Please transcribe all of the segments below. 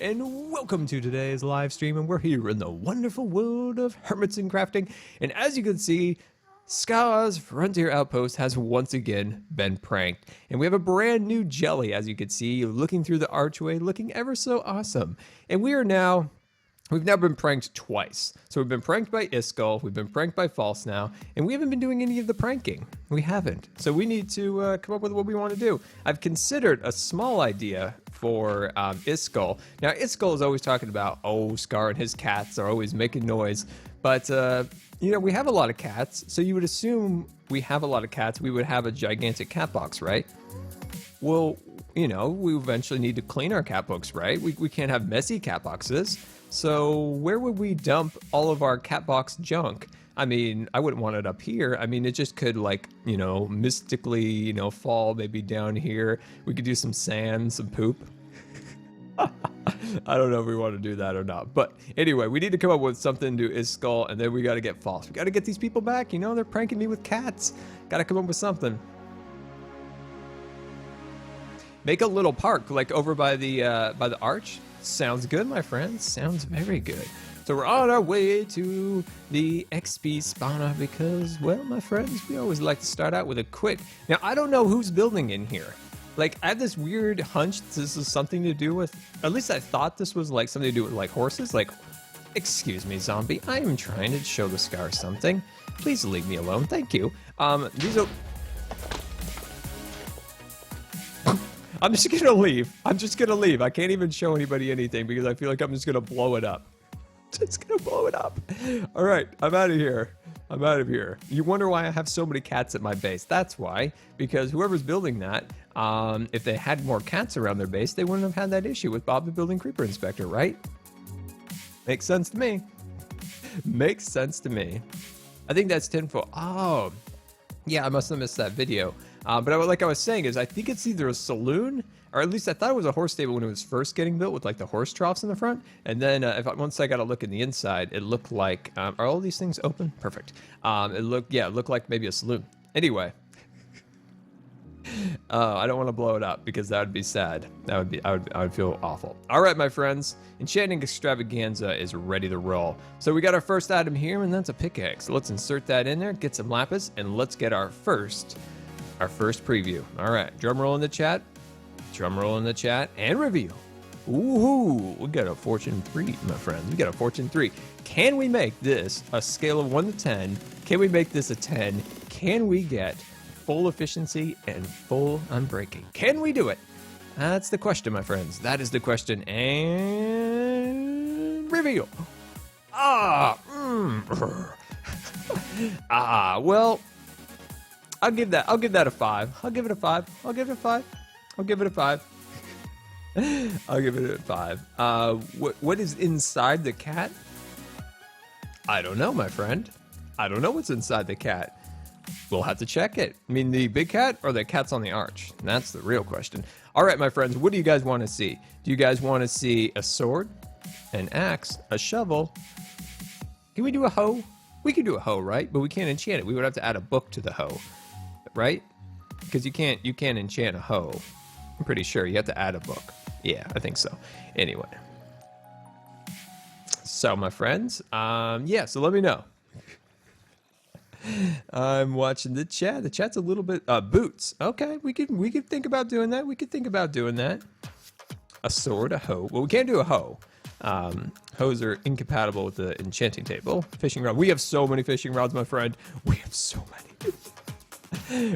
and welcome to today's live stream, and we're here in the wonderful world of hermits and crafting. And as you can see, Scar's Frontier Outpost has once again been pranked, and we have a brand new Jellie, as you can see, looking through the archway, looking ever so awesome. And we've now been pranked twice. So we've been pranked by Iskall, we've been pranked by False now, and we haven't been doing any of the pranking. We haven't. So we need to come up with what we want to do. I've considered a small idea for Iskall. Now, Iskall is always talking about, oh, Scar and his cats are always making noise. But, you know, we have a lot of cats, so you would assume we have a lot of cats, we would have a gigantic cat box, right? Well, you know, we eventually need to clean our cat box, right? We can't have messy cat boxes. So where would we dump all of our cat box junk? I mean, I wouldn't want it up here. I mean, it just could, like, you know, mystically, you know, fall maybe down here. We could do some sand, some poop. I don't know if we want to do that or not. But anyway, we need to come up with something to Iskall, and then we got to get False. We got to get these people back. You know, they're pranking me with cats. Got to come up with something. Make a little park, like over by the arch. Sounds good, my friends. Sounds very good. So we're on our way to the XP spawner because, well, my friends, we always like to start out with a quick. Now, I don't know who's building in here. Like, I have this weird hunch this is something to do with, at least I thought this was like something to do with like horses. Like, excuse me, zombie, I am trying to show the Scar something. Please leave me alone. Thank you. These are... I'm just gonna leave. I'm just gonna leave. I can't even show anybody anything because I feel like I'm just gonna blow it up. Just gonna blow it up. All right, I'm out of here. I'm out of here. You wonder why I have so many cats at my base. That's why, because whoever's building that, if they had more cats around their base, they wouldn't have had that issue with Bob the Building Creeper Inspector, right? Makes sense to me. Makes sense to me. I think that's tinfoil. Oh, yeah, I must have missed that video. But like I was saying, is I think it's either a saloon, or at least I thought it was a horse stable when it was first getting built with like the horse troughs in the front. And then once I got a look in the inside, it looked like, are all these things open? Perfect. It looked like maybe a saloon. Anyway. I don't want to blow it up because that would be sad. I would feel awful. All right, my friends, Enchanting Extravaganza is ready to roll. So we got our first item here, and that's a pickaxe. So let's insert that in there, get some lapis, and let's get our first preview. All right, drum roll in the chat, and reveal. Ooh, we got a fortune 3, my friends. We got a fortune 3. Can we make this a scale of 1 to 10? Can we make this a 10? Can we get full efficiency and full unbreaking? Can we do it? That's the question, my friends. That is the question. And reveal. Well, I'll give that a 5. I'll give it a 5. I'll give it a 5. I'll give it a 5. I'll give it a 5. What is inside the cat? I don't know, my friend. I don't know what's inside the cat. We'll have to check it. I mean, the big cat or the cats on the arch? That's the real question. All right, my friends, what do you guys want to see? Do you guys want to see a sword, an axe, a shovel? Can we do a hoe? We can do a hoe, right? But we can't enchant it. We would have to add a book to the hoe, right? Because you can't enchant a hoe. I'm pretty sure you have to add a book. Yeah, I think so. Anyway. So, my friends, yeah, so let me know. I'm watching the chat. The chat's a little bit boots. Okay, we could think about doing that. We could think about doing that. A sword, a hoe. Well, we can't do a hoe. Hoes are incompatible with the enchanting table. Fishing rod. We have so many fishing rods, my friend. We have so many.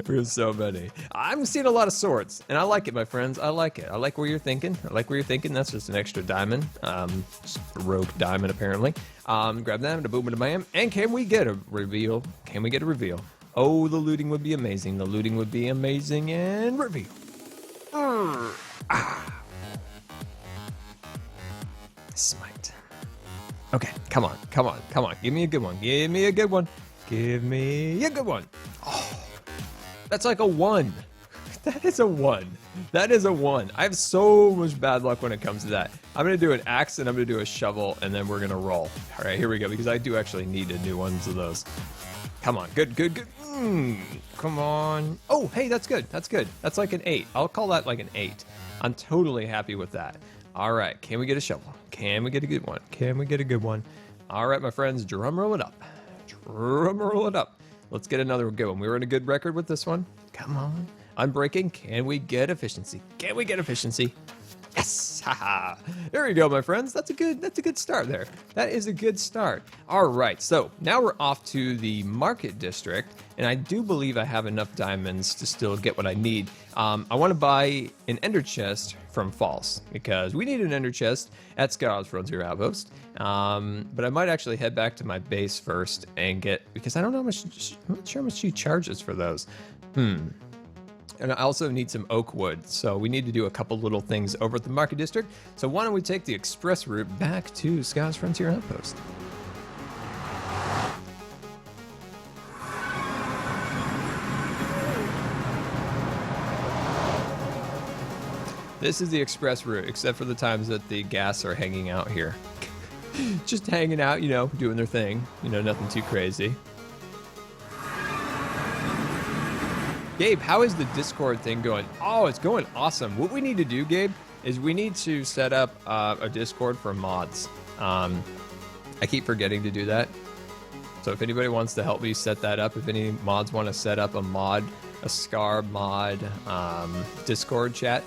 We have so many. I'm seeing a lot of swords, and I like it, my friends. I like it. I like where you're thinking. That's just an extra diamond. Just a rogue diamond, apparently. Grab that, and a boom, and a bam. And can we get a reveal? Can we get a reveal? Oh, the looting would be amazing. The looting would be amazing. And reveal. Smite. Okay, come on. Give me a good one. Oh. That's like a 1. That is a 1. I have so much bad luck when it comes to that. I'm going to do an axe and I'm going to do a shovel and then we're going to roll. All right, here we go because I do actually need a new ones of those. Come on. Good. Come on. Oh, hey, that's good. That's like an 8. I'll call that like an 8. I'm totally happy with that. All right, can we get a shovel? Can we get a good one? Can we get a good one? All right, my friends, drum roll it up. Drum roll it up. Let's get another good one. We were in a good record with this one. Come on. Unbreaking. Can we get efficiency? Can we get efficiency? Yes! Haha. There we go, my friends. That's a good start there. That is a good start. All right, so now we're off to the market district, and I do believe I have enough diamonds to still get what I need. I want to buy an ender chest from False because we need an ender chest at Scar's Frontier Outpost. But I might actually head back to my base first and get, because I don't know I'm not sure how much she charges for those. And I also need some oak wood, so we need to do a couple little things over at the market district. So why don't we take the express route back to Scout's Frontier Outpost. This is the express route, except for the times that the gas are hanging out here. Just hanging out, you know, doing their thing. You know, nothing too crazy. Gabe, how is the Discord thing going? Oh, it's going awesome. What we need to do, Gabe, is we need to set up a Discord for mods. I keep forgetting to do that. So if anybody wants to help me set that up, if any mods want to set up a mod, a Scar mod Discord chat,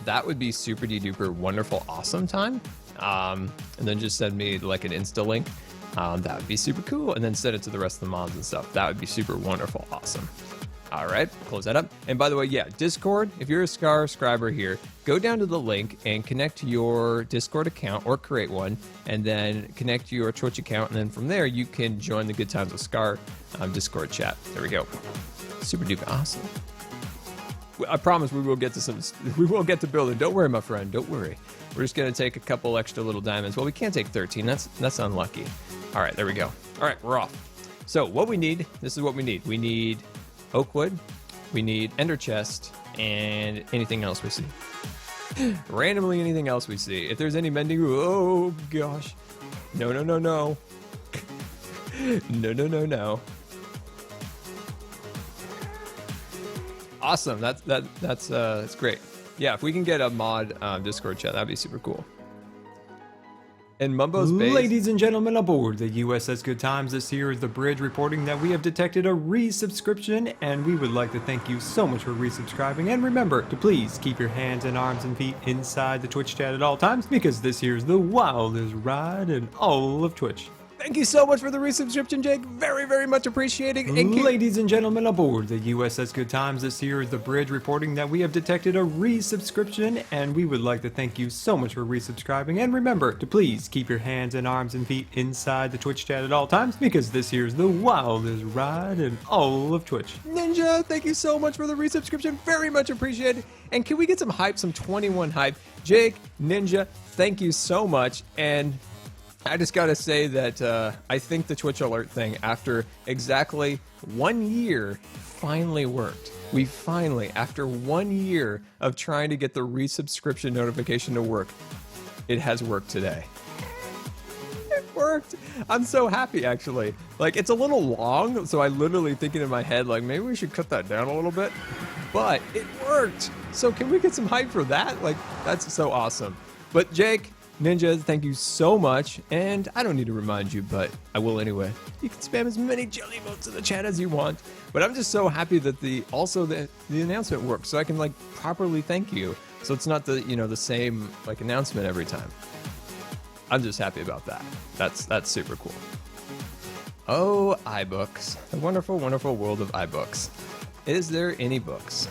that would be super duper wonderful, awesome time. And then just send me like an Insta link. That would be super cool. And then send it to the rest of the mods and stuff. That would be super wonderful, awesome. All right, close that up. And by the way, yeah, Discord, if you're a Scar subscriber here, go down to the link and connect your Discord account or create one, and then connect your Twitch account. And then from there, you can join the Good Times with Scar Discord chat. There we go. Super duper awesome. I promise we will get to building. Don't worry, my friend. Don't worry. We're just going to take a couple extra little diamonds. Well, we can't take 13. That's unlucky. All right, there we go. All right, we're off. So what we need, this is what we need. We need oak wood, we need ender chest, and anything else we see. Randomly anything else we see. If there's any mending, oh gosh. No. No. Awesome, that's great. Yeah, if we can get a mod Discord chat, that'd be super cool. In Mumbo's base. Ladies and gentlemen aboard the USS Good Times, this here is the bridge reporting that we have detected a resubscription, and we would like to thank you so much for resubscribing. And remember to please keep your hands and arms and feet inside the Twitch chat at all times, because this here is the wildest ride in all of Twitch. Thank you so much for the resubscription, Jake. Very, very much appreciated. And ladies and gentlemen aboard the USS Good Times, this here is the bridge reporting that we have detected a resubscription, and we would like to thank you so much for resubscribing. And remember to please keep your hands and arms and feet inside the Twitch chat at all times, because this here is the wildest ride in all of Twitch. Ninja, thank you so much for the resubscription. Very much appreciated. And can we get some hype, some 21 hype? Jake, Ninja, thank you so much. And I just gotta say that I think the Twitch alert thing, after exactly 1 year, finally worked. We finally, after 1 year of trying to get the resubscription notification to work, it has worked today. It worked. I'm so happy, actually. Like, it's a little long, so I literally thinking in my head, like, maybe we should cut that down a little bit. But it worked. So can we get some hype for that? Like, that's so awesome. But Jake, Ninja, thank you so much, and I don't need to remind you, but I will anyway. You can spam as many jelly votes in the chat as you want, but I'm just so happy that the announcement works, so I can like properly thank you, so it's not the same like announcement every time. I'm just happy about that. That's super cool. Oh, iBooks, the wonderful, wonderful world of iBooks. Is there any books?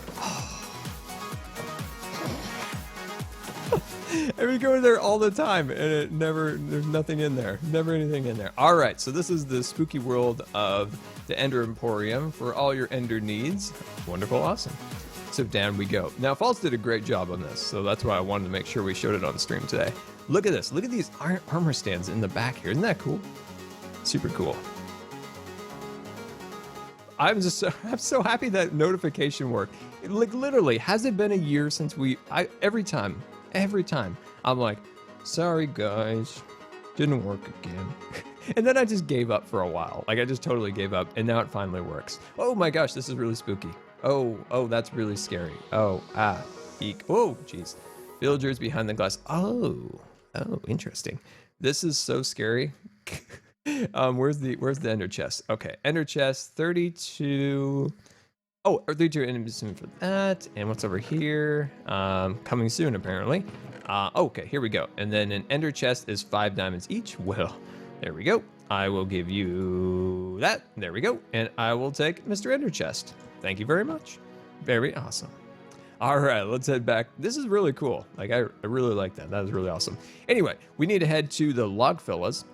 And we go there all the time, and there's nothing in there. Never anything in there. All right, so this is the spooky world of the Ender Emporium for all your Ender needs. Wonderful, awesome. So down we go. Now, False did a great job on this, so that's why I wanted to make sure we showed it on stream today. Look at this. Look at these armor stands in the back here. Isn't that cool? Super cool. I'm so happy that notification worked. Like, literally, has it been a year since every time I'm like, sorry guys, didn't work again. And then I just gave up for a while. Like, I just totally gave up, and now it finally works. Oh my gosh, this is really spooky. Oh, that's really scary. Oh, eek. Oh, jeez. Villagers behind the glass. Oh, interesting. This is so scary. Where's the ender chest? Okay, ender chest 32. Oh, 32 enemies soon for that. And what's over here? Coming soon apparently. Okay, here we go. And then an ender chest is 5 diamonds each. Well, there we go. I will give you that. There we go. And I will take Mr. Ender Chest. Thank you very much. Very awesome. All right, let's head back. This is really cool. Like, I really like that. That was really awesome. Anyway, we need to head to the Log Fellas.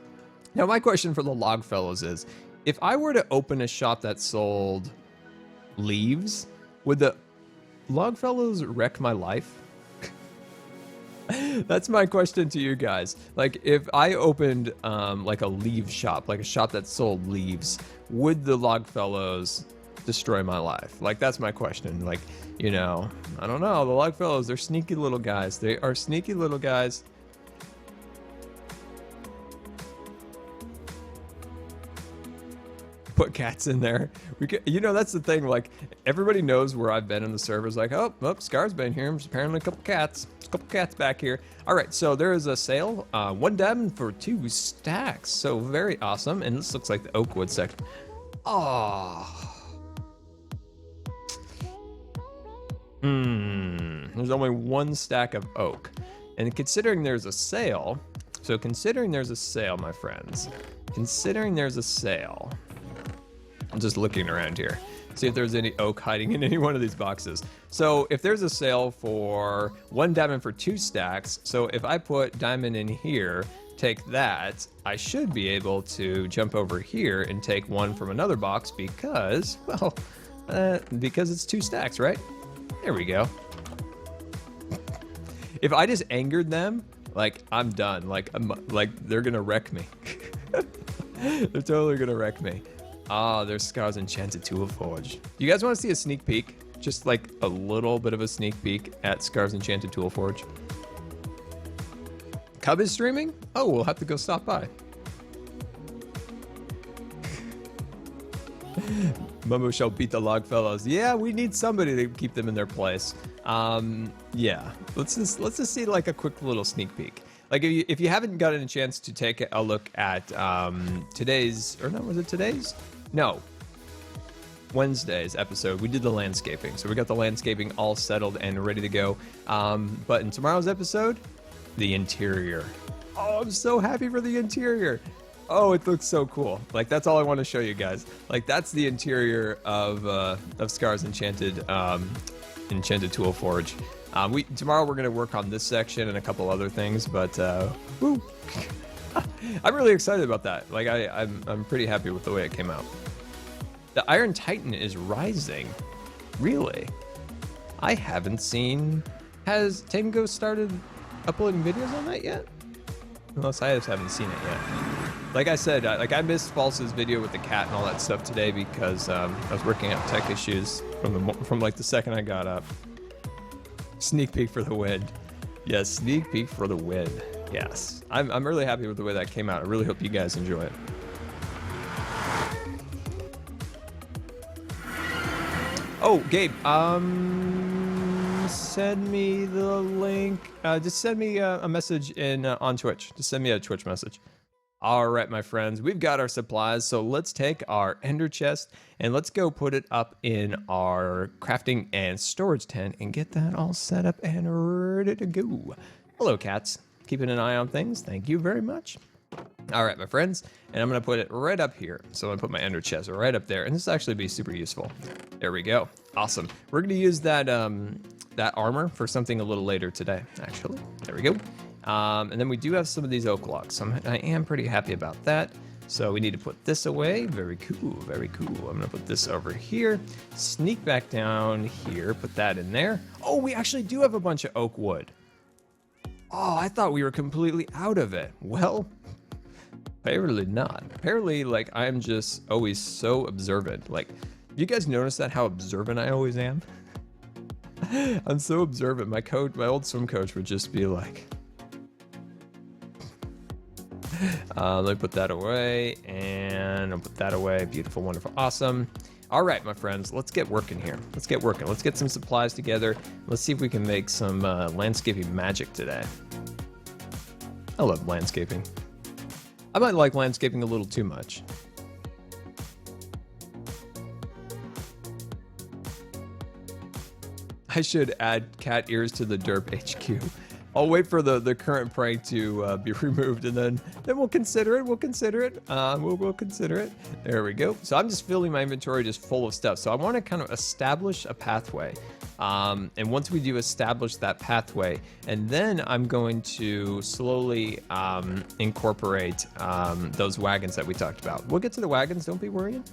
Now, my question for the Log Fellas is, if I were to open a shop that sold leaves, would the Log Fellas wreck my life? That's my question to you guys. Like, if I opened like a leaf shop, like a shop that sold leaves, would the Logfellows destroy my life? Like, that's my question. Like, you know, I don't know. The Logfellows, they're sneaky little guys. They are sneaky little guys. Put cats in there. We could, you know, that's the thing. Like, everybody knows where I've been in the servers. Like, oh, Scar's been here. There's apparently a couple cats back here. All right, so there is a sale. 1 diamond for 2 stacks. So very awesome. And this looks like the Oakwood section. Oh. There's only 1 stack of oak. And considering there's a sale, my friends, considering there's a sale, I'm just looking around here, see if there's any oak hiding in any one of these boxes. So if there's a sale for 1 diamond for 2 stacks, so if I put diamond in here, take that, I should be able to jump over here and take 1 from another box because, well, because it's 2 stacks, right? There we go. If I just angered them, like, I'm done. Like, they're gonna wreck me. They're totally gonna wreck me. Ah, there's Scar's Enchanted Tool Forge. You guys want to see a sneak peek? Just like a little bit of a sneak peek at Scar's Enchanted Tool Forge. Cub is streaming? Oh, we'll have to go stop by. Momo shall beat the Logfellows. Yeah, we need somebody to keep them in their place. Yeah, let's just see like a quick little sneak peek. Like, if you haven't gotten a chance to take a look at today's, or no, was it today's? No, Wednesday's episode, we did the landscaping. So we got the landscaping all settled and ready to go. But in tomorrow's episode, the interior. Oh, I'm so happy for the interior. Oh, it looks so cool. Like, that's all I want to show you guys. Like, that's the interior of Scar's Enchanted Tool Forge. Tomorrow we're gonna work on this section and a couple other things, but woo. I'm really excited about that. Like, I'm pretty happy with the way it came out. The Iron Titan is rising. Really? I haven't seen. Has Tango started uploading videos on that yet? Unless I just haven't seen it yet. Like I said, I missed False's video with the cat and all that stuff today because I was working out tech issues from like the second I got up. Sneak peek for the win. Yes, sneak peek for the win. Yes, I'm really happy with the way that came out. I really hope you guys enjoy it. Oh, Gabe, send me the link. Just send me a message on Twitch. Just send me a Twitch message. All right, my friends, we've got our supplies, so let's take our ender chest and let's go put it up in our crafting and storage tent and get that all set up and ready to go. Hello, cats. Keeping an eye on things. Thank you very much. All right, my friends, and I'm gonna put it right up here. So I'm gonna put my ender chest right up there, and this will actually be super useful. There we go. Awesome. We're gonna use that that armor for something a little later today, actually. There we go. And then we do have some of these oak logs, so I am pretty happy about that. So we need to put this away. Very cool, very cool. I'm gonna put this over here, sneak back down here, put that in there. Oh, we actually do have a bunch of oak wood. Oh, I thought we were completely out of it. Well, apparently not. Apparently, like, I'm just always so observant. Like, you guys notice that, how observant I always am? I'm so observant. My old swim coach would just be like, let me put that away, and I'll put that away. Beautiful, wonderful, awesome. All right, my friends, let's get working here. Let's get working. Let's get some supplies together. Let's see if we can make some landscaping magic today. I love landscaping. I might like landscaping a little too much. I should add cat ears to the derp HQ. I'll wait for the current prank to be removed, and then we'll consider it. We'll consider it. We'll consider it. There we go. So I'm just filling my inventory just full of stuff. So I want to kind of establish a pathway. And once we do establish that pathway, and then I'm going to slowly incorporate those wagons that we talked about. We'll get to the wagons. Don't be worrying.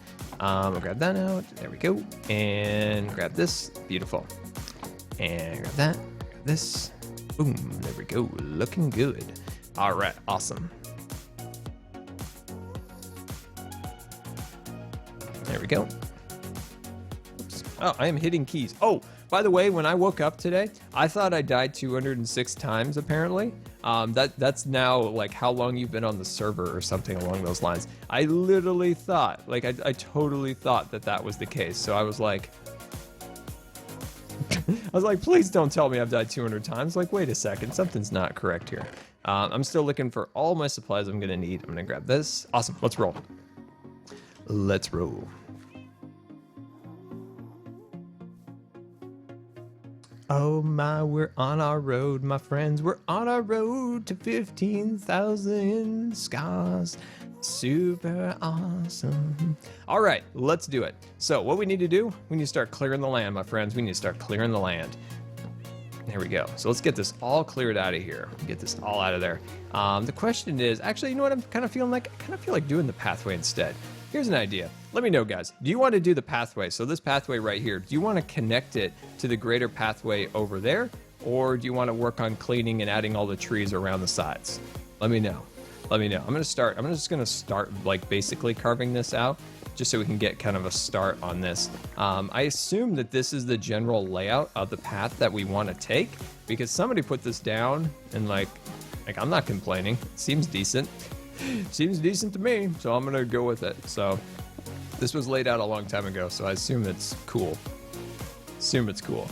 We'll grab that out. There we go. And grab this. Beautiful. And grab that. Grab this. Boom, there we go, looking good. All right, awesome. There we go. Oops. Oh, I am hitting keys. Oh, by the way, when I woke up today, I thought I died 206 times, apparently. That's now like how long you've been on the server or something along those lines. I literally thought, like I totally thought that was the case. So I was like, please don't tell me I've died 200 times. Like, wait a second, something's not correct here. I'm still looking for all my supplies I'm gonna need. I'm gonna grab this. Awesome, let's roll. Let's roll. Oh my, we're on our road, my friends. We're on our road to 15,000 scars. Super awesome. All right, let's do it. So what we need to do, we need to start clearing the land, my friends. We need to start clearing the land. There we go. So let's get this all cleared out of here. Get this all out of there. The question is, actually, you know what I'm kind of feeling like? I kind of feel like doing the pathway instead. Here's an idea. Let me know, guys. Do you want to do the pathway? So this pathway right here, do you want to connect it to the greater pathway over there? Or do you want to work on cleaning and adding all the trees around the sides? Let me know. Let me know. I'm just gonna start like basically carving this out just so we can get kind of a start on this. I assume that this is the general layout of the path that we want to take because somebody put this down and like I'm not complaining. It seems decent. Seems decent to me, so I'm gonna go with it. So this was laid out a long time ago, so I assume it's cool. Assume it's cool.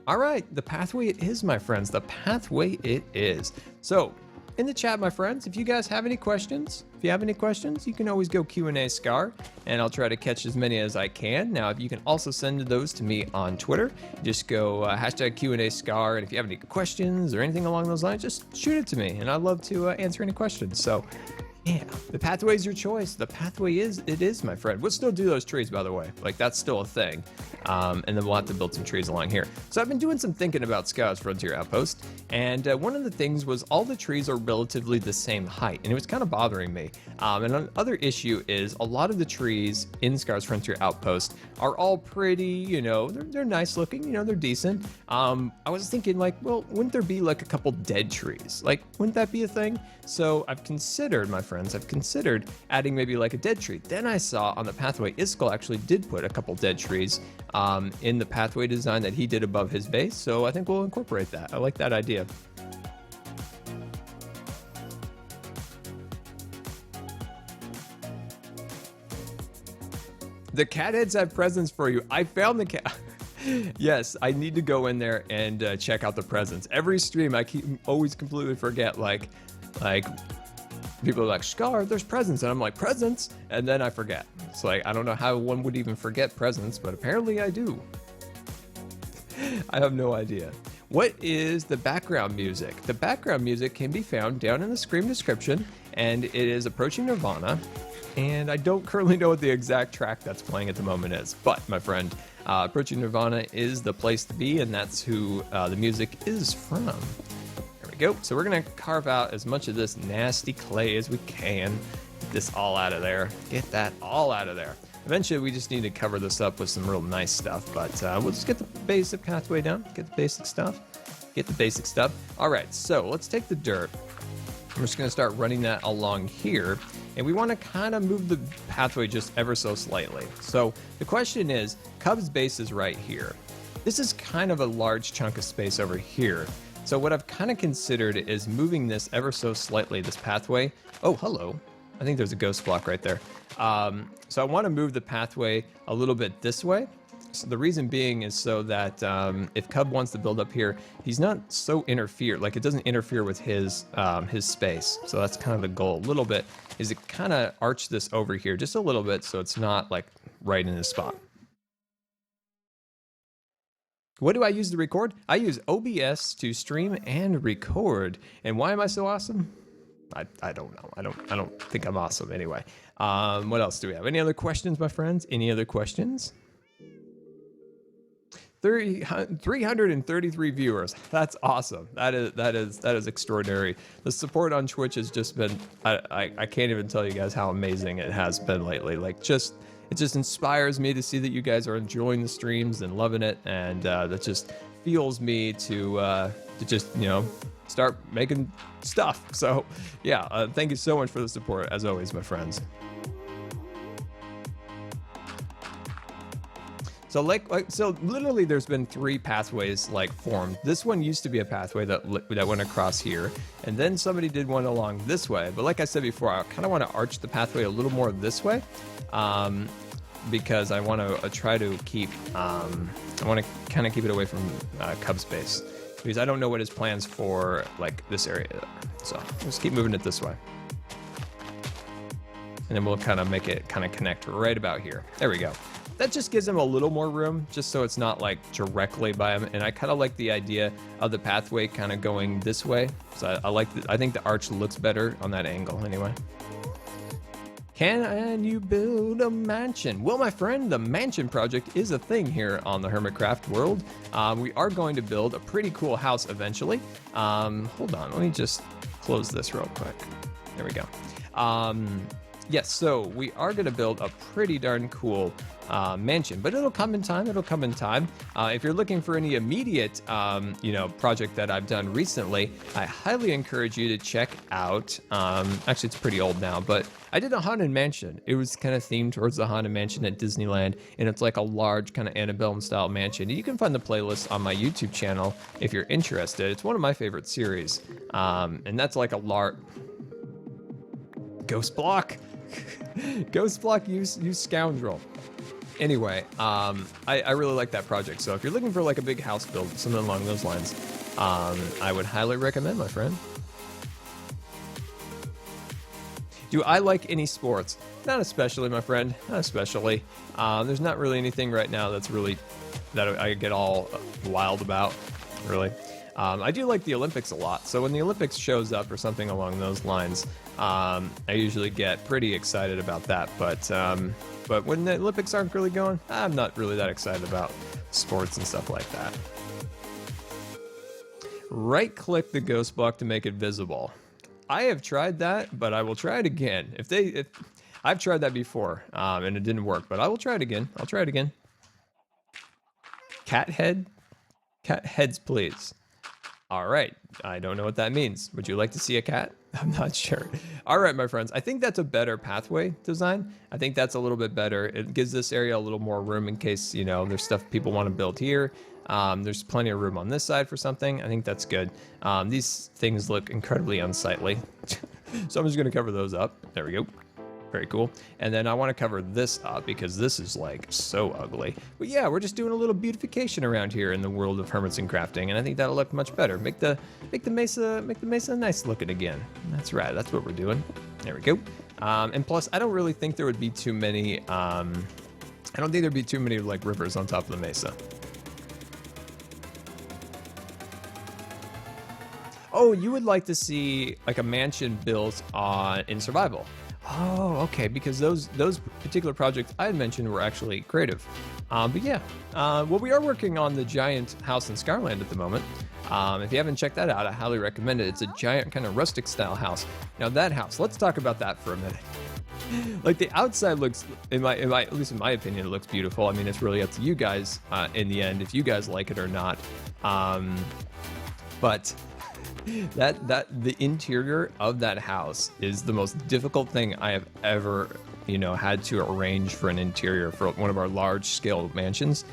All right, the pathway it is, my friends. The pathway it is. So, in the chat, my friends, if you guys have any questions, you can always go Q&A Scar, and I'll try to catch as many as I can. Now, if you can also send those to me on Twitter, just go hashtag Q&A Scar, and if you have any questions or anything along those lines, just shoot it to me, and I'd love to answer any questions. So, yeah, the pathway is your choice. The pathway is, my friend. We'll still do those trees, by the way. Like, that's still a thing. And then we'll have to build some trees along here. So I've been doing some thinking about Scar's Frontier Outpost, and one of the things was all the trees are relatively the same height, and it was kind of bothering me. And another issue is a lot of the trees in Scar's Frontier Outpost are all pretty, you know, they're nice looking, you know, they're decent. I was thinking like, well, wouldn't there be like a couple dead trees? Like, wouldn't that be a thing? So I've considered, my friends, adding maybe like a dead tree. Then I saw on the pathway, Iskall actually did put a couple dead trees in the pathway design that he did above his base. So I think we'll incorporate that. I like that idea. The cat heads have presents for you. I found the cat. Yes, I need to go in there and check out the presents. Every stream, I always completely forget, like people are like, Scar, there's presents. And I'm like, presents? And then I forget. It's like, I don't know how one would even forget presents, but apparently I do. I have no idea. What is the background music? The background music can be found down in the screen description, and it is Approaching Nirvana. And I don't currently know what the exact track that's playing at the moment is. But, my friend, Approaching Nirvana is the place to be, and that's who the music is from. There we go. So we're going to carve out as much of this nasty clay as we can. Get this all out of there. Get that all out of there. Eventually, we just need to cover this up with some real nice stuff, but we'll just get the basic pathway down, get the basic stuff. All right, so let's take the dirt. I'm just going to start running that along here, and we want to kind of move the pathway just ever so slightly. So the question is, Cub's base is right here. This is kind of a large chunk of space over here. So what I've kind of considered is moving this ever so slightly, this pathway. Oh, hello. I think there's a ghost block right there. So I want to move the pathway a little bit this way. So the reason being is so that if Cub wants to build up here, he's not so interfered. Like it doesn't interfere with his space. So that's kind of the goal. A little bit is to kind of arch this over here just a little bit, so it's not like right in his spot. What do I use to record? I use OBS to stream and record. And why am I so awesome? I don't know. I don't think I'm awesome anyway. What else do we have? Any other questions, my friends? Any other questions? 333 viewers. That's awesome. That is extraordinary. The support on Twitch has just been, I can't even tell you guys how amazing it has been lately. Like it just inspires me to see that you guys are enjoying the streams and loving it, and that just fuels me to just, you know, start making stuff. So yeah, thank you so much for the support as always, my friends. So so literally there's been 3 pathways like formed. This one used to be a pathway that went across here, and then somebody did one along this way. But like I said before, I kind of want to arch the pathway a little more this way, because I want to try to keep, I want to kind of keep it away from Cub space, because I don't know what his plans for like this area are. So just keep moving it this way. And then we'll kind of make it kind of connect right about here. There we go. That just gives him a little more room, just so it's not like directly by him. And I kind of like the idea of the pathway kind of going this way. So I think the arch looks better on that angle anyway. Can you build a mansion? Well, my friend, the mansion project is a thing here on the Hermitcraft world. We are going to build a pretty cool house eventually. Hold on, let me just close this real quick. There we go. Yes, so we are going to build a pretty darn cool mansion, but it'll come in time. It'll come in time. If you're looking for any immediate, project that I've done recently, I highly encourage you to check out. Actually, it's pretty old now, but I did a haunted mansion. It was kind of themed towards the haunted mansion at Disneyland, and it's like a large kind of antebellum style mansion. And you can find the playlist on my YouTube channel if you're interested. It's one of my favorite series, and that's like a large ghost block. Ghost block, you scoundrel. Anyway, I really like that project. So if you're looking for like a big house build, something along those lines, I would highly recommend, my friend. Do I like any sports? Not especially, my friend. Not especially. There's not really anything right now that's really that I get all wild about, really. I do like the Olympics a lot. So when the Olympics shows up or something along those lines, I usually get pretty excited about that. But when the Olympics aren't really going, I'm not really that excited about sports and stuff like that. Right click the ghost block to make it visible. I have tried that, but I will try it again. If I've tried that before, and it didn't work, but I will try it again. I'll try it again. Cat head? Cat heads, please. All right, I don't know what that means. Would you like to see a cat? I'm not sure. All right, my friends, I think that's a better pathway design. I think that's a little bit better. It gives this area a little more room in case, you know, there's stuff people want to build here. There's plenty of room on this side for something. I think that's good. These things look incredibly unsightly. So I'm just gonna cover those up. There we go. Very cool. And then I want to cover this up because this is like so ugly. But yeah, we're just doing a little beautification around here in the world of hermits and crafting, and I think that'll look much better. Make the mesa nice looking again. That's right. That's what we're doing. There we go. And plus, I don't really think there would be too many. I don't think there'd be too many like rivers on top of the mesa. Oh, you would like to see like a mansion built in survival. Oh, okay, because those particular projects I had mentioned were actually creative. But yeah, well, we are working on the giant house in Scarland at the moment. If you haven't checked that out, I highly recommend it. It's a giant kind of rustic style house. Now that house, let's talk about that for a minute. Like the outside looks, at least in my opinion, it looks beautiful. I mean, it's really up to you guys in the end if you guys like it or not. But the interior of that house is the most difficult thing I have ever, had to arrange for an interior for one of our large scale mansions.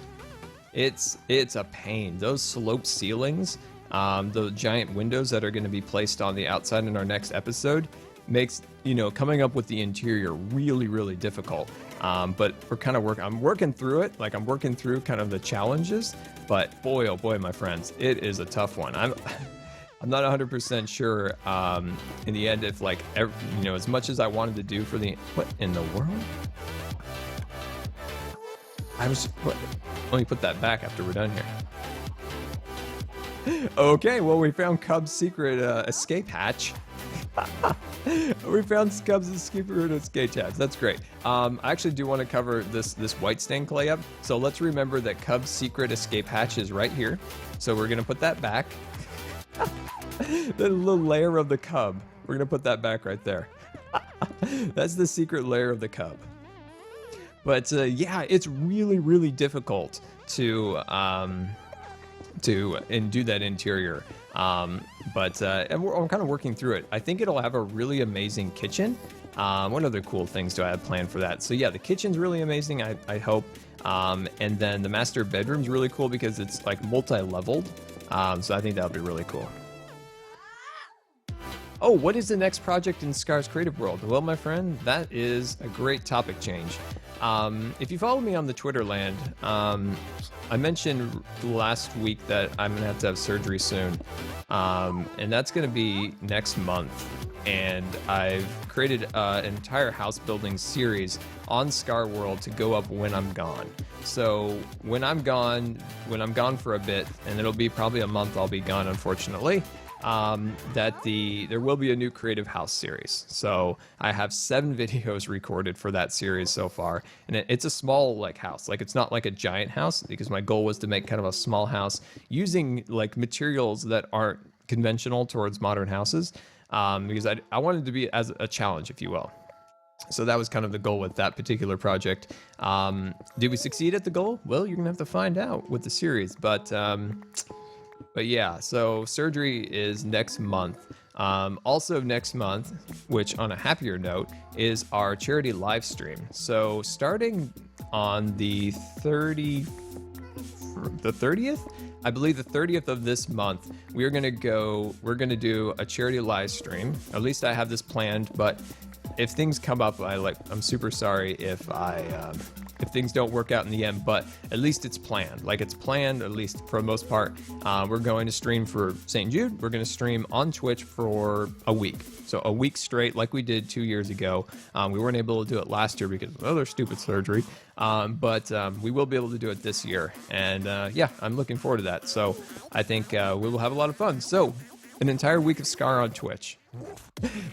It's a pain. Those sloped ceilings, the giant windows that are going to be placed on the outside in our next episode, makes, you know, coming up with the interior really, really difficult. But I'm working through it. Like, I'm working through kind of the challenges, but boy, oh boy, my friends, it is a tough one. I'm not 100% sure in the end if, like, you know, as much as I wanted to do for the, what in the world? Let me put that back after we're done here. Okay, well, we found Cub's secret escape hatch. We found Cub's secret escape hatch. That's great. I actually do want to cover this white stained clay up. So let's remember that Cub's secret escape hatch is right here. So we're gonna put that back. The little layer of the cub. We're gonna put that back right there. That's the secret layer of the cub. But yeah, it's really, really difficult to do that interior. And I'm kind of working through it. I think it'll have a really amazing kitchen. What other cool things do I have planned for that? So yeah, the kitchen's really amazing, I hope. And then the master bedroom's really cool because it's like multi-leveled. So I think that'll be really cool. Oh, what is the next project in Scar's creative world? Well, my friend, that is a great topic change. If you follow me on the Twitter land, I mentioned last week that I'm gonna have to have surgery soon, and that's gonna be next month. And I've created an entire house building series on Scar World to go up when I'm gone. So when I'm gone for a bit, and it'll be probably a month I'll be gone, unfortunately. There will be a new creative house series. So I have 7 videos recorded for that series so far, and it's a small like house. Like, it's not like a giant house, because my goal was to make kind of a small house using like materials that aren't conventional towards modern houses, because I wanted to be as a challenge, if you will. So that was kind of the goal with that particular project. Did we succeed at the goal? Well, you're gonna have to find out with the series, but yeah, so surgery is next month. Also next month, which on a happier note, is our charity live stream. So starting on the 30th, I believe the 30th of this month, we're gonna do a charity live stream. At least I have this planned, but if things come up, I'm super sorry if things don't work out in the end, but at least it's planned. Like, it's planned, at least for the most part. We're going to stream for St. Jude. We're going to stream on Twitch for a week. So a week straight, like we did 2 years ago. We weren't able to do it last year because of other stupid surgery. But we will be able to do it this year. And yeah, I'm looking forward to that. So I think we will have a lot of fun. So an entire week of Scar on Twitch.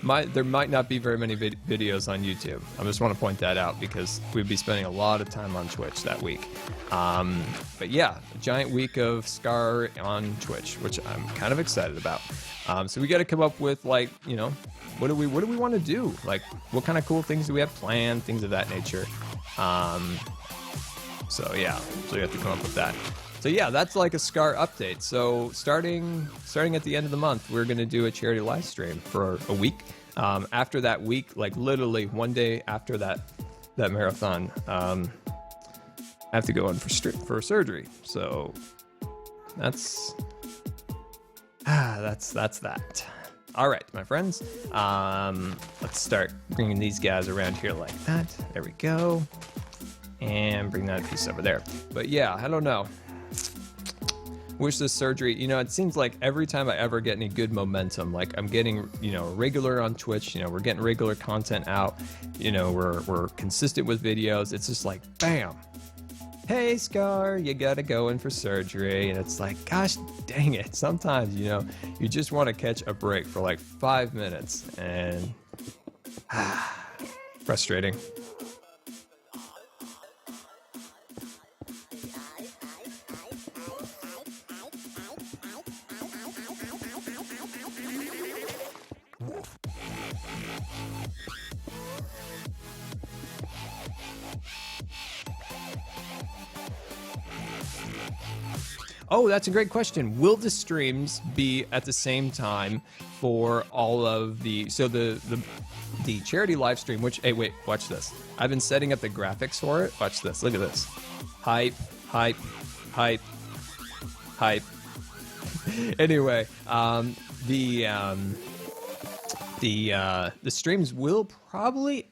There might not be very many videos on YouTube. I just want to point that out because we'd be spending a lot of time on Twitch that week. But yeah, a giant week of Scar on Twitch, which I'm kind of excited about. So we got to come up with, like, you know, what do we want to do? Like, what kind of cool things do we have planned? Things of that nature. So yeah, so you have to come up with that. So yeah, that's like a Scar update. So starting at the end of the month, we're gonna do a charity live stream for a week. After that week, like literally one day after that marathon, I have to go in for surgery. So that's that. All right, my friends. Let's start bringing these guys around here like that. There we go. And bring that piece over there. But yeah, I don't know. Wish this surgery, you know, it seems like every time I ever get any good momentum, like I'm getting, you know, regular on Twitch, you know, we're getting regular content out, you know, we're consistent with videos. It's just like, bam. Hey, Scar, you gotta go in for surgery. And it's like, gosh dang it. Sometimes, you know, you just want to catch a break for like 5 minutes, and frustrating. Oh, that's a great question. Will the streams be at the same time for all of the charity live stream, which, hey, wait, watch this. I've been setting up the graphics for it. Watch this. Look at this. Hype, hype, hype, hype. Anyway, The streams will probably,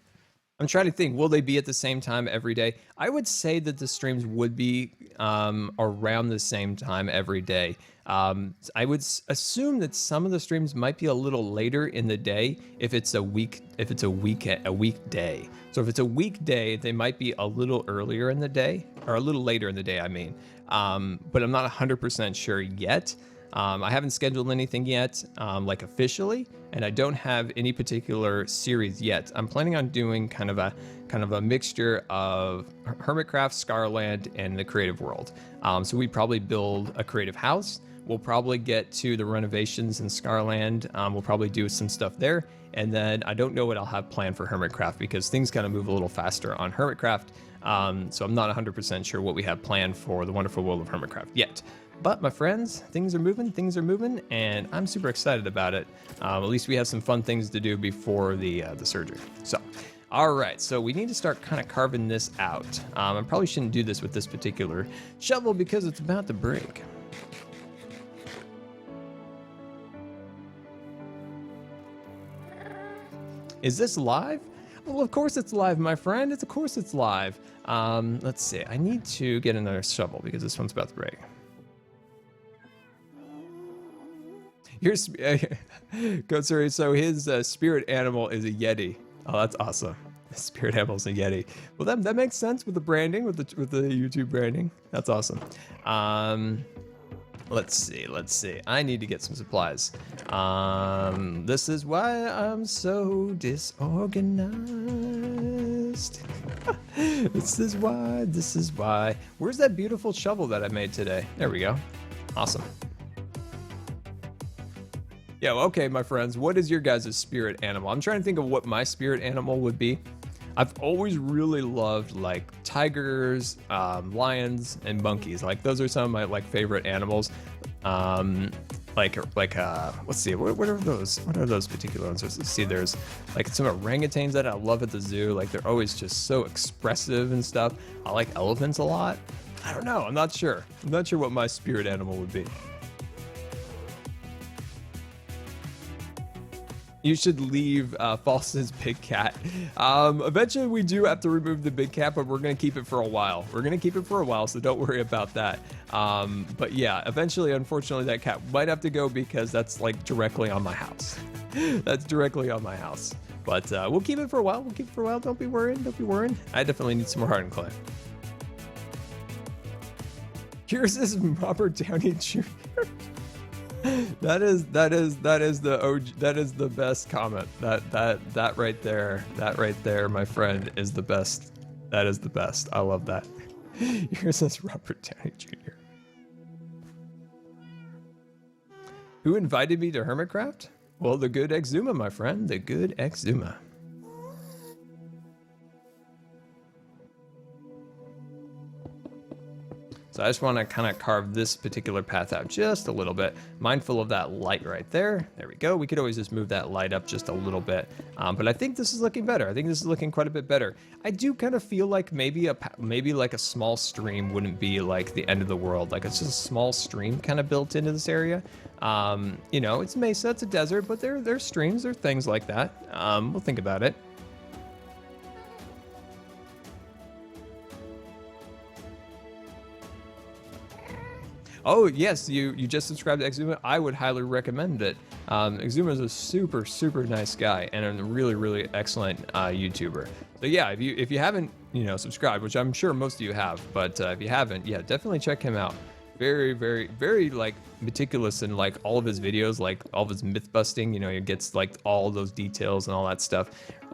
I'm trying to think, will they be at the same time every day? I would say that the streams would be around the same time every day. I would assume that some of the streams might be a little later in the day if it's a weekday. So if it's a weekday, they might be a little earlier in the day, or a little later in the day, I mean. But I'm not 100% sure yet. I haven't scheduled anything yet, like officially, and I don't have any particular series yet. I'm planning on doing kind of a mixture of Hermitcraft, Scarland, and the creative world. So we probably build a creative house. We'll probably get to the renovations in Scarland. We'll probably do some stuff there. And then I don't know what I'll have planned for Hermitcraft because things kind of move a little faster on Hermitcraft. So I'm not 100% sure what we have planned for the wonderful world of Hermitcraft yet. But my friends, things are moving, and I'm super excited about it. At least we have some fun things to do before the surgery. So, all right, so we need to start kind of carving this out. I probably shouldn't do this with this particular shovel because it's about to break. Is this live? Well, of course it's live, my friend. Of course it's live. Let's see. I need to get another shovel because this one's about to break. Here's Goatsuri. So his spirit animal is a Yeti. Oh, that's awesome. His spirit animal is a Yeti. Well, that makes sense with the branding, with the YouTube branding. That's awesome. Let's see. I need to get some supplies. This is why I'm so disorganized. This is why. Where's that beautiful shovel that I made today? There we go. Awesome. Yeah, okay, my friends, what is your guys' spirit animal? I'm trying to think of what my spirit animal would be. I've always really loved like tigers, lions, and monkeys. Like those are some of my favorite animals. Let's see, what are those? What are those particular ones? Let's see, there's like some orangutans that I love at the zoo. Like they're always just so expressive and stuff. I like elephants a lot. I don't know, I'm not sure. I'm not sure what my spirit animal would be. You should leave False's big cat. Eventually we do have to remove the big cat, but we're gonna keep it for a while. So don't worry about that. But yeah, eventually, unfortunately, that cat might have to go because that's like directly on my house. That's directly on my house. But we'll keep it for a while. Don't be worried. I definitely need some more hardened clay. Here's this Robert Downey Jr. That is the OG, that is the best comment. That right there, my friend, is the best. That is the best. I love that. Here's this Robert Downey Jr. Who invited me to Hermitcraft? Well, the good Exuma, my friend. The good Exuma. So I just want to kind of carve this particular path out just a little bit, mindful of that light right there. There we go. We could always just move that light up just a little bit. But I think this is looking better. I think this is looking quite a bit better. I do kind of feel like maybe like a small stream wouldn't be like the end of the world. Like it's just a small stream kind of built into this area. You know, it's Mesa, it's a desert, but there's streams, there are things like that. We'll think about it. Oh, yes, you just subscribed to Exuma. I would highly recommend it. Exuma is a super, super nice guy and a really, really excellent YouTuber. So yeah, if you haven't, subscribed, which I'm sure most of you have, but if you haven't, yeah, definitely check him out. Very, very, very like meticulous in like all of his videos, like all of his myth busting, he gets like all those details and all that stuff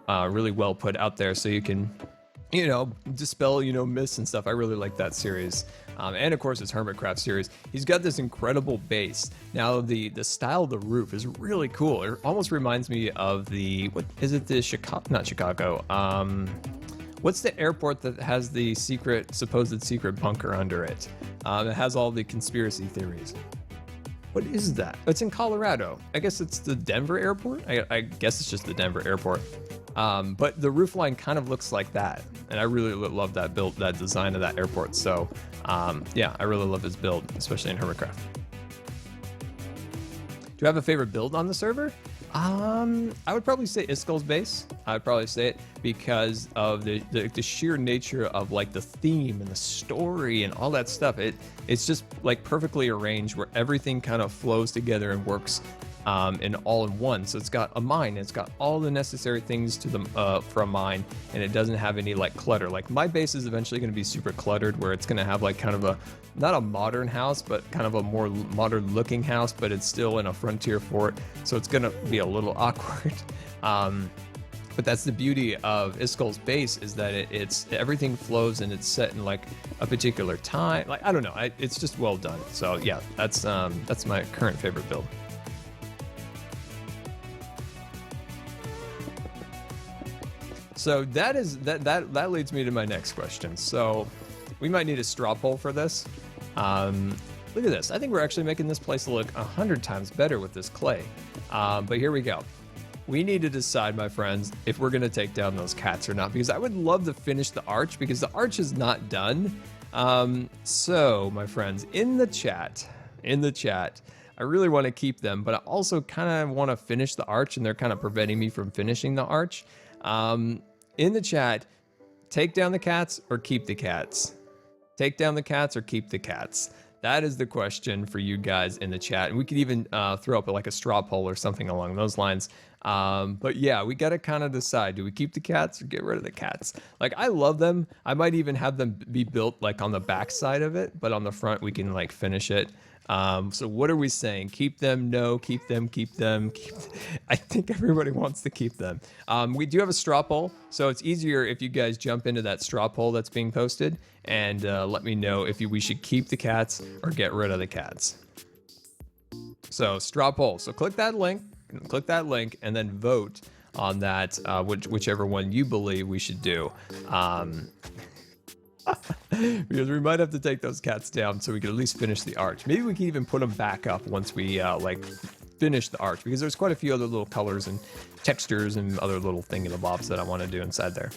really well put out there so you can, dispel, myths and stuff. I really like that series. And of course his Hermitcraft series. He's got this incredible base. Now the style of the roof is really cool. It almost reminds me of not Chicago. What's the airport that has the supposed secret bunker under it? It has all the conspiracy theories. What is that? It's in Colorado. I guess it's the Denver airport. I guess it's just the Denver airport. But the roof line kind of looks like that. And I really love that design of that airport. So yeah, I really love his build, especially in Hermitcraft. Do you have a favorite build on the server? I would probably say Iskal's base. I would probably say it because of the sheer nature of like the theme and the story and all that stuff. It's just like perfectly arranged where everything kind of flows together and works in all in one. So it's got a mine, it's got all the necessary things to the for a mine, and it doesn't have any like clutter. Like my base is eventually going to be super cluttered, where it's going to have like kind of a not a modern house, but kind of a more modern looking house, but it's still in a frontier fort, so it's going to be a little awkward. But that's the beauty of Iskal's base, is that it's everything flows and it's set in like a particular time. Like I don't know, it's just well done. So yeah, that's my current favorite build. So that leads me to my next question. So we might need a straw poll for this. Look at this. I think we're actually making this place look 100 times better with this clay. But here we go. We need to decide, my friends, if we're going to take down those cats or not, because I would love to finish the arch, because the arch is not done. So, my friends, in the chat, I really want to keep them, but I also kind of want to finish the arch, and they're kind of preventing me from finishing the arch. In the chat, take down the cats or keep the cats? Take down the cats or keep the cats? That is the question for you guys in the chat. And we could even throw up like a straw poll or something along those lines. But yeah, we got to kind of decide, do we keep the cats or get rid of the cats? Like, I love them. I might even have them be built like on the back side of it, but on the front we can like finish it. So what are we saying? Keep them? No. Keep them? Keep them? I think everybody wants to keep them. We do have a straw poll, so it's easier if you guys jump into that straw poll that's being posted and let me know if we should keep the cats or get rid of the cats. So straw poll. So click that link, and then vote on that, whichever one you believe we should do. Because we might have to take those cats down so we can at least finish the arch. Maybe we can even put them back up once we like finish the arch, because there's quite a few other little colors and textures and other little thingamabobs that I want to do inside there.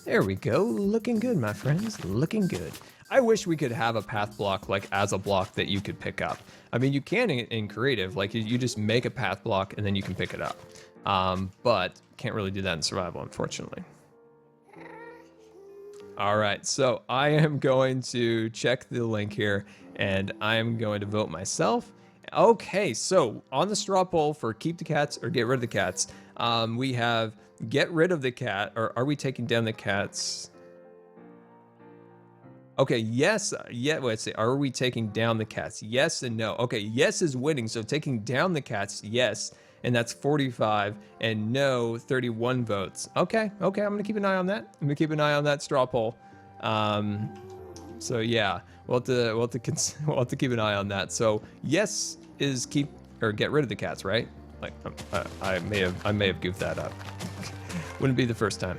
There we go. Looking good, my friends. Looking good. I wish we could have a path block like as a block that you could pick up. I mean, you can in creative, like you just make a path block and then you can pick it up. But can't really do that in survival, unfortunately. All right, so I am going to check the link here and I am going to vote myself. Okay, so on the straw poll for keep the cats or get rid of the cats, we have get rid of the cat, or are we taking down the cats? Okay, yes, yeah, let's see, are we taking down the cats? Yes and no. Okay, yes is winning, so taking down the cats, yes, and that's 45, and no, 31 votes. Okay, I'm gonna keep an eye on that. I'm gonna keep an eye on that straw poll. So yeah, we'll have to keep an eye on that. So yes is keep or get rid of the cats, right? Like I may have goofed that up. Wouldn't be the first time.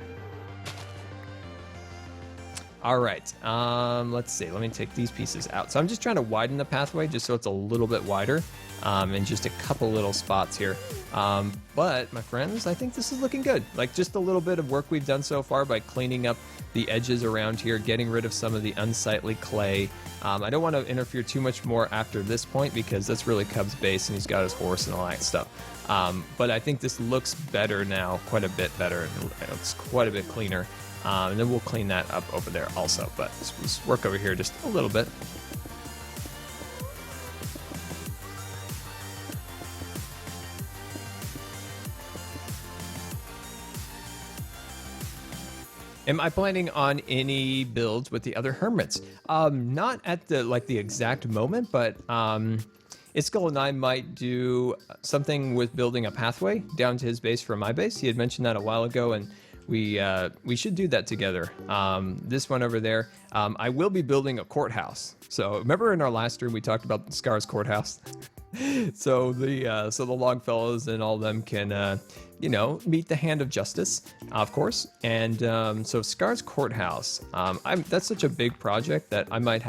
All right, let's see. Let me take these pieces out. So I'm just trying to widen the pathway just so it's a little bit wider, and just a couple little spots here. But my friends, I think this is looking good. Like just a little bit of work we've done so far by cleaning up the edges around here, getting rid of some of the unsightly clay. I don't want to interfere too much more after this point because that's really Cub's base and he's got his horse and all that stuff. But I think this looks better now, quite a bit better. It's quite a bit cleaner. And then we'll clean that up over there also, but let's work over here just a little bit. Am I planning on any builds with the other hermits? Not at the exact moment, but Iskall and I might do something with building a pathway down to his base from my base. He had mentioned that a while ago, and we should do that together. This one over there, I will be building a courthouse. So remember in our last stream we talked about Scar's courthouse. So the Longfellows and all of them can meet the hand of justice, of course. And so Scar's courthouse, that's such a big project that I might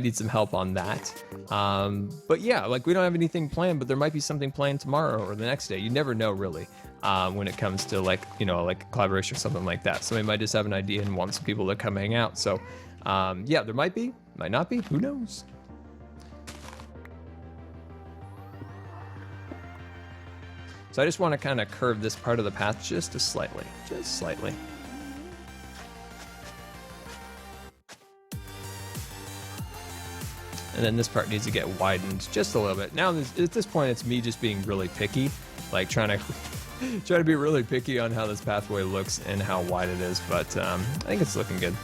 need some help on that. But yeah, like we don't have anything planned, but there might be something planned tomorrow or the next day. You never know really. When it comes to like collaboration or something like that. Somebody might just have an idea and want some people to come hang out. So Yeah, there might be, might not be, who knows? So I just want to kind of curve this part of the path just slightly, just slightly. And then this part needs to get widened just a little bit. Now, at this point, it's me just being really picky, like trying to be really picky on how this pathway looks and how wide it is, but I think it's looking good.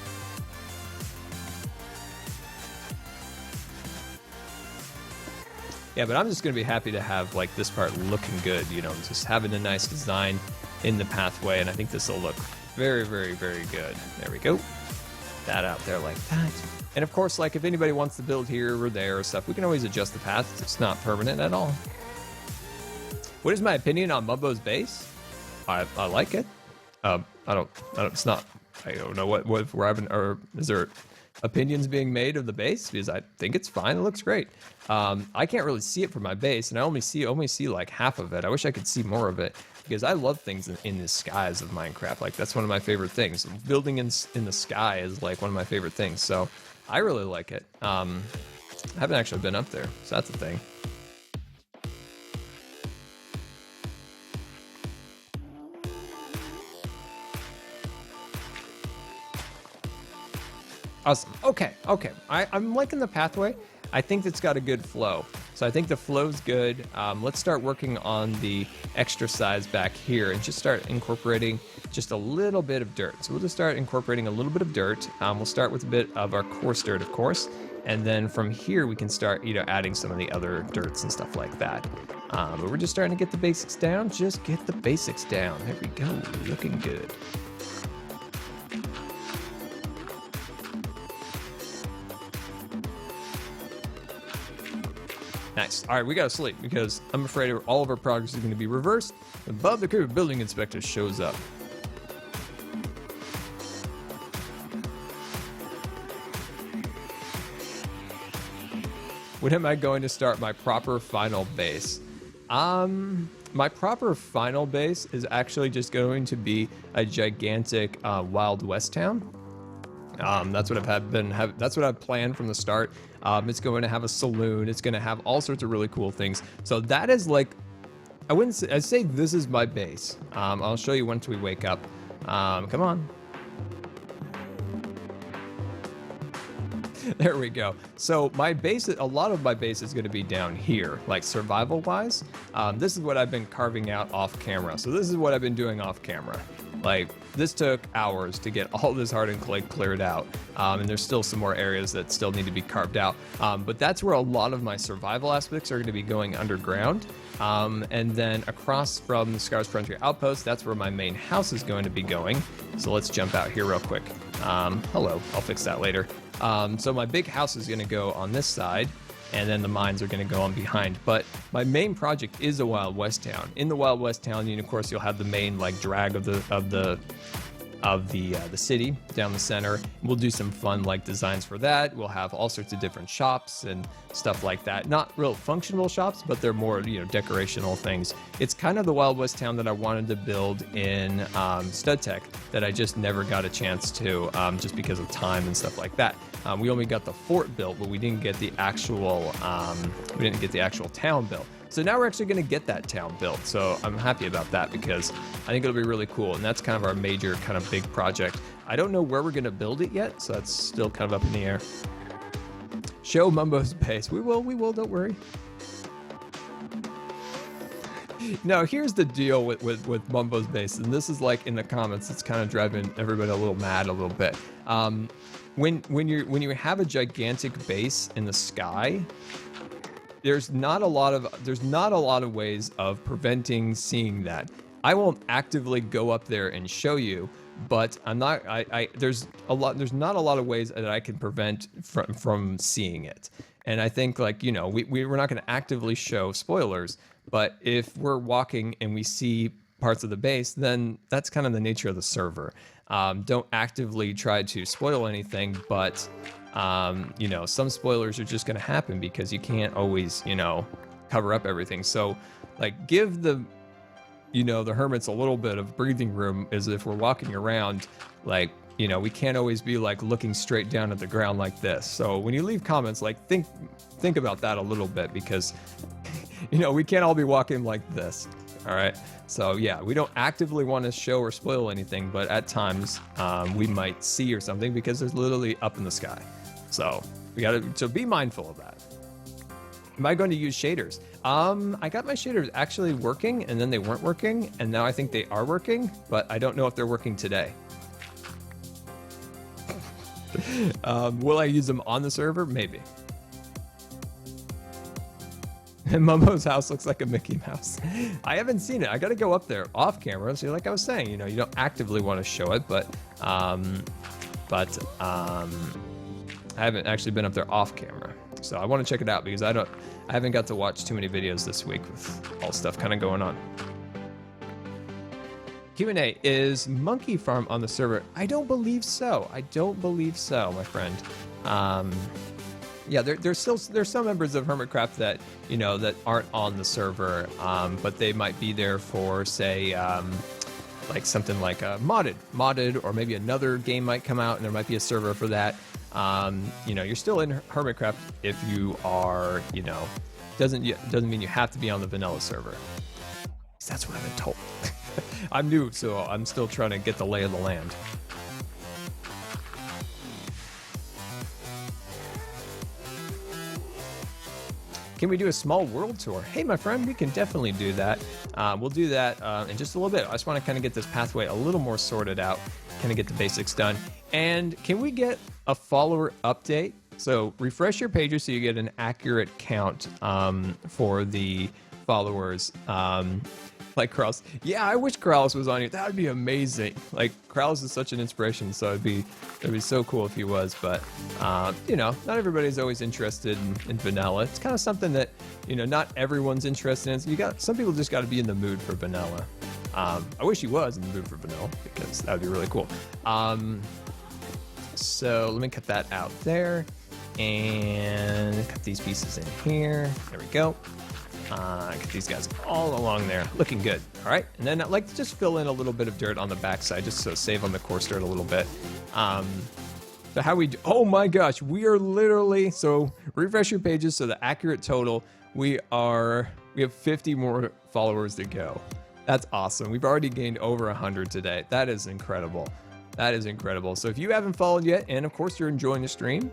Yeah, but I'm just going to be happy to have like this part looking good, you know, just having a nice design in the pathway, and I think this will look very, very, very good. There we go. That out there like that. And of course, like if anybody wants to build here or there or stuff, we can always adjust the path. It's not permanent at all. What is my opinion on Mumbo's base? I like it. I don't know what we're having, or is there opinions being made of the base? Because I think it's fine. It looks great. I can't really see it from my base, and I only see like half of it. I wish I could see more of it, because I love things in the skies of Minecraft. Like that's one of my favorite things. Building in the sky is like one of my favorite things. So I really like it. I haven't actually been up there, so that's a thing. Awesome. Okay. I'm liking the pathway. I think it's got a good flow. So I think the flow's good. Let's start working on the extra size back here and just start incorporating just a little bit of dirt. So we'll just start incorporating a little bit of dirt. We'll start with a bit of our coarse dirt, of course. And then from here, we can start, adding some of the other dirts and stuff like that. But we're just starting to get the basics down. Just get the basics down. There we go. Looking good. Nice. All right, we gotta sleep because I'm afraid all of our progress is going to be reversed when Bob the Creeper Building Inspector shows up. When am I going to start my proper final base? My proper final base is actually just going to be a gigantic Wild West town. That's what that's what I've planned from the start. It's going to have a saloon. It's going to have all sorts of really cool things. So that is like, I'd say this is my base. I'll show you once we wake up. Come on. There we go. So my base, a lot of my base is going to be down here, like survival wise. This is what I've been carving out off camera. So this is what I've been doing off camera. Like this took hours to get all this hardened clay cleared out. And there's still some more areas that still need to be carved out. But that's where a lot of my survival aspects are going to be going underground. And then across from the Scar's Frontier Outpost, that's where my main house is going to be going. So let's jump out here real quick. Hello, I'll fix that later. So my big house is going to go on this side, and then the mines are going to go on behind. But my main project is a Wild West town. In the Wild West town, of course, you'll have the main like drag of the city down the center. We'll do some fun like designs for that. We'll have all sorts of different shops and stuff like that. Not real functional shops, but they're more decorational things. It's kind of the Wild West town that I wanted to build in Stud Tech that I just never got a chance to, just because of time and stuff like that. We only got the fort built, but we didn't get the actual town built. So now we're actually going to get that town built. So I'm happy about that because I think it'll be really cool. And that's kind of our major kind of big project. I don't know where we're going to build it yet. So that's still kind of up in the air. Show Mumbo's base. We will, don't worry. Now, here's the deal with Mumbo's base. And this is like in the comments, it's kind of driving everybody a little mad a little bit. When you have a gigantic base in the sky, there's not a lot of ways of preventing seeing that. I won't actively go up there and show you, but there's not a lot of ways that I can prevent from seeing it. And I think we're not going to actively show spoilers, but if we're walking and we see parts of the base, then that's kind of the nature of the server. Don't actively try to spoil anything, but some spoilers are just going to happen because you can't always, cover up everything. So like give the hermits a little bit of breathing room as if we're walking around, like you know, we can't always be like looking straight down at the ground like this. So when you leave comments, like think about that a little bit, because you know, we can't all be walking like this. All right. So yeah, we don't actively want to show or spoil anything, but at times we might see or something because it's literally up in the sky. So we so be mindful of that. Am I going to use shaders? I got my shaders actually working, and then they weren't working, and now I think they are working, but I don't know if they're working today. Will I use them on the server? Maybe. And Momo's house looks like a Mickey Mouse. I haven't seen it. I got to go up there off camera. So like I was saying, you know, you don't actively want to show it, but I haven't actually been up there off camera. So I want to check it out because I haven't got to watch too many videos this week with all stuff kind of going on. Q&A, is Monkey Farm on the server? I don't believe so. I don't believe so, my friend. Yeah, there's some members of Hermitcraft that, you know, that aren't on the server, but they might be there for, say, like something like modded, or maybe another game might come out and there might be a server for that. You know, you're still in Hermitcraft if you are, you know, doesn't mean you have to be on the vanilla server. That's what I've been told. I'm new, so I'm still trying to get the lay of the land. Can we do a small world tour? Hey, my friend, we can definitely do that. We'll do that in just a little bit. I just want to kind of get this pathway a little more sorted out, kind of get the basics done. And can we get a follower update? So refresh your pages so you get an accurate count for the followers. Like Krause. Yeah, I wish Krause was on here. That would be amazing. Like, Krause is such an inspiration, so it'd be so cool if he was. But you know, not everybody's always interested in vanilla. It's kind of something that, you know, not everyone's interested in. So some people just got to be in the mood for vanilla. I wish he was in the mood for vanilla because that would be really cool. So let me cut that out there and cut these pieces in here. There we go. Get these guys all along there, looking good. All right, and then I'd like to just fill in a little bit of dirt on the backside, just so save on the coarse dirt a little bit. So how we do? Oh my gosh, we are literally, so refresh your pages. So the accurate total, we have 50 more followers to go. That's awesome. We've already gained over 100 today. That is incredible. That is incredible. So if you haven't followed yet, and of course you're enjoying the stream,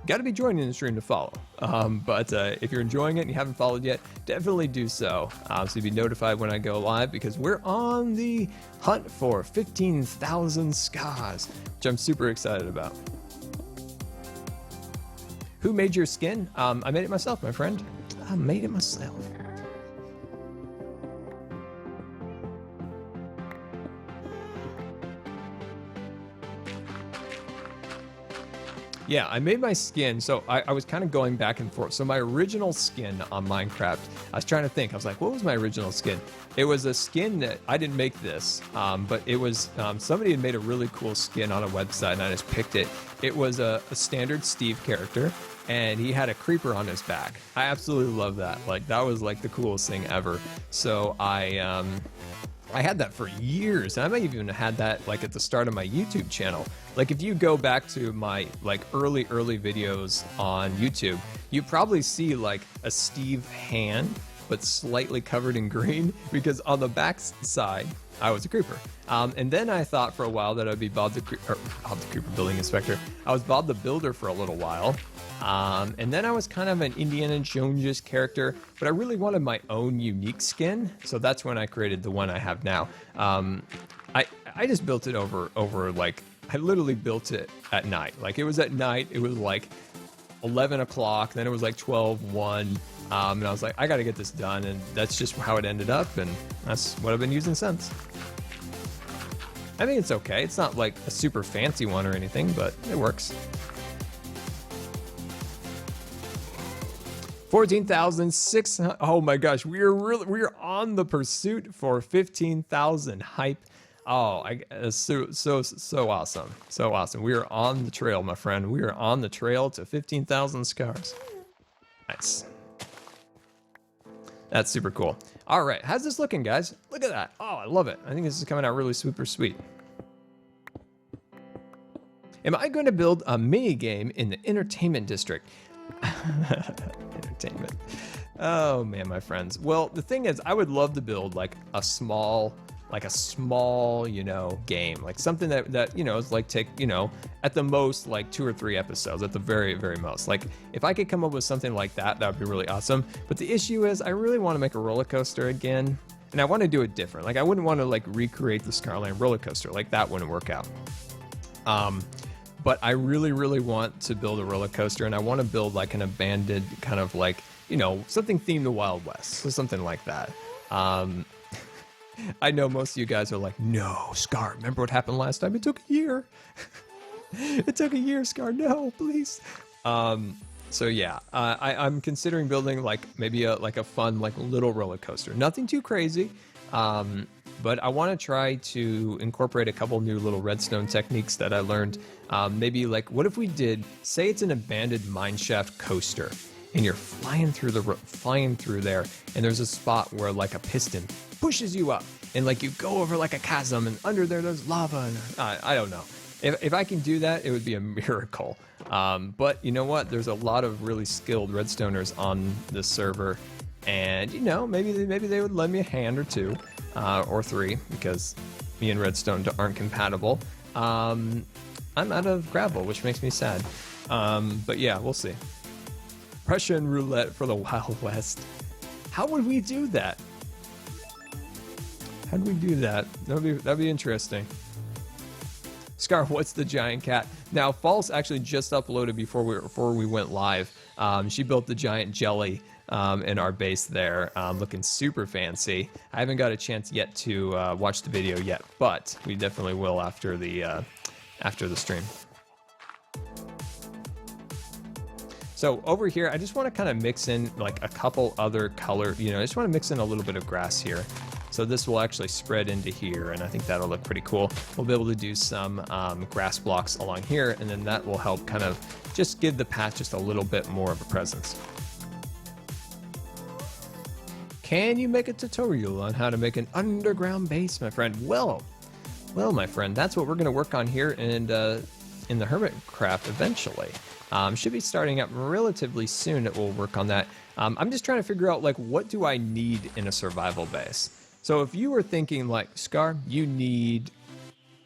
got to be joining the stream to follow. But if you're enjoying it and you haven't followed yet, definitely do so. So you'll be notified when I go live, because we're on the hunt for 15,000 scars, which I'm super excited about. Who made your skin? I made it myself, my friend. I made it myself. Yeah, I made my skin, so I was kind of going back and forth. So my original skin on Minecraft, I was trying to think. I was like, what was my original skin? It was a skin that, I didn't make this, but it was, somebody had made a really cool skin on a website, and I just picked it. It was a standard Steve character, and he had a creeper on his back. I absolutely love that. Like, that was like the coolest thing ever. So I had that for years, and I might even have had that like at the start of my YouTube channel. Like, if you go back to my like early videos on YouTube, you probably see like a Steve hand, but slightly covered in green, because on the back side, I was a creeper. And then I thought for a while that I'd be Bob the Creeper Building Inspector. I was Bob the Builder for a little while. And then I was kind of an Indiana Jones character, but I really wanted my own unique skin. So that's when I created the one I have now. I just built it over like, I literally built it at night. Like, it was at night, it was like 11 o'clock, then it was like 12, 1. And I was like, I got to get this done. And that's just how it ended up. And that's what I've been using since. I think it's okay. It's not like a super fancy one or anything, but it works. 14,600. Oh my gosh, we are on the pursuit for 15,000 hype. Oh, so awesome. So awesome. We are on the trail, my friend. We are on the trail to 15,000 scars. Nice. That's super cool. All right, how's this looking, guys? Look at that. Oh, I love it. I think this is coming out really super sweet. Am I going to build a mini game in the entertainment district? Entertainment. Oh man, my friends. Well, the thing is, I would love to build like a small, you know, game, like something that you know is like take, you know, at the most like 2 or 3 episodes, at the very, very most. Like if I could come up with something like that, that would be really awesome. But the issue is, I really want to make a roller coaster again, and I want to do it different. Like I wouldn't want to like recreate the Scarland roller coaster. Like that wouldn't work out. But I really, really want to build a roller coaster, and I want to build like an abandoned kind of like, you know, something themed to Wild West, so something like that. I know most of you guys are like, no, Scar, remember what happened last time? It took a year. It took a year, Scar, no, please. So yeah, I'm considering building like maybe a fun like little roller coaster. Nothing too crazy, but I want to try to incorporate a couple new little redstone techniques that I learned. Maybe like, what if we did, say it's an abandoned mineshaft coaster, and you're flying through there, and there's a spot where like a piston pushes you up, and like you go over like a chasm, and under there's lava, and I don't know. If I can do that, it would be a miracle. But you know what? There's a lot of really skilled redstoners on this server, and you know, maybe they would lend me a hand or 2, or 3, because me and redstone aren't compatible. I'm out of gravel, which makes me sad. But yeah, we'll see. Russian roulette for the Wild West. How would we do that? How'd we do that? That'd be interesting. Scar, what's the giant cat? Now, False actually just uploaded before we went live. She built the giant Jellie in our base there, looking super fancy. I haven't got a chance yet to watch the video yet, but we definitely will after the stream. So over here, I just want to kind of mix in like a couple other color, you know, I just want to mix in a little bit of grass here. So this will actually spread into here, and I think that'll look pretty cool. We'll be able to do some grass blocks along here, and then that will help kind of just give the path just a little bit more of a presence. Can you make a tutorial on how to make an underground base, my friend? Well, my friend, that's what we're going to work on here in the Hermitcraft eventually. Should be starting up relatively soon. It will work on that. I'm just trying to figure out like, what do I need in a survival base? So if you were thinking like, Scar, you need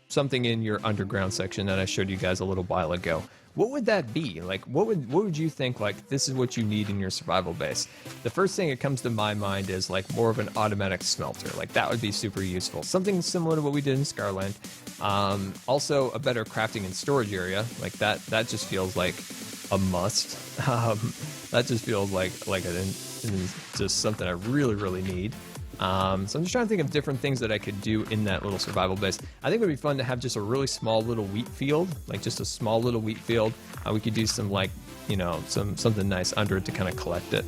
something in your underground section that I showed you guys a little while ago, what would that be? Like, what would you think, like, this is what you need in your survival base? The first thing that comes to my mind is like more of an automatic smelter. Like that would be super useful. Something similar to what we did in Scarland. Also a better crafting and storage area. Like that just feels like a must. That just feels like just something I really, really need. So I'm just trying to think of different things that I could do in that little survival base. I think it would be fun to have just a really small little wheat field, like just a small little wheat field. We could do some like, you know, something nice under it to kind of collect it.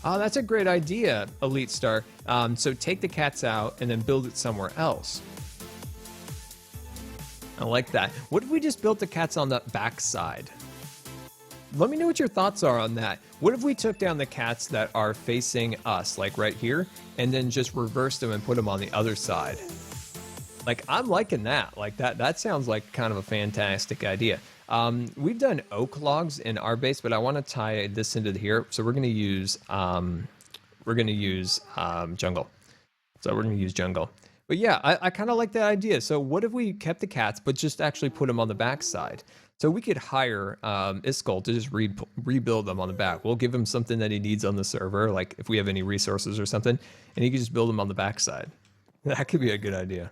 Oh, that's a great idea, Elite Star. So take the cats out and then build it somewhere else. I like that. What if we just built the cats on the back side? Let me know what your thoughts are on that. What if we took down the cats that are facing us, like right here, and then just reversed them and put them on the other side? Like, I'm liking that. Like that sounds like kind of a fantastic idea. We've done oak logs in our base, but I want to tie this into here. So we're going to use jungle. So we're going to use jungle. But yeah, I kind of like that idea. So what if we kept the cats, but just actually put them on the back side? So we could hire Iskol to just rebuild them on the back. We'll give him something that he needs on the server, like if we have any resources or something, and he can just build them on the back side. That could be a good idea.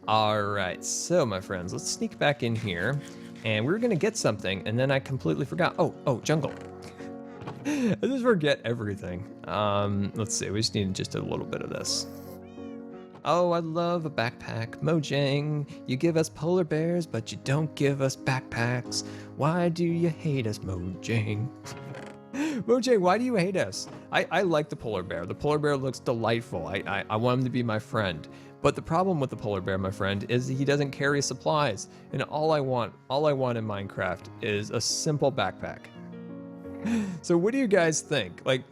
All right, so my friends, let's sneak back in here, and we're gonna get something, and then I completely forgot. Oh, jungle. I just forget everything. Let's see, we just need just a little bit of this. Oh, I love a backpack. Mojang, you give us polar bears, but you don't give us backpacks. Why do you hate us, Mojang? Mojang, why do you hate us? I like the polar bear. The polar bear looks delightful. I want him to be my friend. But the problem with the polar bear, my friend, is he doesn't carry supplies. And all I want in Minecraft is a simple backpack. So what do you guys think? Like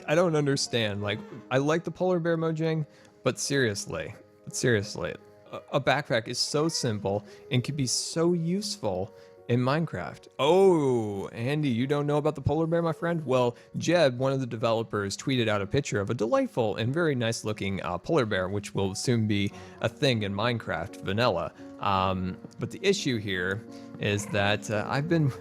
I don't understand. Like, I like the polar bear Mojang, but seriously, a backpack is so simple and can be so useful in Minecraft. Oh, Andy, you don't know about the polar bear, my friend? Well, Jeb, one of the developers, tweeted out a picture of a delightful and very nice looking polar bear, which will soon be a thing in Minecraft vanilla. But the issue here is that I've been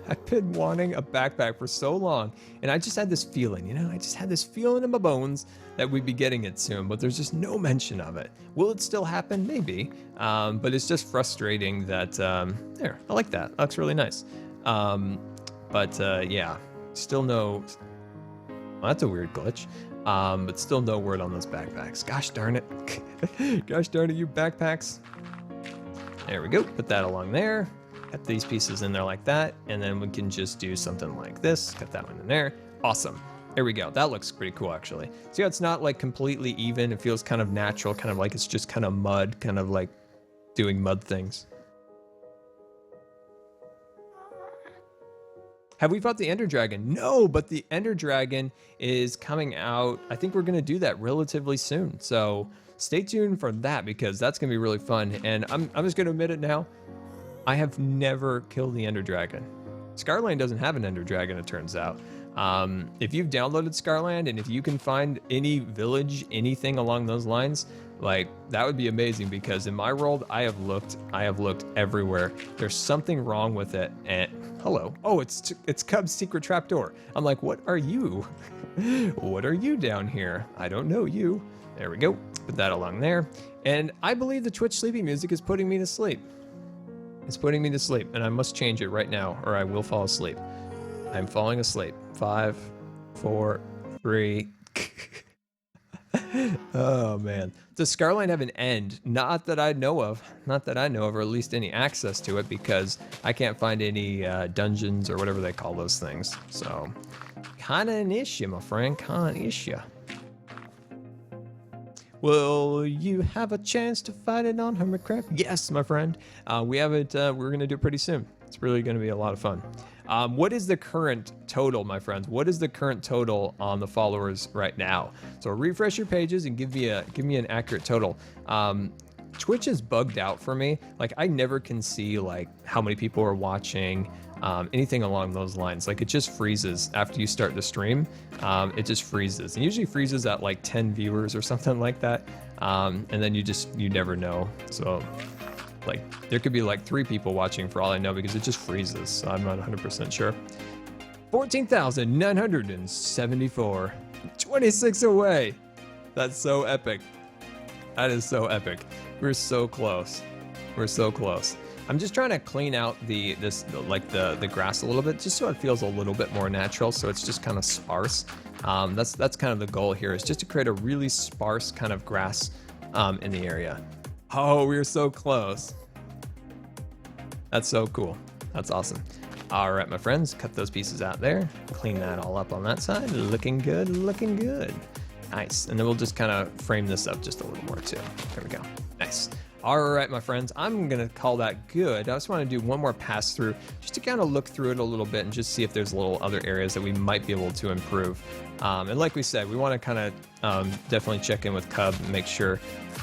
wanting a backpack for so long, and I just had this feeling, I just had this feeling in my bones that we'd be getting it soon, but there's just no mention of it. Will it still happen? Maybe, but it's just frustrating that, there, I like that, looks really nice. Yeah, still no, well, that's a weird glitch. But still no word on those backpacks. Gosh darn it. Gosh darn it, you backpacks. There we go, put that along there. Cut these pieces in there like that, and then we can just do something like this. Cut that one in there. Awesome. There we go. That looks pretty cool, actually. See how it's not like completely even? It feels kind of natural, kind of like it's just kind of mud, kind of like doing mud things. Have we fought the Ender Dragon? No, but the Ender Dragon is coming out. I think we're going to do that relatively soon. So stay tuned for that, because that's going to be really fun. And I'm just going to admit it now. I have never killed the Ender Dragon. Scarland doesn't have an Ender Dragon, it turns out. If you've downloaded Scarland and if you can find any village, anything along those lines, like that would be amazing, because in my world, I have looked everywhere. There's something wrong with it. And hello, oh, it's Cub's secret trapdoor. I'm like, what are you? What are you down here? I don't know you. There we go. Put that along there. And I believe the Twitch sleepy music is putting me to sleep. It's putting me to sleep, and I must change it right now, or I will fall asleep. I'm falling asleep. 5, 4, 3. Oh man. Does Scarline have an end? Not that I know of. Not that I know of, or at least any access to it, because I can't find any dungeons or whatever they call those things. So, kinda an issue, my friend. Kinda an issue. Will you have a chance to fight it on Hermitcraft? Yes, my friend. We have it. We're going to do it pretty soon. It's really going to be a lot of fun. What is the current total, my friends? What is the current total on the followers right now? So refresh your pages and give me an accurate total. Twitch is bugged out for me. Like, I never can see like how many people are watching, anything along those lines. Like, it just freezes after you start the stream. It just freezes. It usually freezes at like 10 viewers or something like that. And then you never know. So like there could be like 3 people watching for all I know, because it just freezes. So I'm not 100% sure. 14,974, 26 away. That's so epic. That is so epic. We're so close. We're so close. I'm just trying to clean out the grass a little bit, just so it feels a little bit more natural. So it's just kind of sparse. That's kind of the goal here, is just to create a really sparse kind of grass in the area. Oh, we're so close. That's so cool. That's awesome. All right, my friends, cut those pieces out there. Clean that all up on that side. Looking good, looking good. Nice. And then we'll just kind of frame this up just a little more too. There we go. Nice. All right, my friends, I'm going to call that good. I just want to do one more pass through just to kind of look through it a little bit and just see if there's little other areas that we might be able to improve. And like we said, we want to kind of definitely check in with Cub and make sure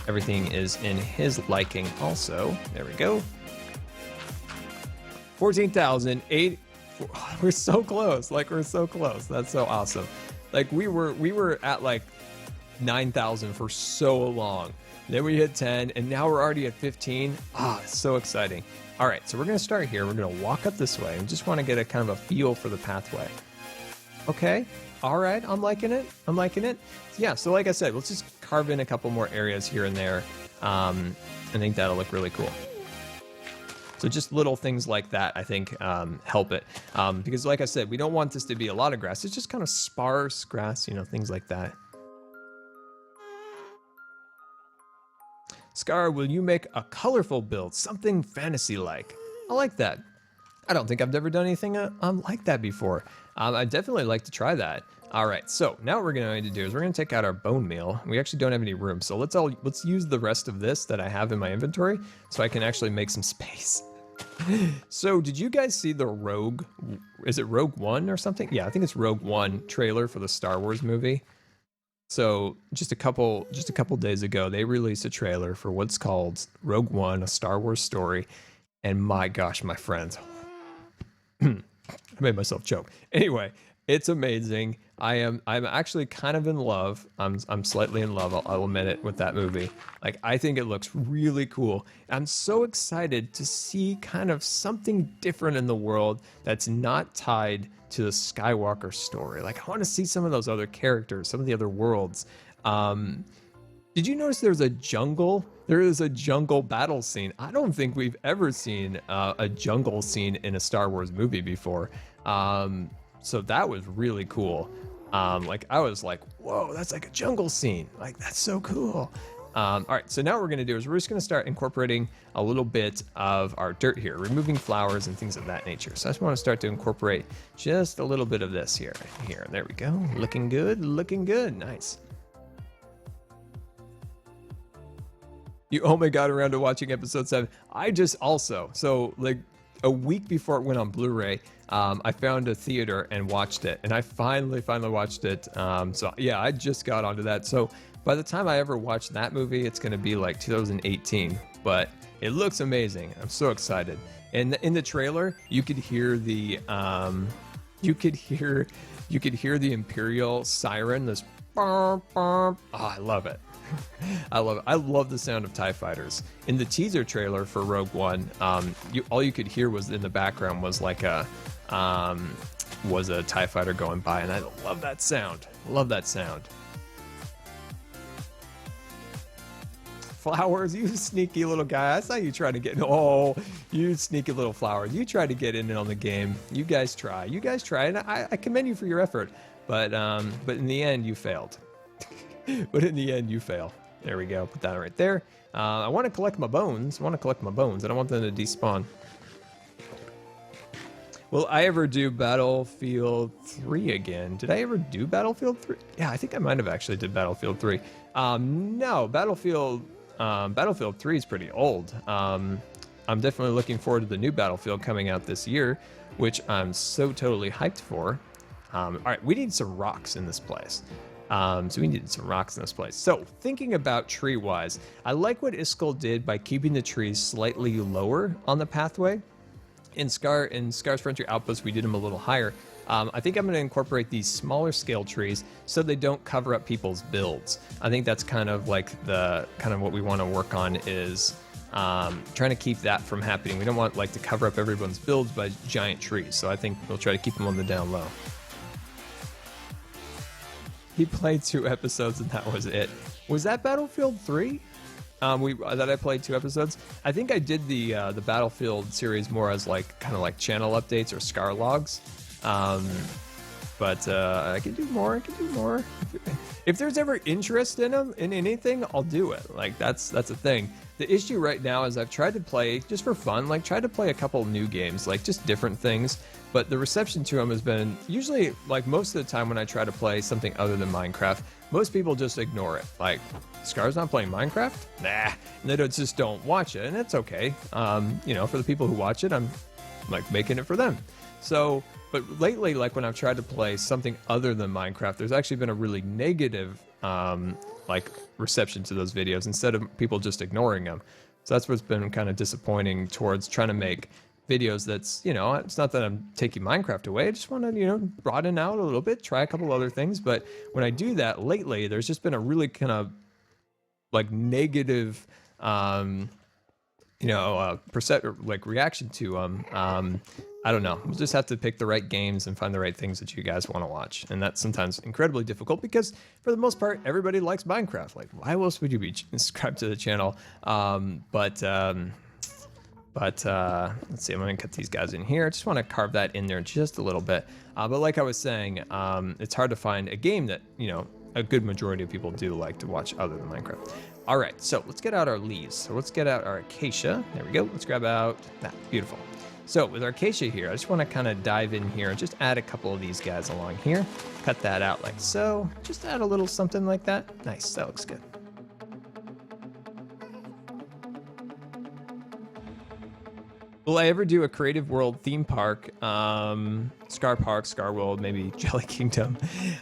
everything is in his liking also. There we go. 14,008. We're so close. Like, we're so close. That's so awesome. Like, we were at like 9,000 for so long. Then we hit 10, and now we're already at 15. It's so exciting. All right, so we're gonna start here. We're gonna walk up this way and just wanna get a kind of a feel for the pathway. Okay, all right, I'm liking it. I'm liking it. Yeah, so like I said, let's just carve in a couple more areas here and there. I think that'll look really cool. So just little things like that, I think, help it. Because like I said, we don't want this to be a lot of grass. It's just kind of sparse grass, things like that. Scar, will you make a colorful build? Something fantasy-like. I like that. I don't think I've ever done anything like that before. I'd definitely like to try that. All right, so now what we're going to do is we're going to take out our bone meal. We actually don't have any room, so let's use the rest of this that I have in my inventory so I can actually make some space. So did you guys see the Rogue, is it Rogue One or something? Yeah, I think it's Rogue One trailer for the Star Wars movie. So just a couple days ago, they released a trailer for what's called Rogue One, a Star Wars story. And my gosh, my friends, I made myself choke. Anyway, it's amazing. I'm actually kind of in love. I'm slightly in love. I'll admit it with that movie. Like, I think it looks really cool. I'm so excited to see kind of something different in the world that's not tied to the Skywalker story. Like, I want to see some of those other characters, some of the other worlds. Did you notice there's a jungle? There is a jungle battle scene. I don't think we've ever seen a jungle scene in a Star Wars movie before. So that was really cool. Like, I was like, whoa, that's like a jungle scene. Like, that's so cool. All right, so now what we're gonna do is we're just gonna start incorporating a little bit of our dirt here, removing flowers and things of that nature. So I just wanna start to incorporate just a little bit of this here. There we go, looking good, nice. You only got around to watching episode 7. I just also, so like a week before it went on Blu-ray, I found a theater and watched it, and I finally watched it. So yeah, I just got onto that. So by the time I ever watch that movie, it's gonna be like 2018, but it looks amazing. I'm so excited. And in the trailer, you could hear the, you could hear the Imperial siren, this, oh, I love it. I love it. I love the sound of TIE fighters. In the teaser trailer for Rogue One, all you could hear was in the background was like a TIE fighter going by, and I love that sound. Love that sound. Flowers, you sneaky little guy. I saw you trying to get in. Oh, you sneaky little flowers. You tried to get in on the game. You guys try. And I commend you for your effort. But in the end, you failed. But in the end, you fail. There we go. Put that right there. I want to collect my bones. I don't want them to despawn. Will I ever do Battlefield 3 again? Did I ever do Battlefield 3? Yeah, I think I might have actually did Battlefield 3. No, Battlefield 3 is pretty old. I'm definitely looking forward to the new Battlefield coming out this year, which I'm so totally hyped for. All right, we need some rocks in this place. So we needed some rocks in this place. So thinking about tree-wise, I like what Iskall did by keeping the trees slightly lower on the pathway. In Scar's Frontier Outpost, we did them a little higher. I think I'm going to incorporate these smaller scale trees so they don't cover up people's builds. I think that's kind of like what we want to work on is trying to keep that from happening. We don't want like to cover up everyone's builds by giant trees. So I think we'll try to keep them on the down low. He played 2 episodes and that was it. Was that Battlefield 3? That I played 2 episodes. I think I did the Battlefield series more as like kind of like channel updates or Scar logs. But I could do more. If there's ever interest in them in anything, I'll do it. Like that's a thing. The issue right now is I've tried to play just for fun, like tried to play a couple new games, like just different things. But the reception to them has been usually like most of the time when I try to play something other than Minecraft, most people just ignore it. Like, Scar's not playing Minecraft? Nah, and they just don't watch it, and it's okay. For the people who watch it, I'm like making it for them. So, but lately, like when I've tried to play something other than Minecraft, there's actually been a really negative like reception to those videos instead of people just ignoring them. So that's what's been kind of disappointing towards trying to make videos that's, it's not that I'm taking Minecraft away. I just want to, broaden out a little bit, try a couple other things. But when I do that lately, there's just been a really kind of like negative, reaction to them. I don't know. We'll just have to pick the right games and find the right things that you guys want to watch. And that's sometimes incredibly difficult because for the most part, everybody likes Minecraft. Like, why else would you be subscribed to the channel? But let's see, I'm going to cut these guys in here. I just want to carve that in there just a little bit. But like I was saying, it's hard to find a game that, a good majority of people do like to watch other than Minecraft. All right, so let's get out our leaves. So let's get out our acacia. There we go. Let's grab out that. Beautiful. So with our acacia here, I just want to kind of dive in here and just add a couple of these guys along here. Cut that out like so. Just add a little something like that. Nice, that looks good. Will I ever do a creative world theme park? Scar Park, Scar World, maybe Jelly Kingdom.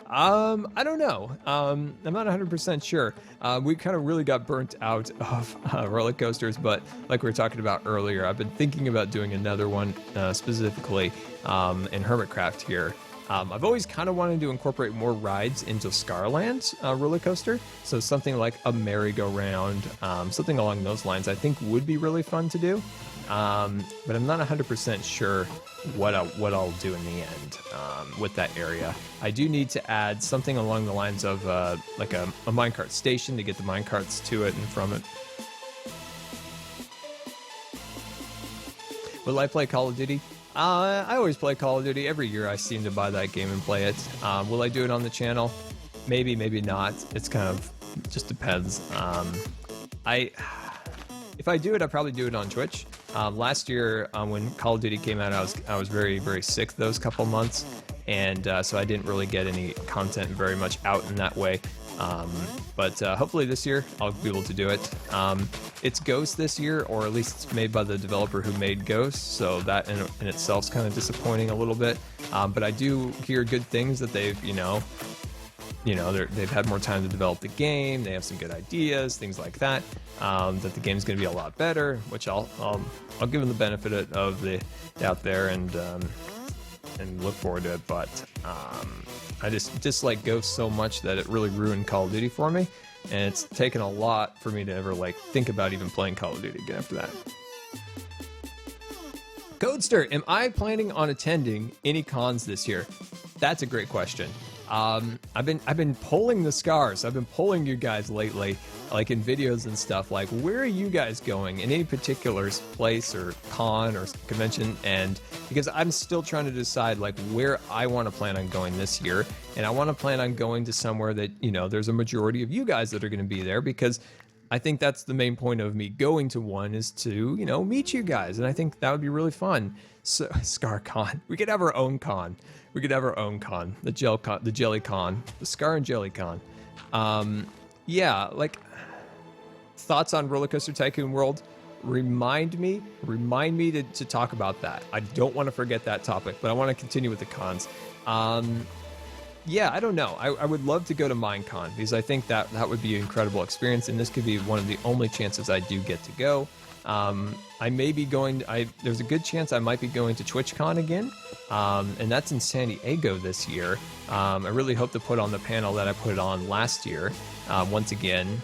I don't know. I'm not 100% sure. We kind of really got burnt out of roller coasters, but like we were talking about earlier, I've been thinking about doing another one specifically in Hermitcraft here. I've always kind of wanted to incorporate more rides into Scarland's roller coaster. So something like a merry-go-round, something along those lines, I think would be really fun to do. But I'm not 100% sure what I'll do in the end with that area. I do need to add something along the lines of like a minecart station to get the minecarts to it and from it. Will I play Call of Duty? I always play Call of Duty. Every year I seem to buy that game and play it. Will I do it on the channel? Maybe, maybe not. It's kind of just depends. If I do it, I probably do it on Twitch. Last year, when Call of Duty came out, I was very, very sick those couple months, and so I didn't really get any content very much out in that way. But hopefully this year I'll be able to do it. It's Ghost this year, or at least it's made by the developer who made Ghost, so that in itself is kind of disappointing a little bit. But I do hear good things that they've they've had more time to develop the game. They have some good ideas, things like that. That the game's going to be a lot better, which I'll give them the benefit of the doubt there and look forward to it. But I just dislike Ghost so much that it really ruined Call of Duty for me, and it's taken a lot for me to ever think about even playing Call of Duty again after that. Codester, am I planning on attending any cons this year? That's a great question. I've been polling the Scars. I've been polling you guys lately, like in videos and stuff, like where are you guys going in any particular place or con or convention, and because I'm still trying to decide like where I want to plan on going this year, and I want to plan on going to somewhere that, there's a majority of you guys that are going to be there, because I think that's the main point of me going to one is to, meet you guys, and I think that would be really fun. So, ScarCon, we could have our own con. We could have our own con, the Jelly Con, the Scar and Jelly Con. Yeah, like thoughts on Roller Coaster Tycoon World. Remind me to talk about that. I don't want to forget that topic, but I want to continue with the cons. Yeah, I don't know. I would love to go to Minecon because I think that would be an incredible experience, and this could be one of the only chances I do get to go. I may be going. There's a good chance I might be going to TwitchCon again, and that's in San Diego this year. I really hope to put on the panel that I put on last year once again.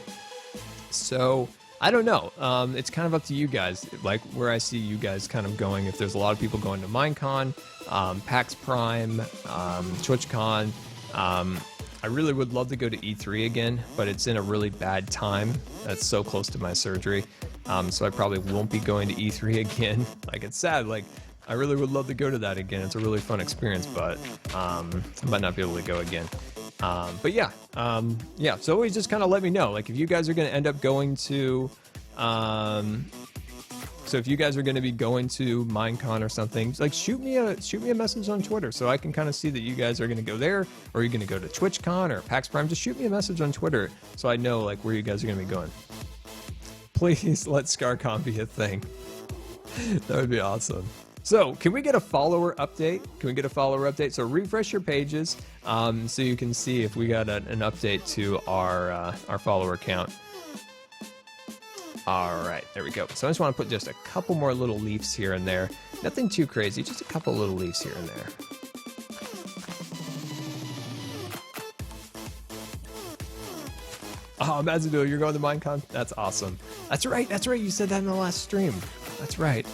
So I don't know. It's kind of up to you guys, like where I see you guys kind of going. If there's a lot of people going to Minecon, PAX Prime, TwitchCon. I really would love to go to E3 again, but it's in a really bad time. That's so close to my surgery. So I probably won't be going to E3 again. Like, it's sad. Like, I really would love to go to that again. It's a really fun experience, but I might not be able to go again. But yeah, so always just kind of let me know. Like, if you guys are going to end up going to, so if you guys are going to be going to Minecon or something, like shoot me a message on Twitter so I can kind of see that you guys are going to go there, or you're going to go to TwitchCon or PAX Prime. Just shoot me a message on Twitter so I know like where you guys are going to be going. Please let ScarCon be a thing. That would be awesome. So can we get a follower update? So refresh your pages so you can see if we got an update to our follower count. All right, there we go. So I just want to put just a couple more little leaves here and there. Nothing too crazy, just a couple little leaves here and there. Oh, Mazudo, you're going to Minecon? That's awesome. That's right. You said that in the last stream. That's right.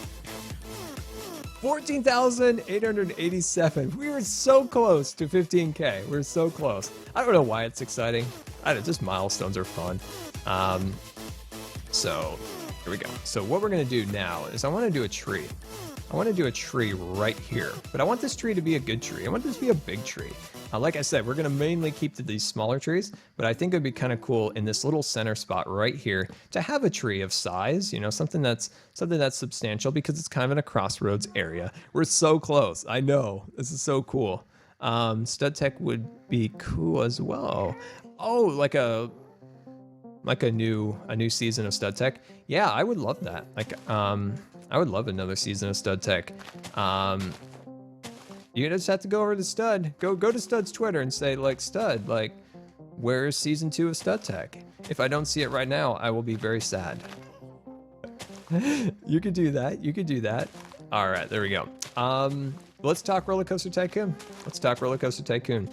14,887. We were so close to 15K. We're so close. I don't know why it's exciting. Just milestones are fun. So here we go. So what we're going to do now is I want to do a tree. I want to do a tree right here, but I want this tree to be a good tree. I want this to be a big tree. Like I said, we're going to mainly keep to these smaller trees, but I think it'd be kind of cool in this little center spot right here to have a tree of size, something that's substantial, because it's kind of in a crossroads area. We're so close. I know. This is so cool. Stud Tech would be cool as well. Oh, like a new season of Stud Tech. Yeah, I would love that. Like, I would love another season of Stud Tech. You just have to go over to Stud. Go to Stud's Twitter and say, like, Stud, like, where's season 2 of Stud Tech? If I don't see it right now, I will be very sad. You could do that. You could do that. All right, there we go. Let's talk Roller Coaster Tycoon. Let's talk Roller Coaster Tycoon.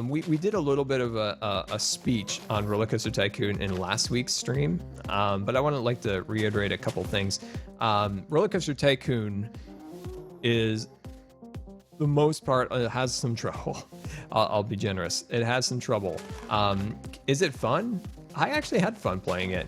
We did a little bit of a speech on Roller Coaster Tycoon in last week's stream, but I want to like to reiterate a couple things. Roller Coaster Tycoon is, the most part, it has some trouble. I'll be generous. It has some trouble. Is it fun? I actually had fun playing it.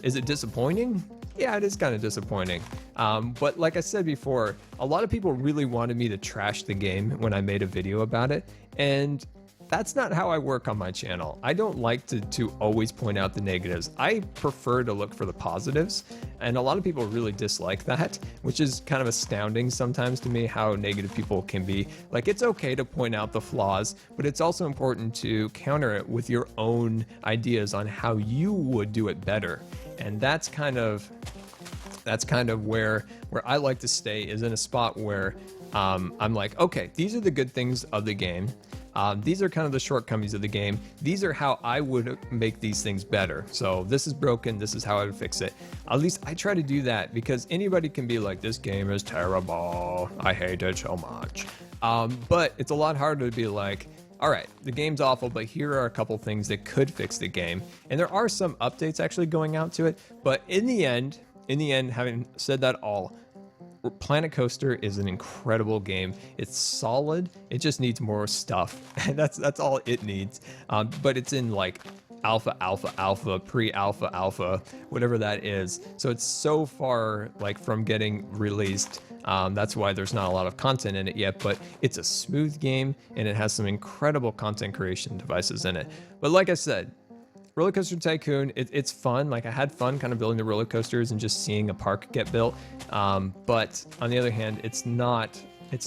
Is it disappointing? Yeah, it is kind of disappointing. But like I said before, a lot of people really wanted me to trash the game when I made a video about it. And that's not how I work on my channel. I don't like to always point out the negatives. I prefer to look for the positives. And a lot of people really dislike that, which is kind of astounding sometimes to me, how negative people can be. Like, it's okay to point out the flaws, but it's also important to counter it with your own ideas on how you would do it better. And that's kind of where I like to stay, is in a spot where I'm like, okay, these are the good things of the game. These are kind of the shortcomings of the game. These are how I would make these things better. So this is broken. This is how I would fix it. At least I try to do that, because anybody can be like, this game is terrible. I hate it so much. But it's a lot harder to be like, all right, the game's awful, but here are a couple things that could fix the game. And there are some updates actually going out to it. But in the end, having said that all, Planet Coaster is an incredible game. It's solid. It just needs more stuff. And that's all it needs. But it's in like alpha, pre-alpha, whatever that is. So it's so far like from getting released. That's why there's not a lot of content in it yet, but it's a smooth game and it has some incredible content creation devices in it. But like I said, Roller Coaster Tycoon, it's fun. Like, I had fun kind of building the roller coasters and just seeing a park get built. But on the other hand, it's not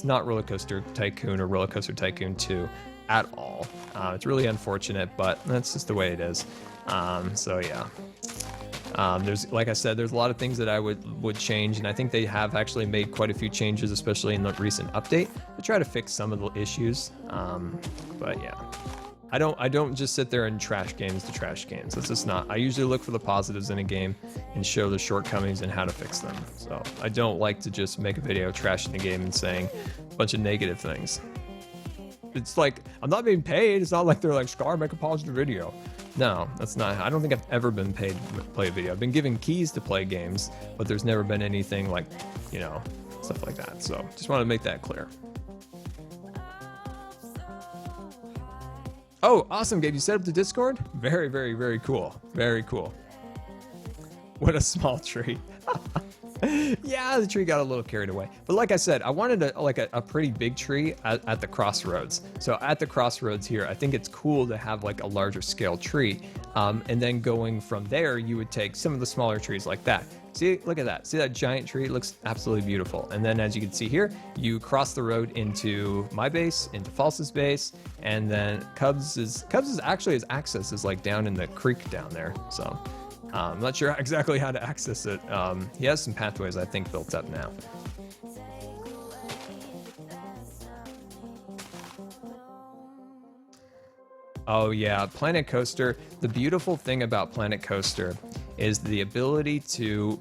Roller Coaster Tycoon or Roller Coaster Tycoon 2 at all. It's really unfortunate, but that's just the way it is. So yeah. There's, like I said, there's a lot of things that I would change, and I think they have actually made quite a few changes, especially in the recent update, to try to fix some of the issues. But yeah. I don't just sit there and trash games to trash games. That's just not. I usually look for the positives in a game and show the shortcomings and how to fix them. So I don't like to just make a video trashing a game and saying a bunch of negative things. It's like, I'm not being paid. It's not like they're like, Scar, make a positive video. No, that's not. I don't think I've ever been paid to play a video. I've been given keys to play games, but there's never been anything like, you know, stuff like that. So just want to make that clear. Oh, awesome, Gabe. You set up the Discord? Very, very, very cool. Very cool. What a small tree. Yeah, the tree got a little carried away. But like I said, I wanted a pretty big tree at the crossroads. So at the crossroads here, I think it's cool to have like a larger scale tree. And then going from there, you would take some of the smaller trees like that. See, look at that. See that giant tree? It looks absolutely beautiful. And then as you can see here, you cross the road into my base, into False's base, and then Cubs is actually, his access is like down in the creek down there. So I'm not sure exactly how to access it. He has some pathways, I think, built up now. Oh yeah, Planet Coaster. The beautiful thing about Planet Coaster is the ability to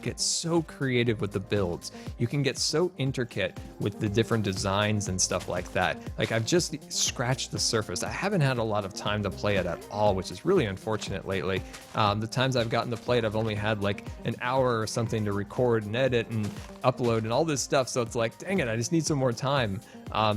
get so creative with the builds. You can get so intricate with the different designs and stuff like that. Like, I've just scratched the surface. I haven't had a lot of time to play it at all, which is really unfortunate lately. The times I've gotten to play it, I've only had like an hour or something to record and edit and upload and all this stuff. So it's like, dang it, I just need some more time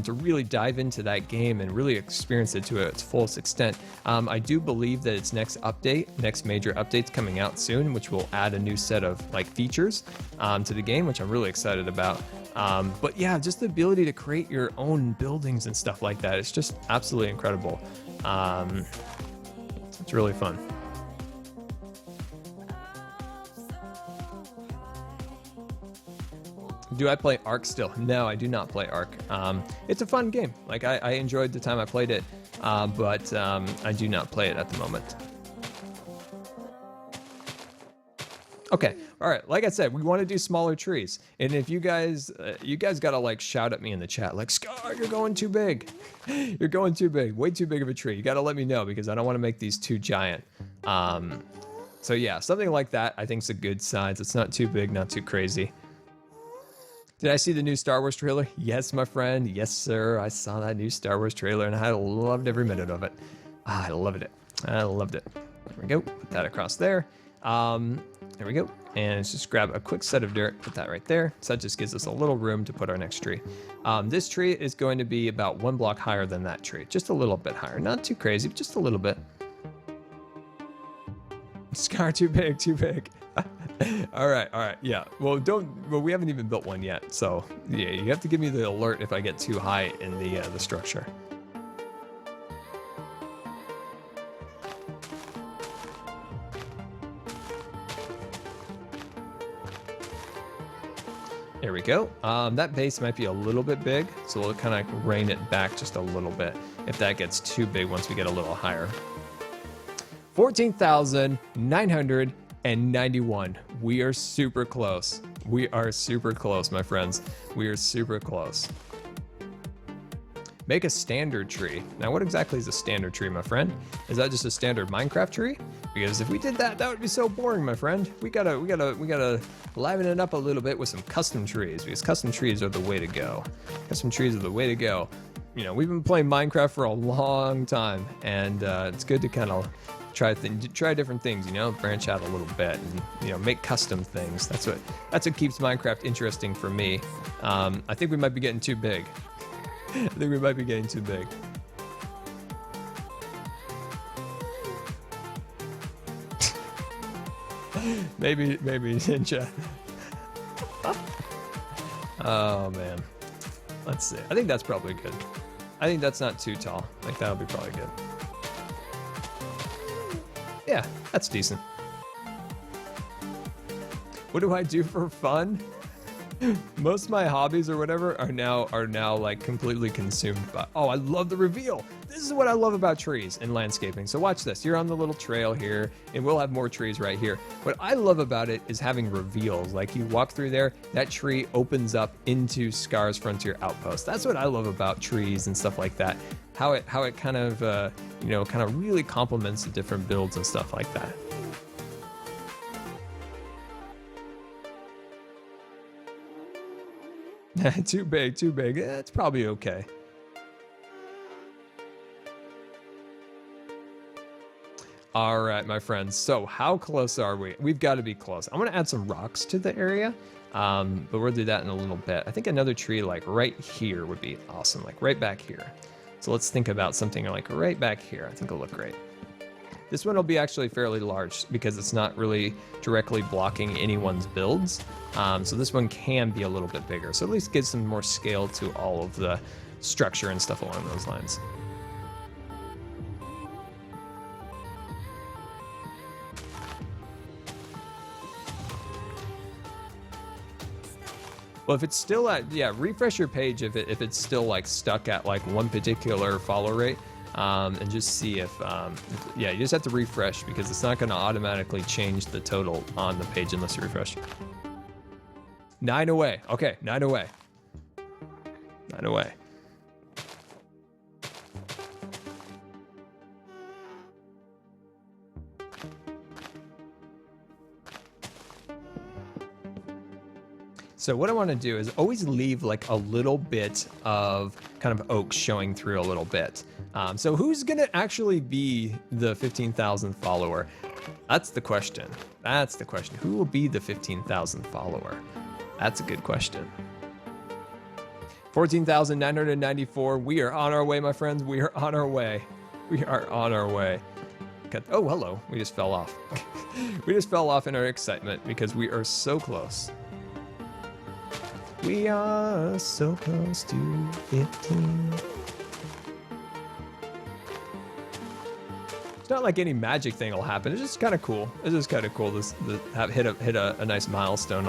to really dive into that game and really experience it to its fullest extent. I do believe that its next major update's coming out soon, which will add a new set of like features to the game, which I'm really excited about. But yeah, just the ability to create your own buildings and stuff like that, it's just absolutely incredible. It's really fun. Do I play Ark still? No, I do not play Ark. It's a fun game. Like, I enjoyed the time I played it, but I do not play it at the moment. Okay, All right, like I said, we want to do smaller trees. And if you guys got to like shout at me in the chat, like, Scar, you're going too big. You're going too big, way too big of a tree. You got to let me know because I don't want to make these too giant. So yeah, something like that I think is a good size. It's not too big, not too crazy. Did I see the new Star Wars trailer? Yes, my friend. Yes, sir. I saw that new Star Wars trailer and I loved every minute of it. I loved it. I loved it. There we go. Put that across there. There we go. And let's just grab a quick set of dirt, put that right there. So that just gives us a little room to put our next tree. This tree is going to be about 1 block higher than that tree. Just a little bit higher. Not too crazy, but just a little bit. Scar, too big, too big. All right, yeah. Well, we haven't even built one yet. So yeah, you have to give me the alert if I get too high in the structure. There we go. That base might be a little bit big, so we'll kind of rein it back just a little bit if that gets too big once we get a little higher. 14,991. We are super close. We are super close, my friends. We are super close. Make a standard tree. Now, what exactly is a standard tree, my friend? Is that just a standard Minecraft tree? Because if we did that, that would be so boring, my friend. We gotta liven it up a little bit with some custom trees, because custom trees are the way to go. Custom trees are the way to go. You know, we've been playing Minecraft for a long time, and it's good to kind of try different things, you know, branch out a little bit, and you know, make custom things. That's what keeps Minecraft interesting for me. I think we might be getting too big. I think we might be getting too big. maybe Ninja. Oh man, let's see. I think that's probably good. I think that's not too tall. Like that'll be probably good. Yeah, that's decent. What do I do for fun? Most of my hobbies or whatever are now like completely consumed by. Oh, I love the reveal. This is what I love about trees and landscaping. So watch this. You're on the little trail here, and we'll have more trees right here. What I love about it is having reveals. Like you walk through there, that tree opens up into Scar's Frontier Outpost. That's what I love about trees and stuff like that. How it kind of you know, kind of really complements the different builds and stuff like that. Too big, too big. It's probably okay. All right, my friends. So how close are we? We've got to be close. I'm going to add some rocks to the area, but we'll do that in a little bit. I think another tree like right here would be awesome, like right back here. So let's think about something like right back here. I think it'll look great. This one will be actually fairly large because it's not really directly blocking anyone's builds. So this one can be a little bit bigger. So at least gives some more scale to all of the structure and stuff along those lines. Well, if it's still at, yeah, refresh your page if it's still like stuck at like one particular follow rate. And just see if, yeah, you just have to refresh because it's not going to automatically change the total on the page unless you refresh. 9 away. Okay, 9 away. 9 away. So what I want to do is always leave like a little bit of kind of oak showing through a little bit. So who's going to actually be the 15,000th follower? That's the question. That's the question. Who will be the 15,000th follower? That's a good question. 14,994. We are on our way, my friends. We are on our way. We are on our way. Oh, hello. We just fell off. We just fell off in our excitement because we are so close. We are so close to 15. It's not like any magic thing will happen. It's just kind of cool. It's just kind of cool to hit a nice milestone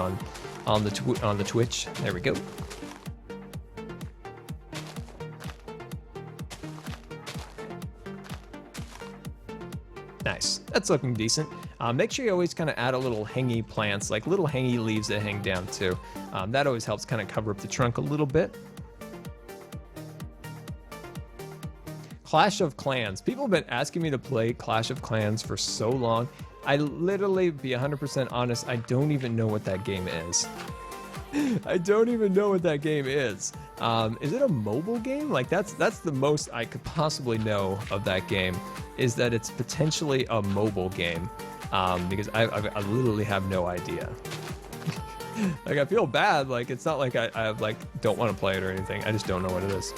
on the Twitch. There we go. Nice. That's looking decent. Make sure you always kind of add a little hangy plants, like little hangy leaves that hang down too. That always helps kind of cover up the trunk a little bit. Clash of Clans. People have been asking me to play Clash of Clans for so long. I literally, be 100% honest, I don't even know what that game is. I don't even know what that game is. Is it a mobile game? Like that's the most I could possibly know of that game, is that it's potentially a mobile game. Because I literally have no idea. Like I feel bad. Like it's not like I like don't want to play it or anything. I just don't know what it is.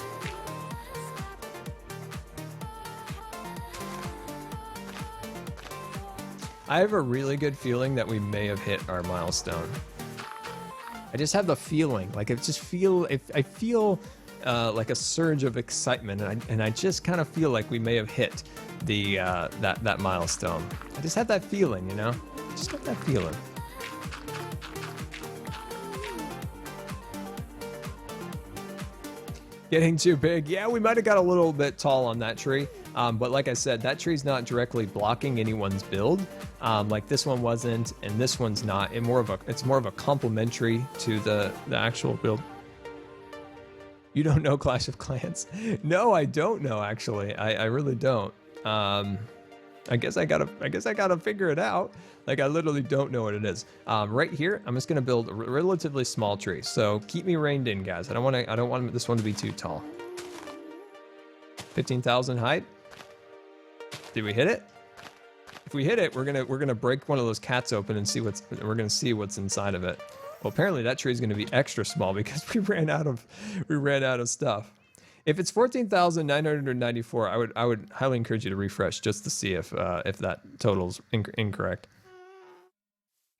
I have a really good feeling that we may have hit our milestone. I just have the feeling, like I feel like a surge of excitement, and I just kind of feel like we may have hit the that milestone. I just have that feeling, you know, just got that feeling. Getting too big, yeah, we might have got a little bit tall on that tree, but like I said, that tree's not directly blocking anyone's build. Like this one wasn't, and this one's not. It's more of a complementary to the actual build. You don't know Clash of Clans? No, I don't know actually. I really don't. I guess I gotta figure it out. Like I literally don't know what it is. Right here, I'm just gonna build a relatively small tree. So keep me reined in, guys. I don't want this one to be too tall. 15,000 height. Did we hit it? If we hit it, we're gonna break one of those cats open and we're gonna see what's inside of it. Well, apparently that tree is gonna be extra small because we ran out of stuff. If it's 14,994, I would highly encourage you to refresh just to see if that total's incorrect.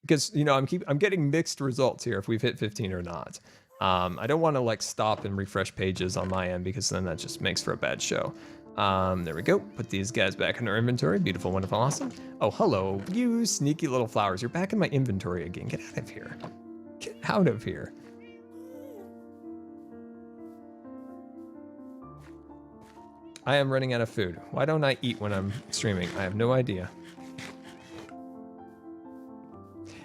Because you know I'm getting mixed results here if we've hit 15 or not. I don't want to like stop and refresh pages on my end because then that just makes for a bad show. There we go. Put these guys back in our inventory. Beautiful, wonderful, awesome. Oh, hello, you sneaky little flowers. You're back in my inventory again. Get out of here. Get out of here. I am running out of food. Why don't I eat when I'm streaming? I have no idea.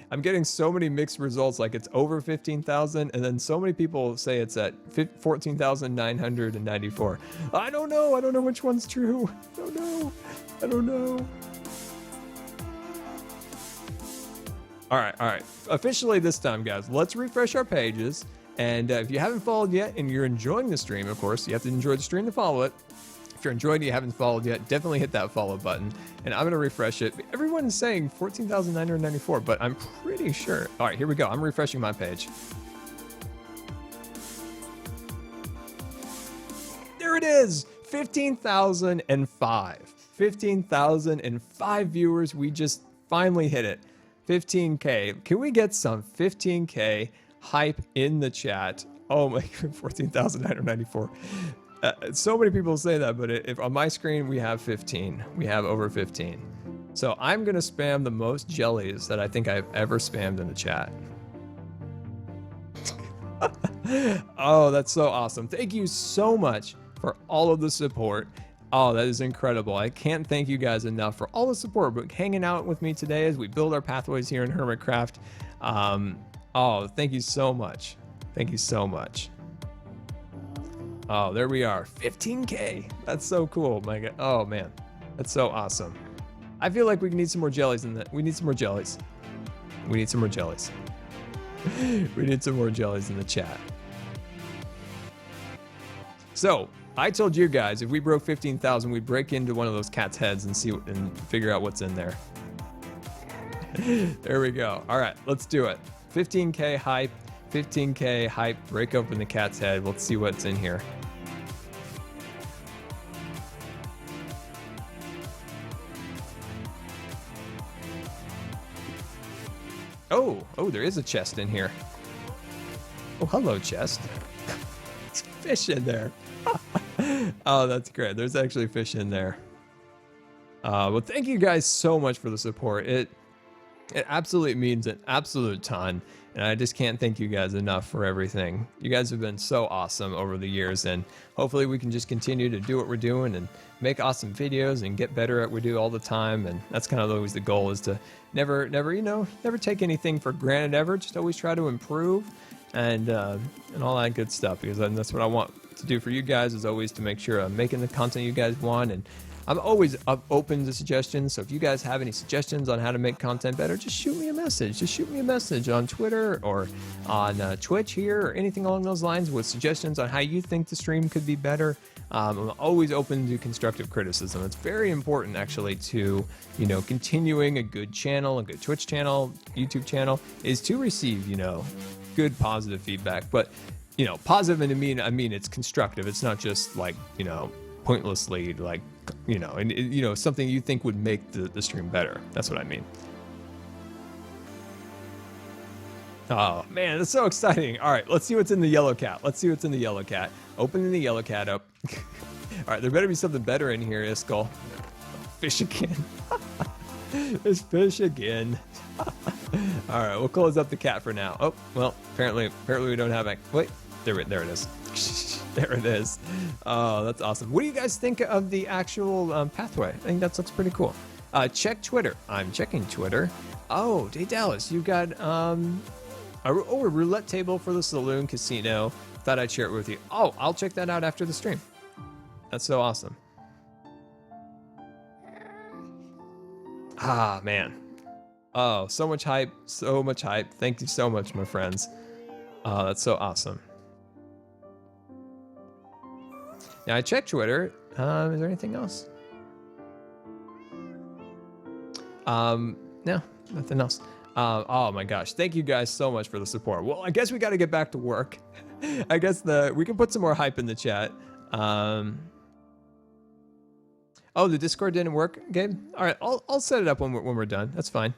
I'm getting so many mixed results, like it's over 15,000, and then so many people say it's at 14,994. I don't know. I don't know which one's true. I don't know. I don't know. All right. Officially this time, guys, let's refresh our pages. And if you haven't followed yet and you're enjoying the stream, of course, you have to enjoy the stream to follow it. If you're enjoying it, you haven't followed yet, definitely hit that follow button. And I'm going to refresh it. Everyone's saying 14,994, but I'm pretty sure. All right, here we go. I'm refreshing my page. There it is. 15,005. 15,005 viewers. We just finally hit it. 15K. Can we get some 15K hype in the chat? Oh my God, 14,994. So many people say that, but if on my screen we have 15, we have over 15. So I'm gonna spam the most jellies that I think I've ever spammed in the chat. Oh, that's so awesome. Thank you so much for all of the support. Oh, that is incredible. I can't thank you guys enough for all the support, but hanging out with me today as we build our pathways here in Hermitcraft. Oh, thank you so much. Thank you so much. Oh, there we are. 15K. That's so cool. My God. Oh, man. That's so awesome. I feel like we need some more jellies in that. We need some more jellies. We need some more jellies. We need some more jellies in the chat. So, I told you guys if we broke 15,000, we'd break into one of those cats' heads and see and figure out what's in there. There we go. All right, let's do it. 15K hype. 15K hype. Break open the cat's head. Let's see what's in here. Oh, there is a chest in here. Oh, hello, chest. There's fish in there. Oh, that's great. There's actually fish in there. Well, thank you guys so much for the support. It absolutely means an absolute ton. And I just can't thank you guys enough for everything. You guys have been so awesome over the years, and hopefully we can just continue to do what we're doing and make awesome videos and get better at what we do all the time. And that's kind of always the goal, is to never take anything for granted ever. Just always try to improve and all that good stuff, because that's what I want to do for you guys, is always to make sure I'm making the content you guys want. And I'm always open to suggestions. So if you guys have any suggestions on how to make content better, just shoot me a message. Just shoot me a message on Twitter or on Twitch here, or anything along those lines, with suggestions on how you think the stream could be better. I'm always open to constructive criticism. It's very important, actually, to, continuing a good channel, a good Twitch channel, YouTube channel, is to receive, good positive feedback. But, positive, and I mean it's constructive. It's not just like, pointlessly, like, something you think would make the stream better. That's what I mean. Oh man, that's so exciting. All right, let's see what's in the yellow cat. Opening the yellow cat up. All right, there better be something better in here, Iskall. Fish again. There's fish again. All right, we'll close up the cat for now. Oh, well, apparently we don't have a... Wait, there it is. There it is. Oh, that's awesome. What do you guys think of the actual pathway? I think that looks pretty cool. Check Twitter. I'm checking Twitter. Oh, hey Dallas, you got a roulette table for the saloon casino. Thought I'd share it with you. Oh, I'll check that out after the stream. That's so awesome. Ah, man. Oh, so much hype. Thank you so much, my friends. That's so awesome. Now, I checked Twitter. Is there anything else? No, nothing else. Oh my gosh. Thank you guys so much for the support. Well, I guess we got to get back to work. I guess we can put some more hype in the chat. Oh, the Discord didn't work, Gabe? All right, I'll set it up when we're done. That's fine.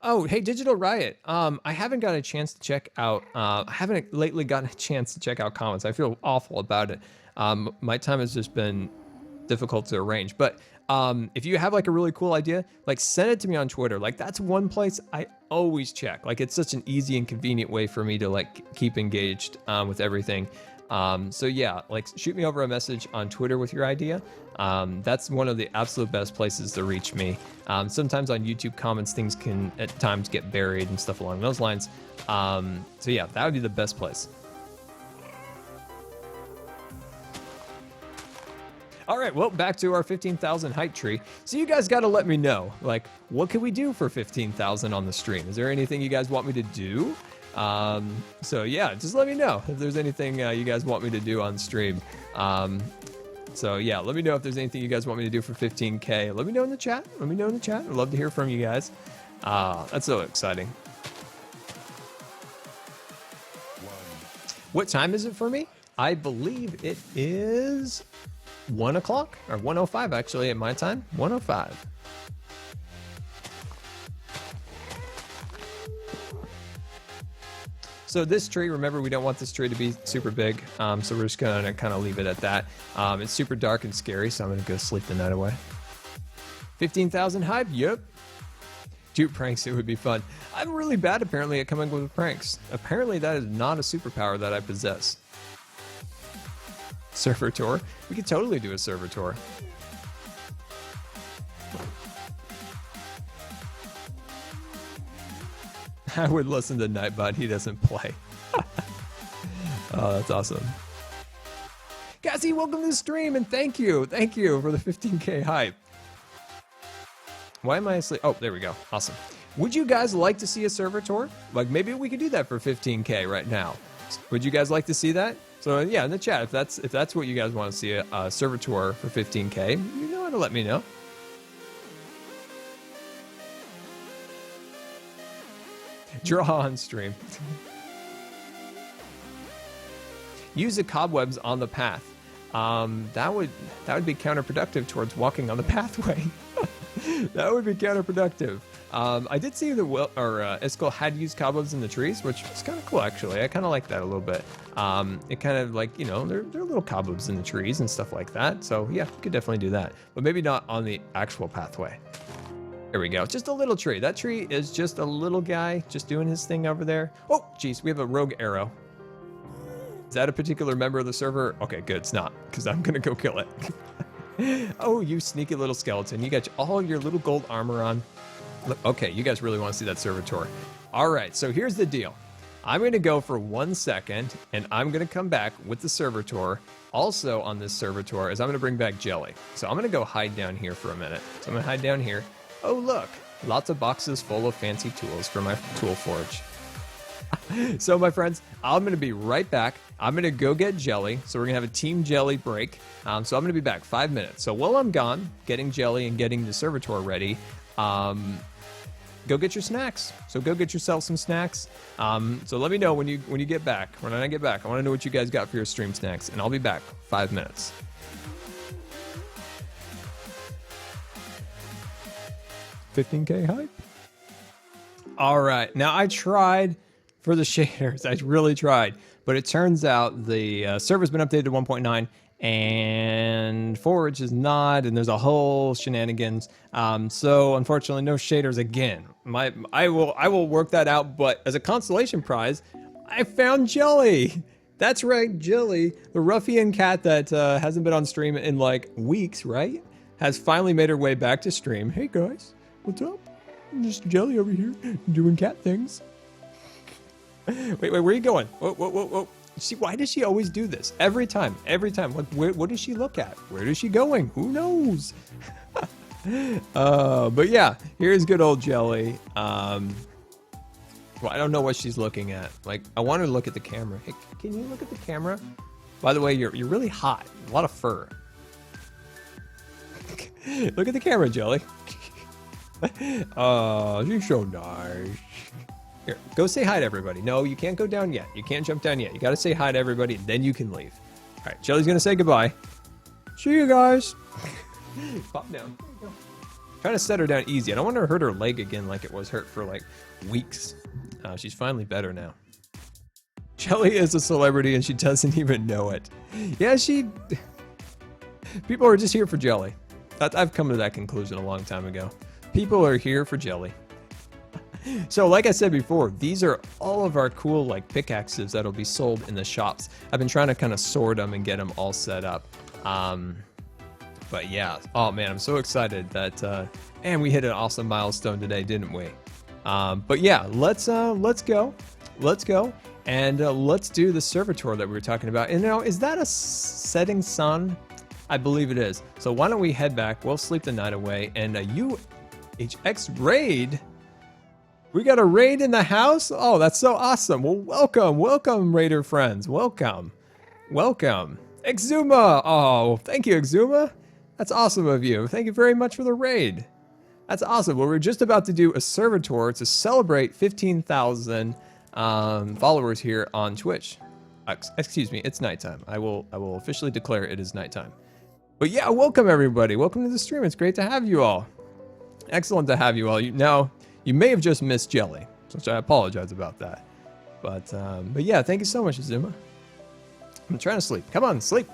Oh, hey, Digital Riot. I haven't gotten a chance to check out. I haven't lately gotten a chance to check out comments. I feel awful about it. My time has just been difficult to arrange. But if you have like a really cool idea, like send it to me on Twitter. Like that's one place I always check. Like it's such an easy and convenient way for me to like keep engaged with everything. So yeah, like shoot me over a message on Twitter with your idea. That's one of the absolute best places to reach me. Sometimes on YouTube comments, things can at times get buried and stuff along those lines. So yeah, that would be the best place. All right, well, back to our 15,000 hype tree. So you guys got to let me know, like, what can we do for 15,000 on the stream? Is there anything you guys want me to do? So yeah, just let me know if there's anything you guys want me to do on stream. So yeah, let me know if there's anything you guys want me to do for 15K. Let me know in the chat. I'd love to hear from you guys. That's so exciting. What time is it for me? I believe it is 1 o'clock or 1:05 actually at my time. 1:05. So this tree, remember, we don't want this tree to be super big, so we're just gonna kind of leave it at that. It's super dark and scary, so I'm gonna go sleep the night away. 15,000 hype, yep. Do pranks, it would be fun. I'm really bad, apparently, at coming up with pranks. Apparently, that is not a superpower that I possess. Server tour? We could totally do a server tour. I would listen to Nightbot, he doesn't play. Oh, that's awesome. Cassie, welcome to the stream, and thank you for the 15K hype. Why am I asleep? Oh, there we go. Awesome. Would you guys like to see a server tour? Like maybe we could do that for 15K right now. Would you guys like to see that? So yeah, in the chat, if that's what you guys want to see, a server tour for 15K, you know how to let me know. Draw on stream. Use the cobwebs on the path. That would be counterproductive towards walking on the pathway. That would be counterproductive. I did see that Iskall had used cobwebs in the trees, which is kind of cool actually. I kind of like that a little bit. It kind of like, you know, there are little cobwebs in the trees and stuff like that. So yeah, we could definitely do that, but maybe not on the actual pathway. There we go. Just a little tree. That tree is just a little guy just doing his thing over there. Oh, geez, we have a rogue arrow. Is that a particular member of the server? Okay, good. It's not, because I'm going to go kill it. Oh, you sneaky little skeleton. You got all your little gold armor on. Look, okay, you guys really want to see that servitor. All right, so here's the deal. I'm going to go for 1 second, and I'm going to come back with the servitor. Also on this servitor is I'm going to bring back Jellie. So I'm going to go hide down here for a minute. So I'm going to hide down here. Oh, look, lots of boxes full of fancy tools for my tool forge. So my friends, I'm going to be right back. I'm going to go get Jellie. So we're going to have a Team Jellie break. So I'm going to be back 5 minutes. So while I'm gone, getting Jellie and getting the servitor ready, go get your snacks. So go get yourself some snacks. So let me know when you get back. When I get back, I want to know what you guys got for your stream snacks, and I'll be back 5 minutes. $15K hype. All right, now I tried for the shaders. I really tried, but it turns out the server's been updated to 1.9. And Forge is not, and there's a whole shenanigans. So unfortunately, no shaders again. I will work that out. But as a consolation prize, I found Jellie. That's right, Jellie, the ruffian cat that hasn't been on stream in like weeks, right? Has finally made her way back to stream. Hey guys, what's up? I'm just Jellie over here doing cat things. Wait, where are you going? Whoa. See, why does she always do this? Every time. What does she look at? Where is she going? Who knows? But yeah, here's good old Jellie. Well, I don't know what she's looking at. Like, I want her to look at the camera. Hey, can you look at the camera? By the way, you're really hot. A lot of fur. Look at the camera, Jellie. Oh, she's so nice. Here, go say hi to everybody. No, you can't go down yet. You can't jump down yet. You got to say hi to everybody, and then you can leave. All right, Jellie's going to say goodbye. See you guys. Pop down. There you go. Trying to set her down easy. I don't want her to hurt her leg again like it was hurt for like weeks. She's finally better now. Jellie is a celebrity, and she doesn't even know it. Yeah, people are just here for Jellie. I've come to that conclusion a long time ago. People are here for Jellie. So like I said before, these are all of our cool like pickaxes that'll be sold in the shops. I've been trying to kind of sort them and get them all set up. But yeah, oh man, I'm so excited that and we hit an awesome milestone today, didn't we? But yeah, let's go, and let's do the servitor that we were talking about. And now, is that a setting sun? I believe it is. So why don't we head back? We'll sleep the night away, and UHX raid. We got a raid in the house? Oh, that's so awesome. Well, welcome, Raider friends. Welcome. Exuma. Oh, thank you, Exuma. That's awesome of you. Thank you very much for the raid. That's awesome. Well, we're just about to do a servitor to celebrate 15,000 followers here on Twitch. Excuse me, it's nighttime. I will officially declare it is nighttime. But yeah, welcome everybody. Welcome to the stream. It's great to have you all. Excellent to have you all. Now, you may have just missed Jellie, which I apologize about that. But yeah, thank you so much, Azuma. I'm trying to sleep. Come on, sleep.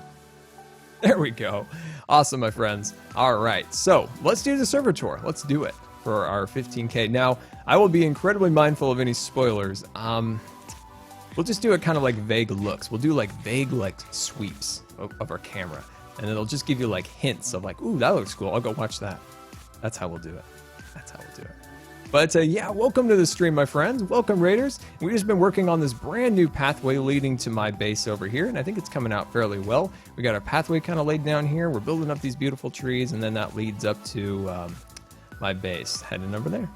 There we go. Awesome, my friends. All right, so let's do the servitor. Let's do it for our 15K. Now, I will be incredibly mindful of any spoilers. We'll just do it kind of like vague looks. We'll do like vague like sweeps of our camera. And it'll just give you like hints of like, ooh, that looks cool. I'll go watch that. That's how we'll do it. But yeah, welcome to the stream, my friends. Welcome, Raiders. We've just been working on this brand new pathway leading to my base over here, and I think it's coming out fairly well. We got our pathway kind of laid down here. We're building up these beautiful trees, and then that leads up to my base. Heading over there.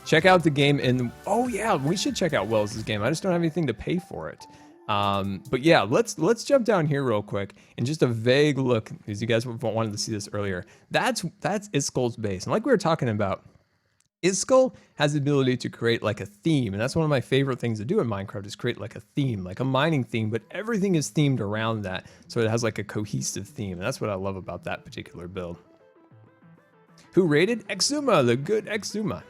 Check out the game in... Oh yeah, we should check out Wells' game. I just don't have anything to pay for it. But yeah, let's jump down here real quick and just a vague look, because you guys wanted to see this earlier. That's Iskull's base, and like we were talking about, Iskull has the ability to create like a theme, and that's one of my favorite things to do in Minecraft is create like a theme, like a mining theme, but everything is themed around that, so it has like a cohesive theme, and that's what I love about that particular build. Who raided? Exuma, the good Exuma.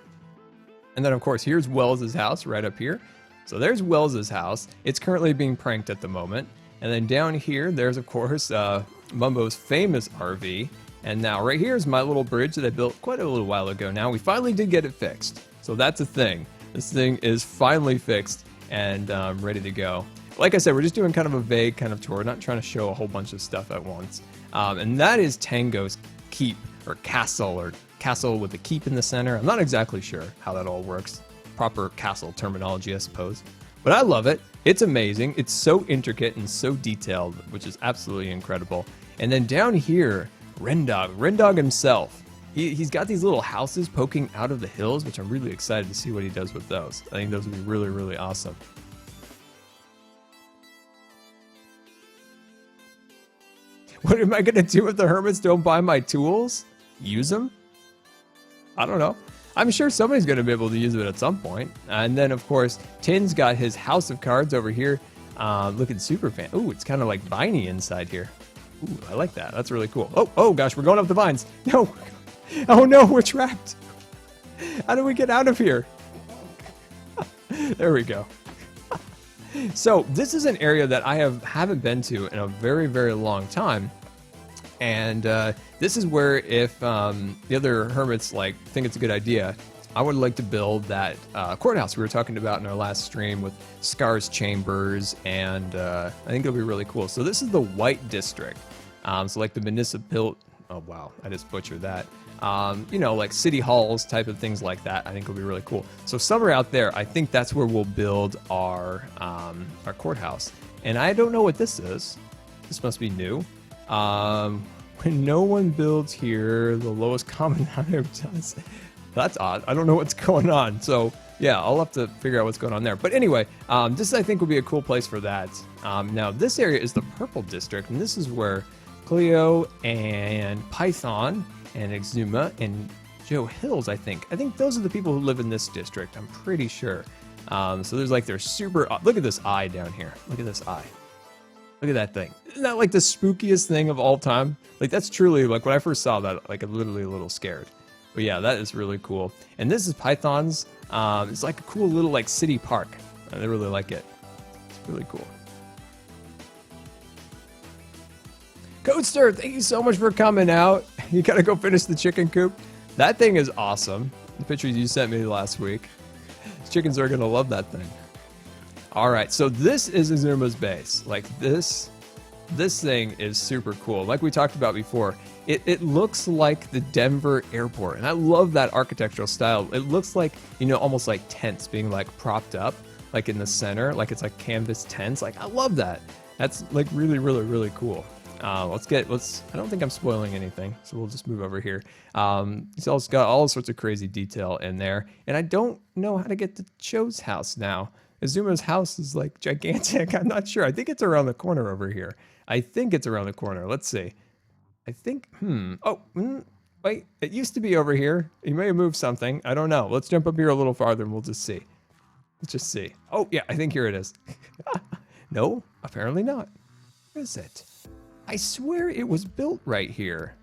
And then of course here's Wells' house right up here. So there's Wells' house. It's currently being pranked at the moment. And then down here, there's of course Mumbo's famous RV. And now right here is my little bridge that I built quite a little while ago now. We finally did get it fixed. So that's a thing. This thing is finally fixed. and ready to go. Like I said, we're just doing kind of a vague kind of tour, not trying to show a whole bunch of stuff at once. And that is Tango's keep, or castle with a keep in the center. I'm not exactly sure how that all works. Proper castle terminology, I suppose. But I love it. It's amazing. It's so intricate and so detailed, which is absolutely incredible. And then down here, Rendog himself. He's got these little houses poking out of the hills, which I'm really excited to see what he does with those. I think those would be really, really awesome. What am I going to do if the hermits don't buy my tools? Use them? I don't know. I'm sure somebody's going to be able to use it at some point. And then, of course, Tin's got his house of cards over here. Looking super fan. Ooh, it's kind of like viney inside here. Ooh, I like that. That's really cool. Oh gosh, we're going up the vines. No. Oh no, we're trapped. How do we get out of here? There we go. So this is an area that I haven't been to in a very, very long time. And this is where if the other hermits think it's a good idea, I would like to build that courthouse we were talking about in our last stream with Scar's chambers, and I think it'll be really cool. So this is the White District. So like the municipal, oh wow, I just butchered that. You know, like city halls type of things like that. I think will be really cool. So somewhere out there, I think that's where we'll build our courthouse. And I don't know what this is. This must be new. When no one builds here, the lowest common denominator does. That's odd. I don't know what's going on. So yeah, I'll have to figure out what's going on there. But anyway, this I think would be a cool place for that. Now this area is the Purple District, and this is where Cleo and Python and Exuma and Joe Hills, I think those are the people who live in this district. I'm pretty sure. So there's like their super. Look at this eye down here. Look at this eye. Look at that thing. Isn't that like the spookiest thing of all time? Like that's truly like when I first saw that, like I'm literally a little scared. But yeah, that is really cool. And this is Python's. It's like a cool little like city park. I really like it. It's really cool. Coaster, thank you so much for coming out. You gotta go finish the chicken coop. That thing is awesome. The pictures you sent me last week. Chickens are gonna love that thing. All right, so this is Exuma's base. Like this thing is super cool. Like we talked about before, it looks like the Denver airport, and I love that architectural style. It looks like, you know, almost like tents being like propped up, like in the center, like it's like canvas tents. Like I love that. That's like really, really, really cool. I don't think I'm spoiling anything, so we'll just move over here. It's also got all sorts of crazy detail in there, and I don't know how to get to Cho's house now. Exuma's house is like gigantic. I'm not sure. I think it's around the corner over here. I think it's around the corner. Let's see. I think, wait, it used to be over here. He may have moved something. I don't know. Let's jump up here a little farther and we'll just see. Let's just see. Oh, yeah, I think here it is. No, apparently not. Where is it? I swear it was built right here.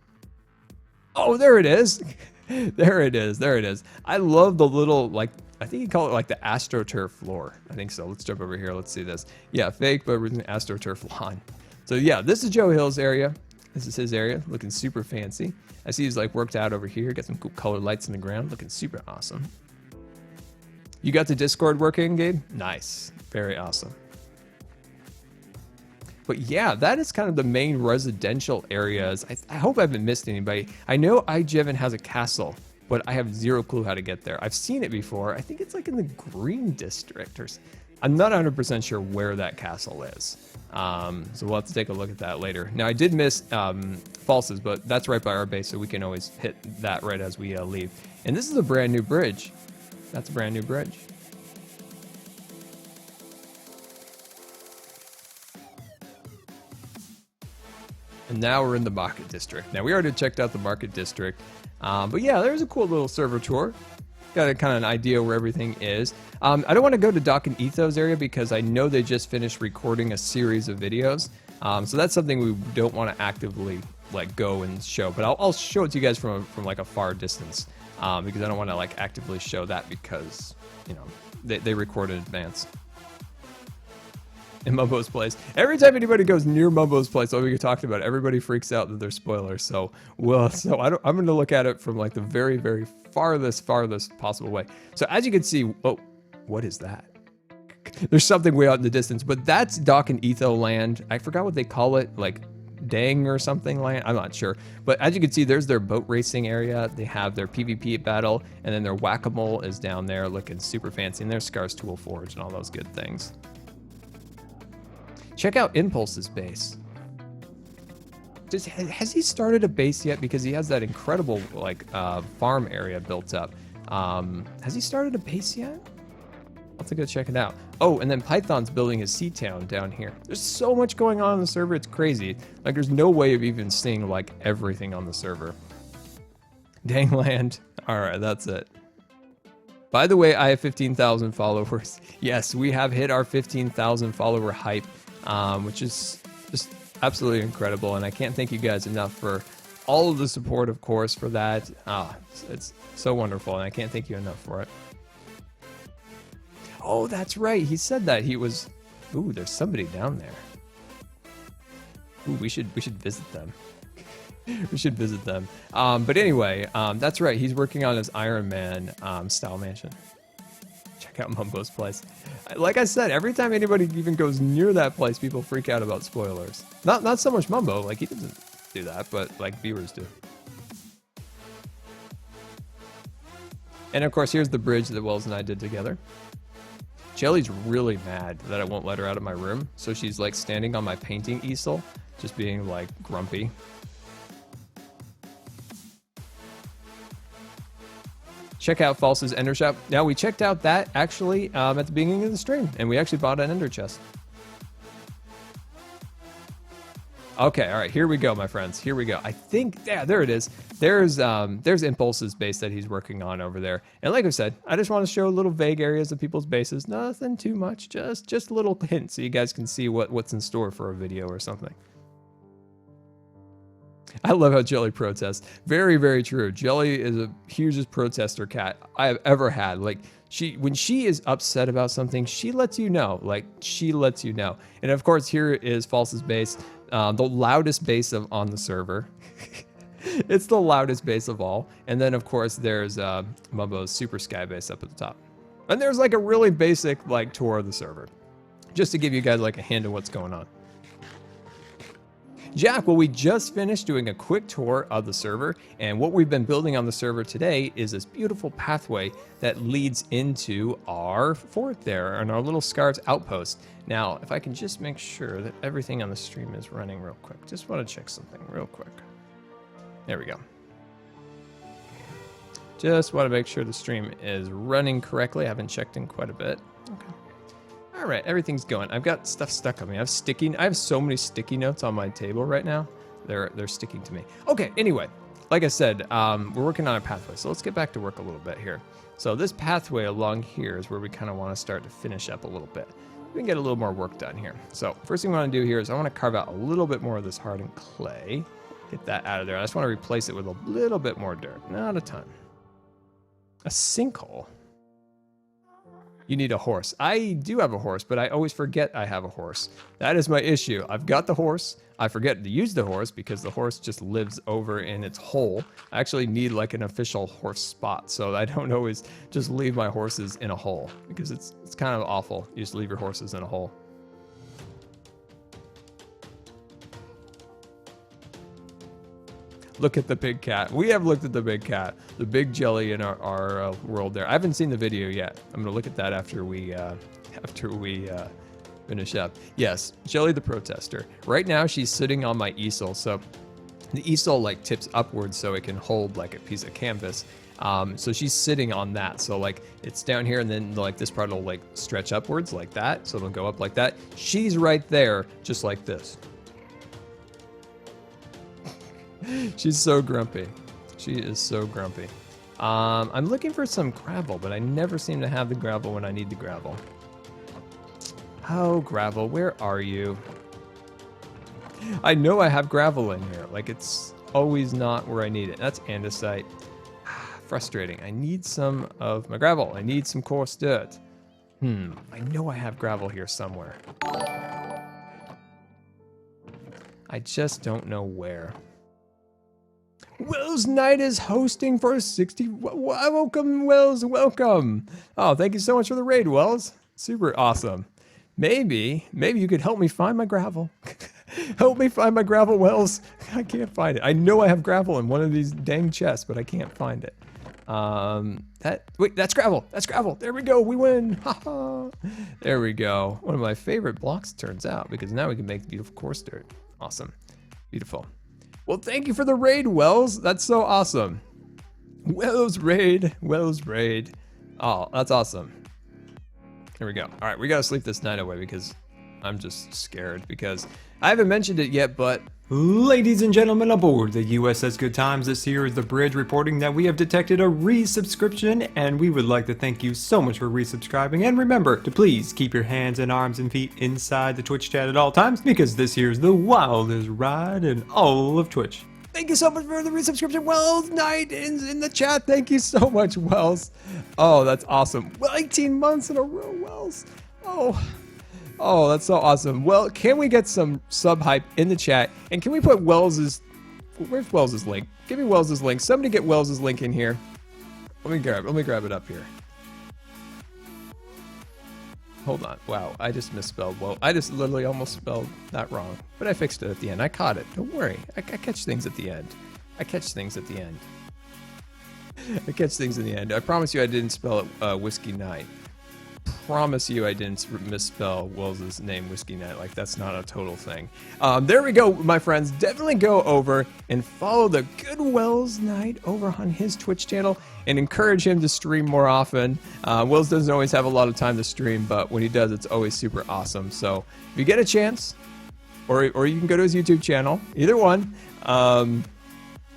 Oh, there it is. There it is. There it is. I love the little, like, I think you call it like the AstroTurf floor. I think so. Let's jump over here. Let's see this. Yeah, fake, but with an AstroTurf lawn. So yeah, this is Joe Hill's area. This is his area, looking super fancy. I see he's like worked out over here. Got some cool colored lights in the ground, looking super awesome. You got the Discord working, Gabe? Nice. Very awesome. But yeah, that is kind of the main residential areas. I hope I haven't missed anybody. I know Ijevin has a castle, but I have zero clue how to get there. I've seen it before. I think it's like in the Green District, or I'm not 100% sure where that castle is. So we'll have to take a look at that later. Now I did miss Falses, but that's right by our base, so we can always hit that right as we leave. And this is a brand new bridge. That's a brand new bridge. And now we're in the Market District. Now we already checked out the Market District, but yeah, there's a cool little server tour. Got a kind of an idea where everything is. I don't want to go to Doc and Ethos area because I know they just finished recording a series of videos. So that's something we don't want to actively like go and show, but I'll show it to you guys from like a far distance because I don't want to like actively show that because, you know, they record in advance. In Mumbo's place. Every time anybody goes near Mumbo's place, like we talked about, everybody freaks out that they're spoilers. So, I'm going to look at it from like the very, very farthest possible way. So as you can see, oh, what is that? There's something way out in the distance, but that's Doc and Etho land. I forgot what they call it, like Dang or something land. I'm not sure. But as you can see, there's their boat racing area. They have their PvP battle, and then their whack-a-mole is down there looking super fancy. And there's Scar's Tool Forge and all those good things. Check out Impulse's base. Has he started a base yet? Because he has that incredible like farm area built up. Has he started a base yet? I'll have to go check it out. Oh, and then Python's building his sea town down here. There's so much going on the server, it's crazy. Like, there's no way of even seeing, like, everything on the server. Dangland. Alright, that's it. By the way, I have 15,000 followers. Yes, we have hit our 15,000 follower hype, which is just absolutely incredible, and I can't thank you guys enough for all of the support, of course, for that. It's so wonderful, and I can't thank you enough for it. Oh, that's right. He said that he was. Ooh, there's somebody down there. Ooh, we should visit them. We should visit them. But anyway, that's right. He's working on his Iron Man style mansion. Check out Mumbo's place. Like I said, every time anybody even goes near that place, people freak out about spoilers. Not so much Mumbo. Like, he doesn't do that, but like viewers do. And of course, here's the bridge that Wells and I did together. Jellie's really mad that I won't let her out of my room, so she's like standing on my painting easel, just being like grumpy. Check out False's Ender Shop. Now, we checked out that actually at the beginning of the stream, and we actually bought an Ender chest. Okay, all right, here we go, my friends. Here we go. I think, yeah, there it is. There's Impulse's base that he's working on over there. And like I said, I just want to show little vague areas of people's bases. Nothing too much, just little hints so you guys can see what's in store for a video or something. I love how Jellie protests. Very, very true. Jellie is the hugest protester cat I have ever had. Like, when she is upset about something, she lets you know. Like, she lets you know. And of course, here is False's base. The loudest base on the server. It's the loudest base of all. And then, of course, there's Mumbo's Super Sky base up at the top. And there's like a really basic like tour of the server, just to give you guys like a hint of what's going on. Jack, well, we just finished doing a quick tour of the server, and what we've been building on the server today is this beautiful pathway that leads into our fort there, and our little Scar's outpost. Now, if I can just make sure that everything on the stream is running real quick. Just want to check something real quick. There we go. Just want to make sure the stream is running correctly. I haven't checked in quite a bit. Okay. All right, everything's going. I've got stuff stuck on me. I have so many sticky notes on my table right now. They're sticking to me. Okay, anyway, like I said, we're working on a pathway. So let's get back to work a little bit here. So this pathway along here is where we kind of want to start to finish up a little bit. We can get a little more work done here. So first thing we want to do here is I want to carve out a little bit more of this hardened clay. Get that out of there. I just want to replace it with a little bit more dirt. Not a ton. A sinkhole. You need a horse. I do have a horse, but I always forget I have a horse. That is my issue. I've got the horse. I forget to use the horse because the horse just lives over in its hole. I actually need like an official horse spot, so I don't always just leave my horses in a hole because it's kind of awful. You just leave your horses in a hole. Look at the big cat. We have looked at the big cat, the big Jellie in our world there. I haven't seen the video yet. I'm gonna look at that after we finish up. Yes, Jellie the protester. Right now she's sitting on my easel, so the easel like tips upwards so it can hold like a piece of canvas. So she's sitting on that. So like it's down here, and then like this part will like stretch upwards like that, so it'll go up like that. She's right there, just like this. She's so grumpy. She is so grumpy. I'm looking for some gravel, but I never seem to have the gravel when I need the gravel. Oh, gravel, where are you? I know I have gravel in here. Like, it's always not where I need it. That's andesite. Frustrating. I need some of my gravel. I need some coarse dirt. I know I have gravel here somewhere. I just don't know where. Wells Knight is hosting for 60. Welcome, Wells. Welcome. Oh, thank you so much for the raid, Wells. Super awesome. Maybe you could help me find my gravel. Help me find my gravel, Wells. I can't find it. I know I have gravel in one of these dang chests, but I can't find it. Wait, that's gravel. That's gravel. There we go. We win. Haha. There we go. One of my favorite blocks, turns out, because now we can make beautiful coarse dirt. Awesome. Beautiful. Well, thank you for the raid, Wells. That's so awesome. Wells raid. Wells raid. Oh, that's awesome. Here we go. All right, we gotta sleep this night away because I'm just scared because I haven't mentioned it yet, but Ladies and gentlemen aboard the USS Good Times, this here is the bridge reporting that we have detected a resubscription, and we would like to thank you so much for resubscribing. And remember to please keep your hands and arms and feet inside the Twitch chat at all times, because this here is the wildest ride in all of Twitch. thank you so much for the resubscription, Wells Knight in the chat. Thank you so much, Wells. Oh, that's awesome. Well, 18 months in a row, Wells. Oh, that's so awesome. Well, can we get some sub hype in the chat? And can we put Wells's, where's Wells's link? Give me Wells's link. Somebody get Wells's link in here. Let me grab it up here. Hold on. Wow, I just misspelled. Well, I just literally almost spelled that wrong. But I fixed it at the end. I caught it. Don't worry. I catch things at the end. I catch things at the end. I catch things in the end. I promise you I didn't spell it Whiskey Night. Promise you I didn't misspell Wells's name Whiskey Night. Like, that's not a total thing. There we go, my friends. Definitely go over and follow the good Wells Knight over on his Twitch channel and encourage him to stream more often. Wells doesn't always have a lot of time to stream, but when he does, it's always super awesome. So if you get a chance, or you can go to his YouTube channel, either one.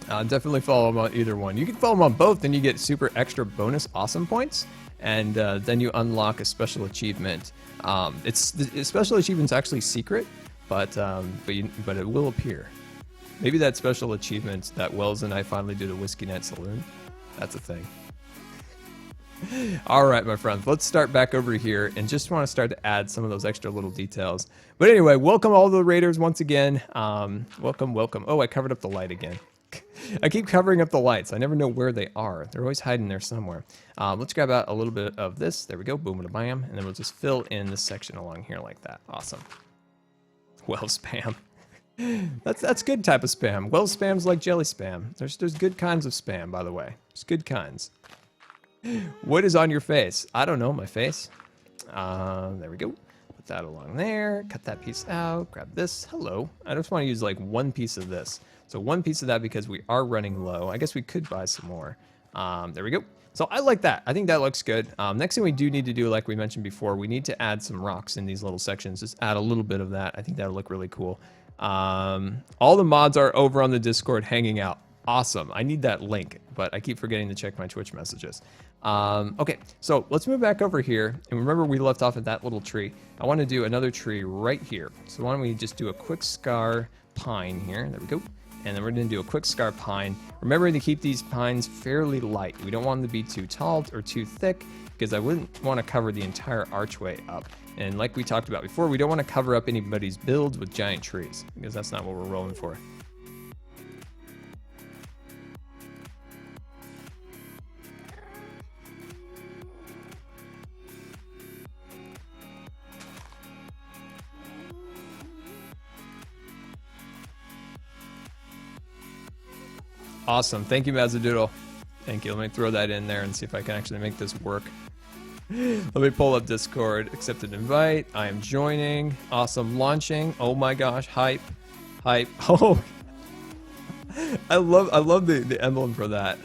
Definitely follow him on either one. You can follow him on both, and you get super extra bonus awesome points. And then you unlock a special achievement. The special achievement's actually secret, but it will appear. Maybe that special achievement that Wells and I finally did at Whiskey Night Saloon. That's a thing. All right, my friends, let's start back over here and just want to start to add some of those extra little details. But anyway, welcome all the raiders once again. Welcome. Oh, I covered up the light again. I keep covering up the lights. I never know where they are. They're always hiding there somewhere. Let's grab out a little bit of this. There we go. Boom, and bam. And then we'll just fill in this section along here like that. Awesome. Well, spam. That's good type of spam. Well, spam's like jelly spam. There's good kinds of spam, by the way. There's good kinds. What is on your face? I don't know. My face. There we go. Put that along there. Cut that piece out. Grab this. Hello. I just want to use like one piece of this. So one piece of that because we are running low. I guess we could buy some more. There we go. So I like that. I think that looks good. Next thing we do need to do, like we mentioned before, we need to add some rocks in these little sections. Just add a little bit of that. I think that'll look really cool. All the mods are over on the Discord hanging out. Awesome. I need that link, but I keep forgetting to check my Twitch messages. Okay, so let's move back over here. And remember, we left off at that little tree. I want to do another tree right here. So why don't we just do a quick scar pine here. There we go. And then we're going to do a quick scar pine. Remember to keep these pines fairly light. We don't want them to be too tall or too thick because I wouldn't want to cover the entire archway up. And like we talked about before, we don't want to cover up anybody's builds with giant trees because that's not what we're rolling for. Awesome. Thank you, Mazzadoodle. Thank you. Let me throw that in there and see if I can actually make this work. Let me pull up Discord. Accepted invite. I am joining. Awesome. Launching. Oh my gosh. Hype. Hype. Oh. I love the emblem for that.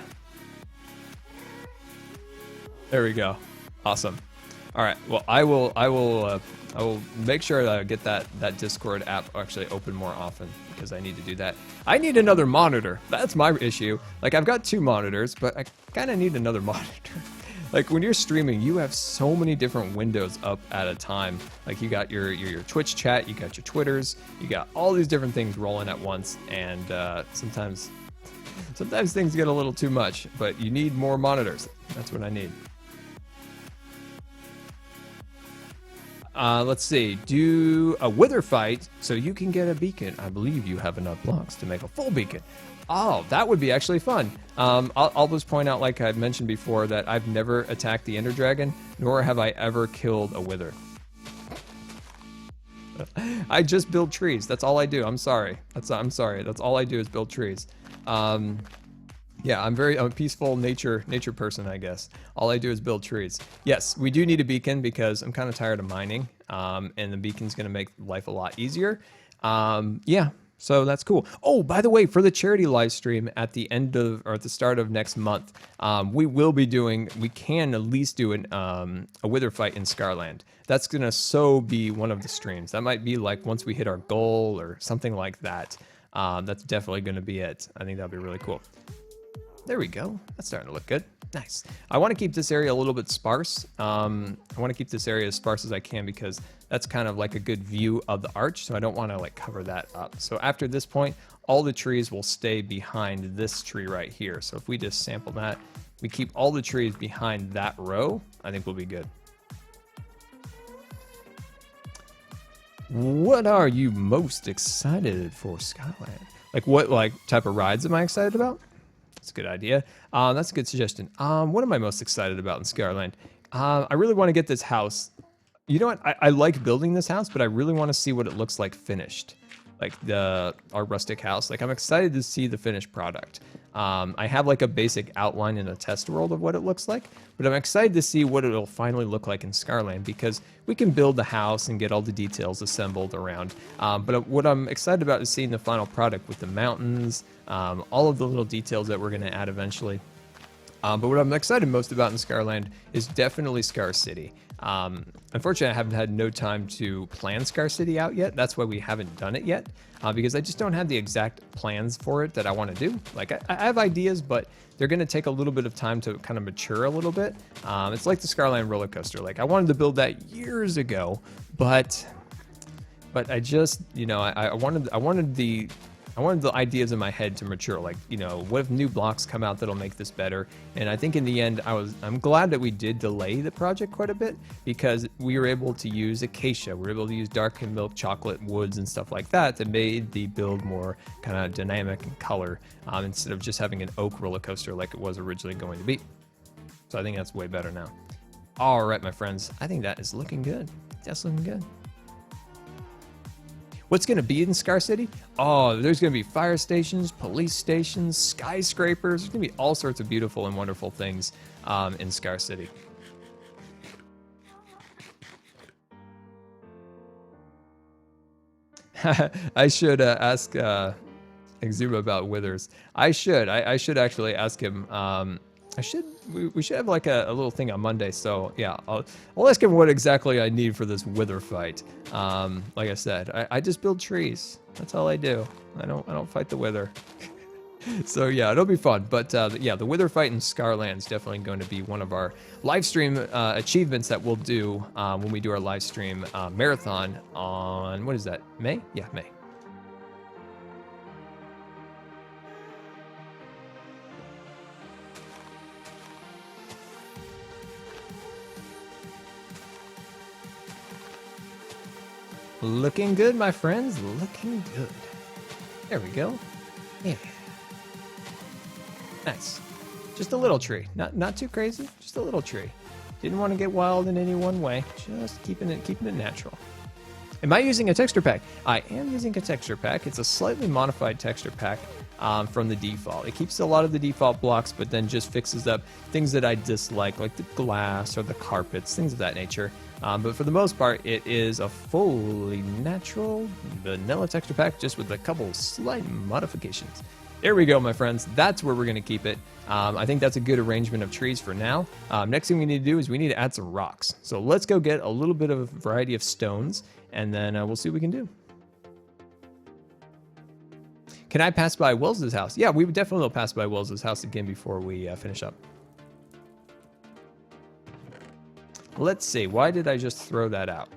There we go. Awesome. All right. Well, I will make sure that I get that Discord app actually open more often because I need to do that. I need another monitor. That's my issue. Like, I've got 2 monitors, but I kind of need another monitor. Like, when you're streaming, you have so many different windows up at a time. Like, you got your Twitch chat, you got your Twitters, you got all these different things rolling at once, and sometimes things get a little too much, but you need more monitors. That's what I need. Let's see. Do a wither fight so you can get a beacon. I believe you have enough blocks to make a full beacon. Oh, that would be actually fun. I'll just point out, like I mentioned before, that I've never attacked the Ender Dragon, nor have I ever killed a Wither. I just build trees. That's all I do. I'm sorry. I'm sorry. That's all I do is build trees. Yeah, I'm a peaceful nature person, I guess. All I do is build trees. Yes, we do need a beacon because I'm kind of tired of mining, and the beacon's going to make life a lot easier. Yeah, so that's cool. Oh, by the way, for the charity live stream at the end of, or at the start of next month, we can at least do a Wither fight in Scarland. That's going to be one of the streams. That might be like once we hit our goal or something like that. That's definitely going to be it. I think that'll be really cool. There we go. That's starting to look good. Nice. I want to keep this area a little bit sparse. I want to keep this area as sparse as I can because that's kind of like a good view of the arch, so I don't want to like cover that up. So after this point, all the trees will stay behind this tree right here. So if we just sample that, we keep all the trees behind that row, I think we'll be good. What are you most excited for, Skyland? Like what type of rides am I excited about? That's a good idea. That's a good suggestion. What am I most excited about in Scarland? I really want to get this house. You know what? I like building this house, but I really want to see what it looks like finished. Like our rustic house. Like I'm excited to see the finished product. I have like a basic outline in a test world of what it looks like, but I'm excited to see what it'll finally look like in Scarland because we can build the house and get all the details assembled around. But what I'm excited about is seeing the final product with the mountains, all of the little details that we're going to add eventually. But what I'm excited most about in Scarland is definitely Scar City. Unfortunately, I haven't had no time to plan Scar City out yet. That's why we haven't done it yet, because I just don't have the exact plans for it that I want to do. Like I have ideas, but they're going to take a little bit of time to kind of mature a little bit. It's like the Scarland roller coaster. Like I wanted to build that years ago, but I just, you know, I wanted the ideas in my head to mature. Like, you know, what if new blocks come out that'll make this better? And I think in the end, I'm glad that we did delay the project quite a bit because we were able to use acacia. We were able to use dark and milk chocolate woods and stuff like that made the build more kind of dynamic and color instead of just having an oak roller coaster like it was originally going to be. So I think that's way better now. All right, my friends, I think that is looking good. That's looking good. What's going to be in Scar City? Oh, there's going to be fire stations, police stations, skyscrapers. There's going to be all sorts of beautiful and wonderful things in Scar City. I should ask Exuma about withers. I should actually ask him. We should have like a little thing on Monday. So yeah, I'll ask him what exactly I need for this wither fight. Like I said, I just build trees. That's all I do. I don't fight the wither. So yeah, it'll be fun. But yeah, the wither fight in Scarland is definitely going to be one of our live stream achievements that we'll do when we do our live stream marathon on, what is that? May? Yeah, May. Looking good, my friends. Looking good. There we go. Yeah. Nice. Just a little tree. Not too crazy. Just a little tree. Didn't want to get wild in any one way. Just keeping it natural. Am I using a texture pack? I am using a texture pack. It's a slightly modified texture pack from the default. It keeps a lot of the default blocks, but then just fixes up things that I dislike, like the glass or the carpets, things of that nature. But for the most part, it is a fully natural vanilla texture pack, just with a couple slight modifications. There we go, my friends. That's where we're going to keep it. I think that's a good arrangement of trees for now. Next thing we need to do is we need to add some rocks. So let's go get a little bit of a variety of stones, and then we'll see what we can do. Can I pass by Will's house? Yeah, we would definitely pass by Will's house again before we finish up. Let's see. Why did I just throw that out?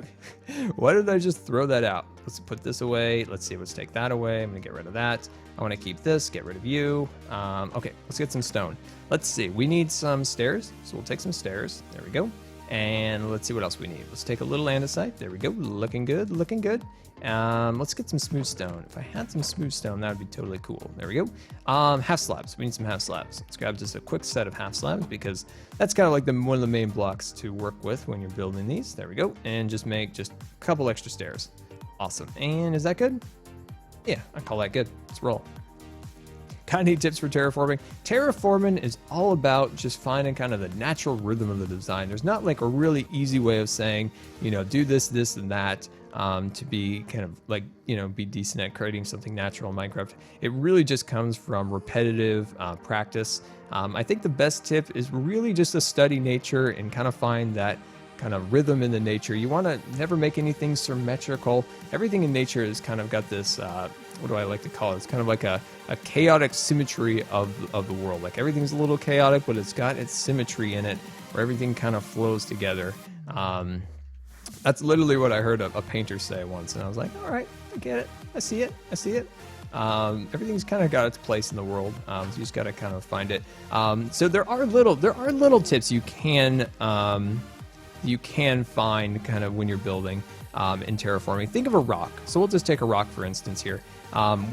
Why did I just throw that out? Let's put this away. Let's see. Let's take that away. I'm going to get rid of that. I want to keep this. Get rid of you. Okay, let's get some stone. Let's see. We need some stairs. So we'll take some stairs. There we go. And let's see what else we need. Let's take a little andesite. There we go. Looking good. Looking good. Let's get some smooth stone. If I had some smooth stone, that would be totally cool. There we go. Half slabs. We need some half slabs. Let's grab just a quick set of half slabs because that's kind of like one of the main blocks to work with when you're building these. There we go. And just make just a couple extra stairs. Awesome. And is that good? Yeah, I call that good. Let's roll. Got any tips for terraforming? Terraforming is all about just finding kind of the natural rhythm of the design. There's not like a really easy way of saying, you know, do this, this, and that to be kind of like, you know, be decent at creating something natural in Minecraft. It really just comes from repetitive practice. I think the best tip is really just to study nature and kind of find that kind of rhythm in the nature. You want to never make anything symmetrical. Everything in nature has kind of got this, what do I like to call it? It's kind of like a chaotic symmetry of the world. Like everything's a little chaotic, but it's got its symmetry in it where everything kind of flows together. That's literally what I heard a painter say once. And I was like, all right, I get it. I see it. I see it. Everything's kind of got its place in the world. So you just got to kind of find it. So there are little tips you can find kind of when you're building in terraforming. Think of a rock. So we'll just take a rock, for instance, here.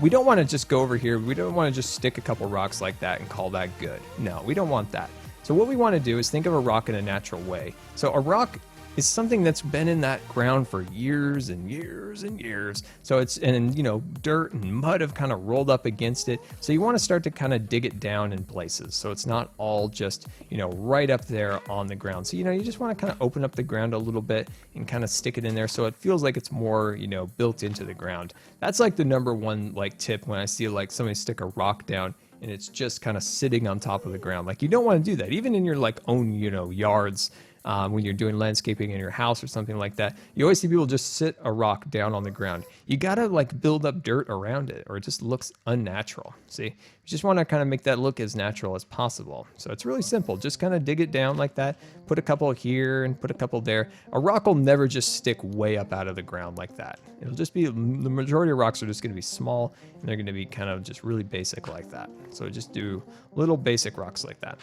We don't want to just go over here. We don't want to just stick a couple rocks like that and call that good. No, we don't want that. So what we want to do is think of a rock in a natural way. So a rock is something that's been in that ground for years and years and years. So it's, and you know, dirt and mud have kind of rolled up against it. So you want to start to kind of dig it down in places. So it's not all just, you know, right up there on the ground. So, you know, you just want to kind of open up the ground a little bit and kind of stick it in there. So it feels like it's more, you know, built into the ground. That's like the number one like tip when I see like somebody stick a rock down and it's just kind of sitting on top of the ground. Like you don't want to do that. Even in your like own, you know, yards, when you're doing landscaping in your house or something like that, you always see people just sit a rock down on the ground. You gotta like build up dirt around it or it just looks unnatural. See, you just want to kind of make that look as natural as possible. So it's really simple. Just kind of dig it down like that. Put a couple here and put a couple there. A rock will never just stick way up out of the ground like that. It'll just be, the majority of rocks are just going to be small and they're going to be kind of just really basic like that. So just do little basic rocks like that.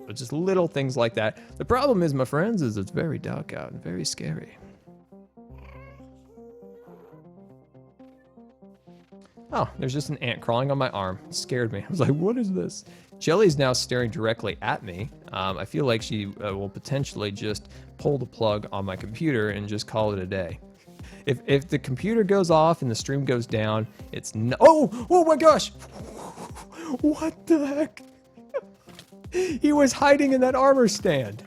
But just little things like that. The problem is, my friends, is it's very dark out and very scary. Oh, there's just an ant crawling on my arm. It scared me. I was like, what is this? Jellie's now staring directly at me. I feel like she will potentially just pull the plug on my computer and just call it a day. If the computer goes off and the stream goes down, it's no. Oh my gosh! What the heck? He was hiding in that armor stand.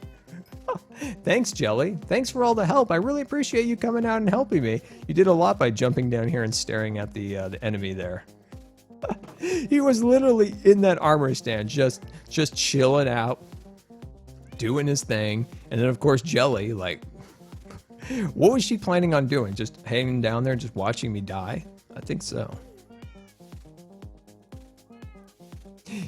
Thanks, Jellie. Thanks for all the help. I really appreciate you coming out and helping me. You did a lot by jumping down here and staring at the enemy there. He was literally in that armor stand, just chilling out, doing his thing. And then, of course, Jellie, like, what was she planning on doing? Just hanging down there, just watching me die? I think so.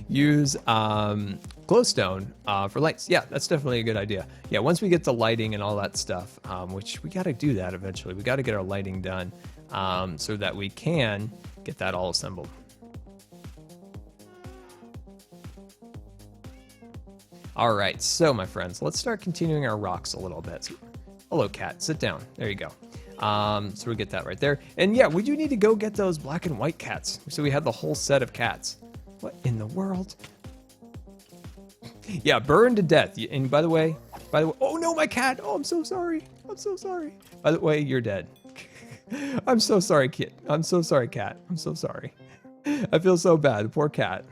Use glowstone for lights. Yeah, that's definitely a good idea. Yeah, once we get the lighting and all that stuff, which we got to do that eventually. We got to get our lighting done so that we can get that all assembled. All right, so my friends, let's start continuing our rocks a little bit. So, hello, cat. Sit down. There you go. So we get that right there. And yeah, we do need to go get those black and white cats. So we have the whole set of cats. What in the world? Yeah, burned to death. And by the way, oh no, my cat. Oh, I'm so sorry. I'm so sorry. By the way, you're dead. I'm so sorry, kid. I'm so sorry, cat. I'm so sorry. I feel so bad. The poor cat.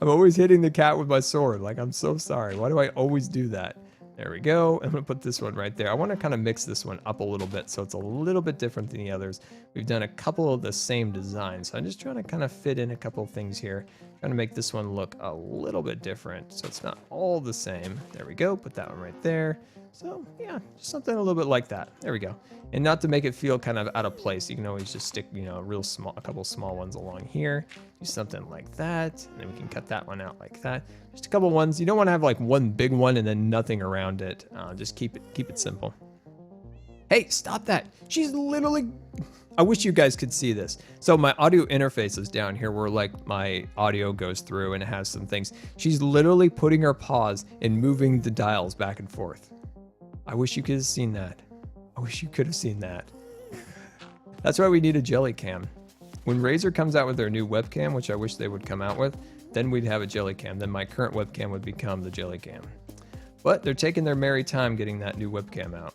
I'm always hitting the cat with my sword. Like, I'm so sorry. Why do I always do that? There we go. I'm going to put this one right there. I want to kind of mix this one up a little bit so it's a little bit different than the others. We've done a couple of the same designs. So I'm just trying to kind of fit in a couple of things here. Trying to make this one look a little bit different so it's not all the same. There we go. Put that one right there. So yeah, just something a little bit like that. There we go. And not to make it feel kind of out of place, you can always just stick, you know, a couple small ones along here. Do something like that. And then we can cut that one out like that. Just a couple ones. You don't want to have like one big one and then nothing around it. Just keep it simple. Hey, stop that. She's literally, I wish you guys could see this. So my audio interface is down here where like my audio goes through and it has some things. She's literally putting her paws and moving the dials back and forth. I wish you could have seen that. I wish you could have seen that. That's why we need a Jellie cam. When Razer comes out with their new webcam, which I wish they would come out with, then we'd have a Jellie cam. Then my current webcam would become the Jellie cam. But they're taking their merry time getting that new webcam out.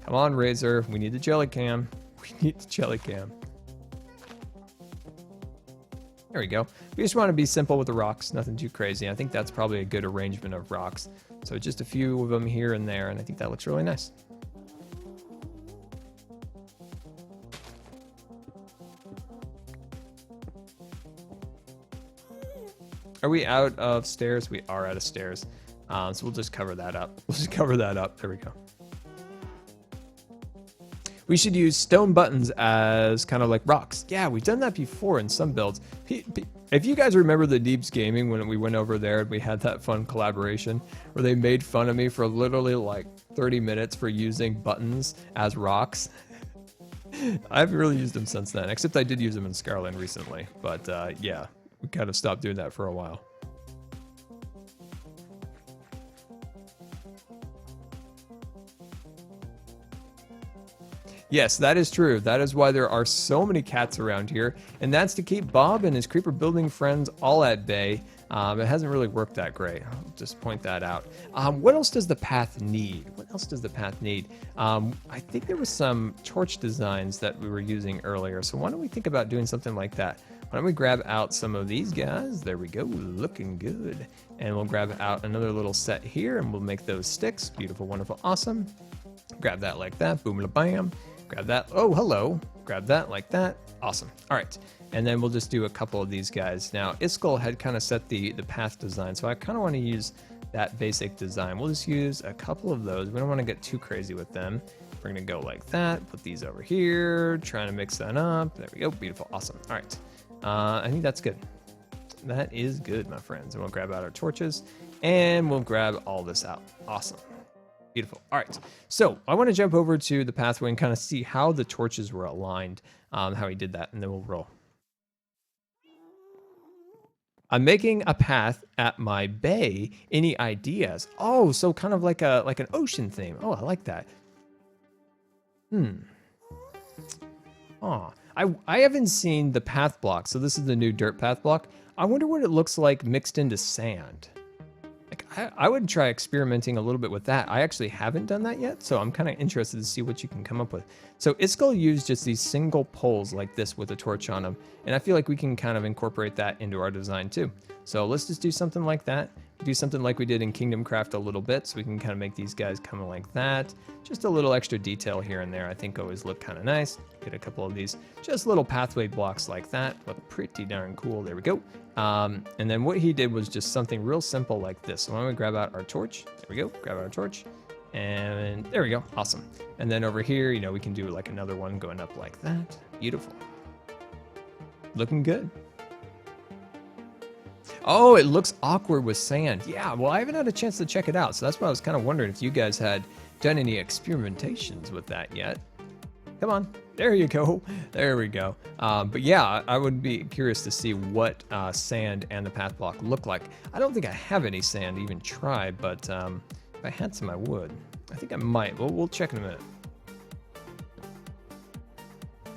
Come on, Razer. We need the Jellie cam. We need the Jellie cam. There we go. We just want to be simple with the rocks. Nothing too crazy. I think that's probably a good arrangement of rocks. So just a few of them here and there, and I think that looks really nice. Are we out of stairs? We are out of stairs. So we'll just cover that up. We'll just cover that up. There we go. We should use stone buttons as kind of like rocks. Yeah, we've done that before in some builds. If you guys remember the Deeps Gaming when we went over there and we had that fun collaboration where they made fun of me for literally like 30 minutes for using buttons as rocks. I haven't really used them since then, except I did use them in Scarland recently. But yeah, we kind of stopped doing that for a while. Yes, that is true. That is why there are so many cats around here, and that's to keep Bob and his creeper building friends all at bay. It hasn't really worked that great. I'll just point that out. What else does the path need? What else does the path need? I think there was some torch designs that we were using earlier, so why don't we think about doing something like that? Why don't we grab out some of these guys? There we go, looking good. And we'll grab out another little set here, and we'll make those sticks. Beautiful, wonderful, awesome. Grab that like that, boom, bam. Grab that. Oh, hello. Grab that like that. Awesome. All right. And then we'll just do a couple of these guys. Now, Iskall had kind of set the path design, so I kind of want to use that basic design. We'll just use a couple of those. We don't want to get too crazy with them. We're going to go like that. Put these over here. Trying to mix that up. There we go. Beautiful. Awesome. All right. I think that's good. That is good, my friends. And we'll grab out our torches, and we'll grab all this out. Awesome. Beautiful. All right, so I want to jump over to the pathway and kind of see how the torches were aligned, how he did that, and then we'll roll. I'm making a path at my bay. Any ideas? Oh, so kind of like an ocean theme. Oh, I like that. Oh, I haven't seen the path block, so this is the new dirt path block. I wonder what it looks like mixed into sand. I would try experimenting a little bit with that. I actually haven't done that yet, so I'm kind of interested to see what you can come up with. So Iskall used just these single poles like this with a torch on them, and I feel like we can kind of incorporate that into our design too. So let's just do something like that. Do something like we did in Kingdom Craft a little bit, so we can kind of make these guys come like that. Just a little extra detail here and there I think always look kind of nice. Get a couple of these just little pathway blocks like that. Look pretty darn cool. There we go. And then what he did was just something real simple like this. So why don't we grab out our torch? There we go. Grab out our torch. And there we go. Awesome. And then over here, you know, we can do like another one going up like that. Beautiful. Looking good. Oh, it looks awkward with sand. Yeah, well, I haven't had a chance to check it out. So that's why I was kind of wondering if you guys had done any experimentations with that yet. Come on. There you go. There we go. But yeah, I would be curious to see what sand and the path block look like. I don't think I have any sand to even try, but if I had some, I would. I think I might. We'll check in a minute.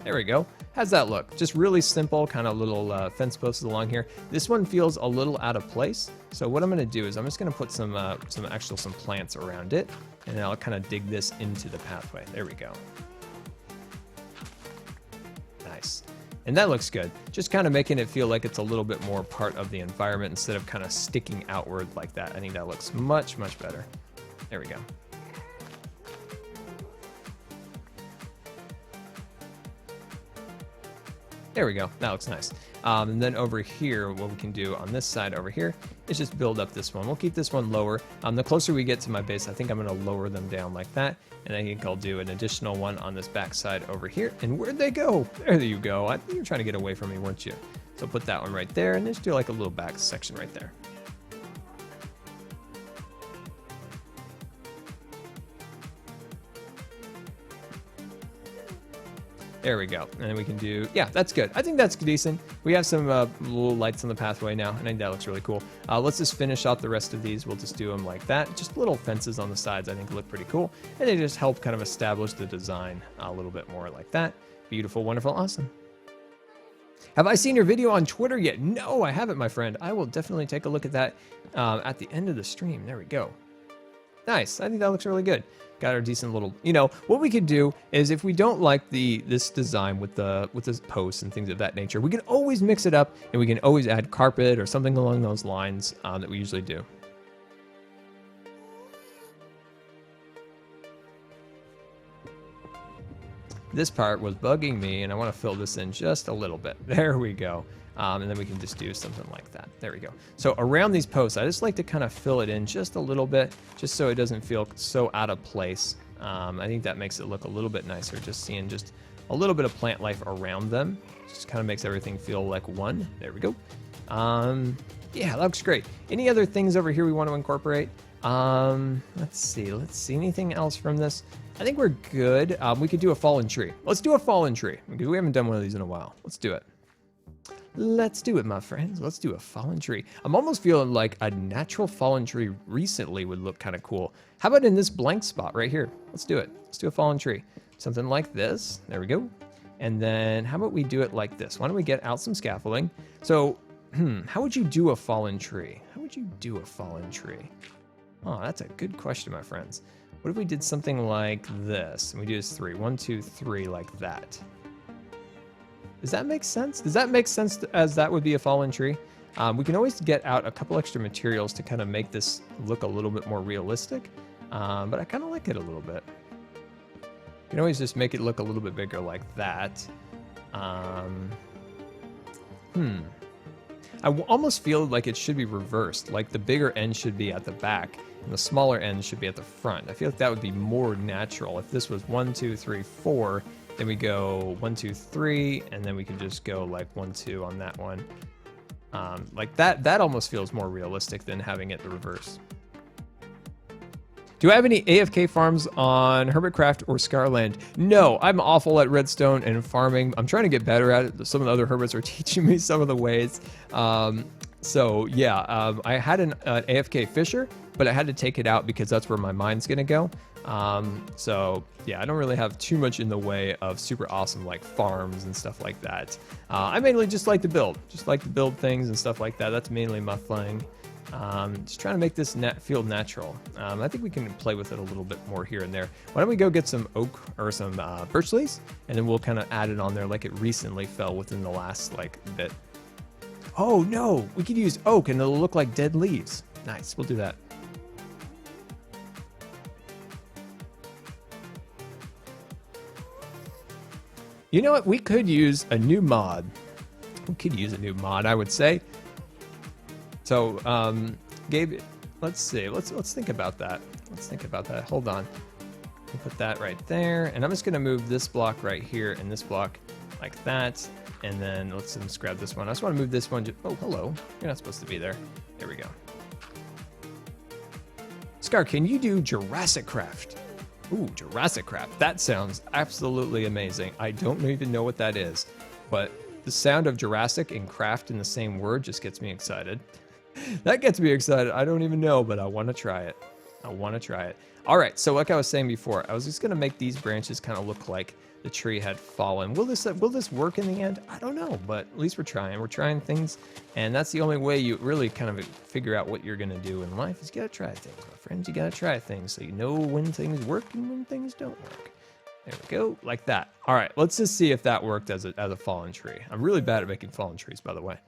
There we go. How's that look? Just really simple, kind of little fence posts along here. This one feels a little out of place. So what I'm going to do is I'm just going to put some plants around it, and then I'll kind of dig this into the pathway. There we go. Nice. And that looks good. Just kind of making it feel like it's a little bit more part of the environment instead of kind of sticking outward like that. I think that looks much, much better. There we go. There we go. That looks nice. And then over here, what we can do on this side over here is just build up this one. We'll keep this one lower. The closer we get to my base, I think I'm going to lower them down like that. And I think I'll do an additional one on this back side over here. And where'd they go? There you go. I think you were trying to get away from me, weren't you? So put that one right there, and just do like a little back section right there. There we go. And then we can do, yeah, that's good. I think that's decent. We have some little lights on the pathway now, and I think that looks really cool. Let's just finish out the rest of these. We'll just do them like that. Just little fences on the sides I think look pretty cool. And they just help kind of establish the design a little bit more like that. Beautiful, wonderful, awesome. Have I seen your video on Twitter yet? No, I haven't, my friend. I will definitely take a look at that at the end of the stream. There we go. Nice. I think that looks really good. Got our decent little, you know, what we could do is if we don't like this design with the posts and things of that nature, we can always mix it up and we can always add carpet or something along those lines that we usually do. This part was bugging me and I want to fill this in just a little bit. There we go. And then we can just do something like that. There we go. So around these posts, I just like to kind of fill it in just a little bit, just so it doesn't feel so out of place. I think that makes it look a little bit nicer, just seeing just a little bit of plant life around them. Just kind of makes everything feel like one. There we go. Yeah, that looks great. Any other things over here we want to incorporate? Let's see. Anything else from this? I think we're good. We could do a fallen tree. Let's do a fallen tree, because we haven't done one of these in a while. Let's do it. Let's do it, my friends. Let's do a fallen tree. I'm almost feeling like a natural fallen tree recently would look kind of cool. How about in this blank spot right here? Let's do it. Let's do a fallen tree. Something like this. There we go. And then how about we do it like this? Why don't we get out some scaffolding? So, how would you do a fallen tree? How would you do a fallen tree? Oh, that's a good question, my friends. What if we did something like this? And we do this 3. 1, 2, 3, like that. Does that make sense? Does that make sense as that would be a fallen tree? We can always get out a couple extra materials to kind of make this look a little bit more realistic. But I kind of like it a little bit. You can always just make it look a little bit bigger like that. I almost feel like it should be reversed. Like the bigger end should be at the back and the smaller end should be at the front. I feel like that would be more natural. If this was 1, 2, 3, 4, then we go 1, 2, 3, and then we can just go like 1, 2 on that one. Like that almost feels more realistic than having it the reverse. Do I have any AFK farms on Hermitcraft or Scarland? No, I'm awful at redstone and farming. I'm trying to get better at it. Some of the other hermits are teaching me some of the ways. So yeah, I had an AFK fisher, but I had to take it out because that's where my mine's gonna go. So yeah, I don't really have too much in the way of super awesome like farms and stuff like that. I mainly just like to build things and stuff like that. That's mainly my thing. Just trying to make this feel natural. I think we can play with it a little bit more here and there. Why don't we go get some oak or some birch leaves, and then we'll kind of add it on there like it recently fell within the last like bit. Oh no, we could use oak and it'll look like dead leaves. Nice, we'll do that. You know what? We could use a new mod. I would say. So, Gabe, let's see. Let's think about that. Hold on. We'll put that right there, and I'm just gonna move this block right here and this block like that, and then let's just grab this one. I just want to move this one. Oh, hello. You're not supposed to be there. There we go. Scar, can you do Jurassic Craft? Ooh, Jurassic Craft. That sounds absolutely amazing. I don't even know what that is, but the sound of Jurassic and craft in the same word just gets me excited. That gets me excited. I don't even know, but I want to try it. All right, so like I was saying before, I was just going to make these branches kind of look like the tree had fallen. Will this work in the end? I don't know, but at least we're trying. We're trying things, and that's the only way you really kind of figure out what you're going to do in life is you got to try things, my friends. You got to try things so you know when things work and when things don't work. There we go, like that. All right, let's just see if that worked as a fallen tree. I'm really bad at making fallen trees, by the way.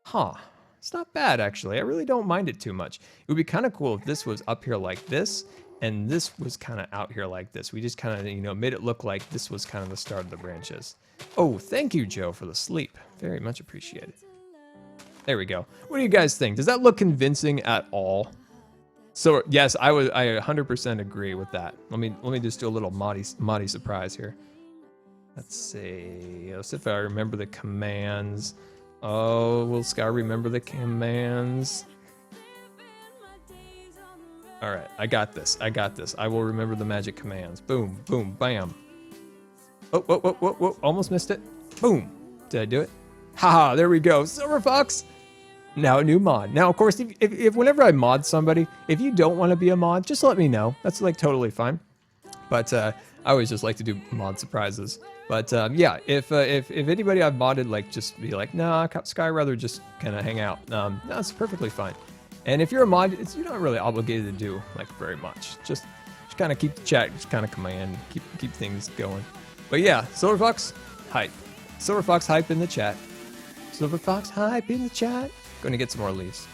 Huh. It's not bad, actually. I really don't mind it too much. It would be kind of cool if this was up here like this, and this was kind of out here like this. We just kind of, made it look like this was kind of the start of the branches. Oh, thank you, Joe, for the sleep. Very much appreciated. There we go. What do you guys think? Does that look convincing at all? So, yes, I 100% agree with that. Let me just do a little Mahdi surprise here. Let's see. Let's see if I remember the commands. Oh, will Scar remember the commands? All right, I got this. I will remember the magic commands. Boom, boom, bam. whoa, almost missed it. Boom. Did I do it? Haha, there we go. Silver Fox. Now a new mod. Now, of course, if whenever I mod somebody, if you don't want to be a mod, just let me know. That's like totally fine. But I always just like to do mod surprises. But yeah, if anybody I've modded, like, just be like, nah, Sky, rather just kind of hang out. That's perfectly fine. And if you're a mod, you're not really obligated to do like very much. Just kind of keep the chat, just kind of command, keep things going. But yeah, Silver Fox hype. Silver Fox hype in the chat. Silver Fox hype in the chat. Going to get some more leaves.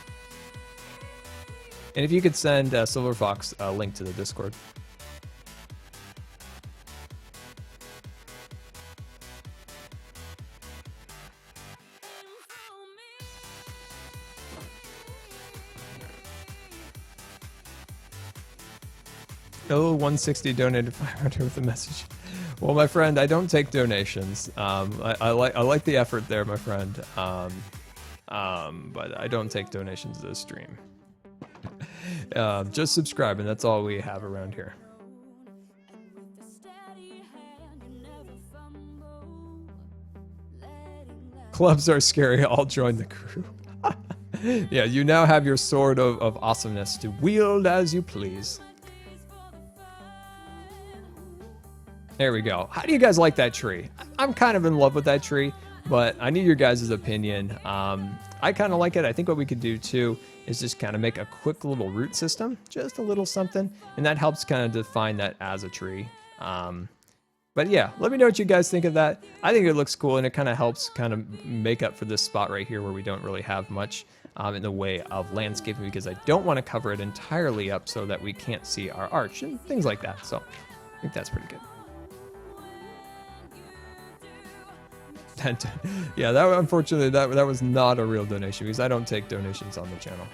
And if you could send Silver Fox a link to the Discord. Oh, 160 donated 500 with a message. Well, my friend, I don't take donations. I like the effort there, my friend. But I don't take donations to this stream. Just subscribe, and that's all we have around here. Clubs are scary. I'll join the crew. Yeah, you now have your sword of awesomeness to wield as you please. There we go. How do you guys like that tree? I'm kind of in love with that tree, but I need your guys' opinion. I kind of like it. I think what we could do too is just kind of make a quick little root system, just a little something, and that helps kind of define that as a tree. But yeah, let me know what you guys think of that. I think it looks cool, and it kind of helps kind of make up for this spot right here where we don't really have much in the way of landscaping, because I don't want to cover it entirely up so that we can't see our arch and things like that. So I think that's pretty good. Yeah, that unfortunately that was not a real donation, because I don't take donations on the channel.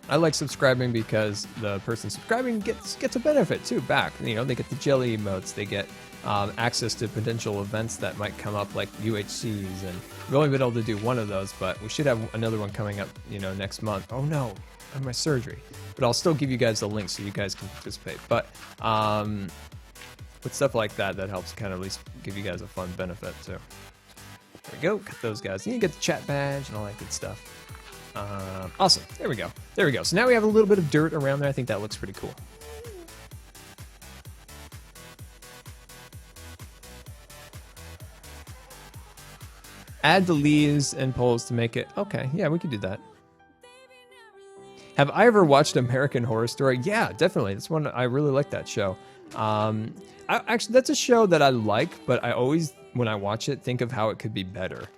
I like subscribing because the person subscribing gets a benefit too back. You know, they get the Jellie emotes, they get access to potential events that might come up, like UHCs, and we've only been able to do one of those, but we should have another one coming up, you know, next month. Oh no, I have my surgery, but I'll still give you guys the link so you guys can participate. But with stuff like that, that helps kind of at least give you guys a fun benefit too. There we go, got those guys. And you get the chat badge and all that good stuff. Awesome, there we go. There we go. So now we have a little bit of dirt around there. I think that looks pretty cool. Add the leaves and poles to make it, okay, yeah, we could do that. Have I ever watched American Horror Story? Yeah, definitely. That's one, I really like that show. Actually, that's a show that I like, but I always, when I watch it, think of how it could be better.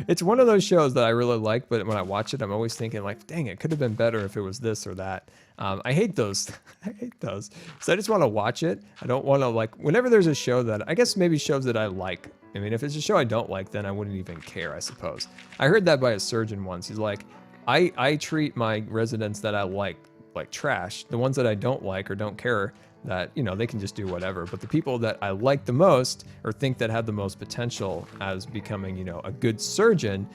It's one of those shows that I really like, but when I watch it, I'm always thinking like, dang, it could have been better if it was this or that. I hate those. I hate those. So I just want to watch it. I don't want to, like, whenever there's a show that, I guess maybe shows that I like. I mean, if it's a show I don't like, then I wouldn't even care, I suppose. I heard that by a surgeon once. He's like, I treat my residents that I like trash. The ones that I don't like or don't care, that, you know, they can just do whatever. But the people that I like the most or think that have the most potential as becoming, you know, a good surgeon,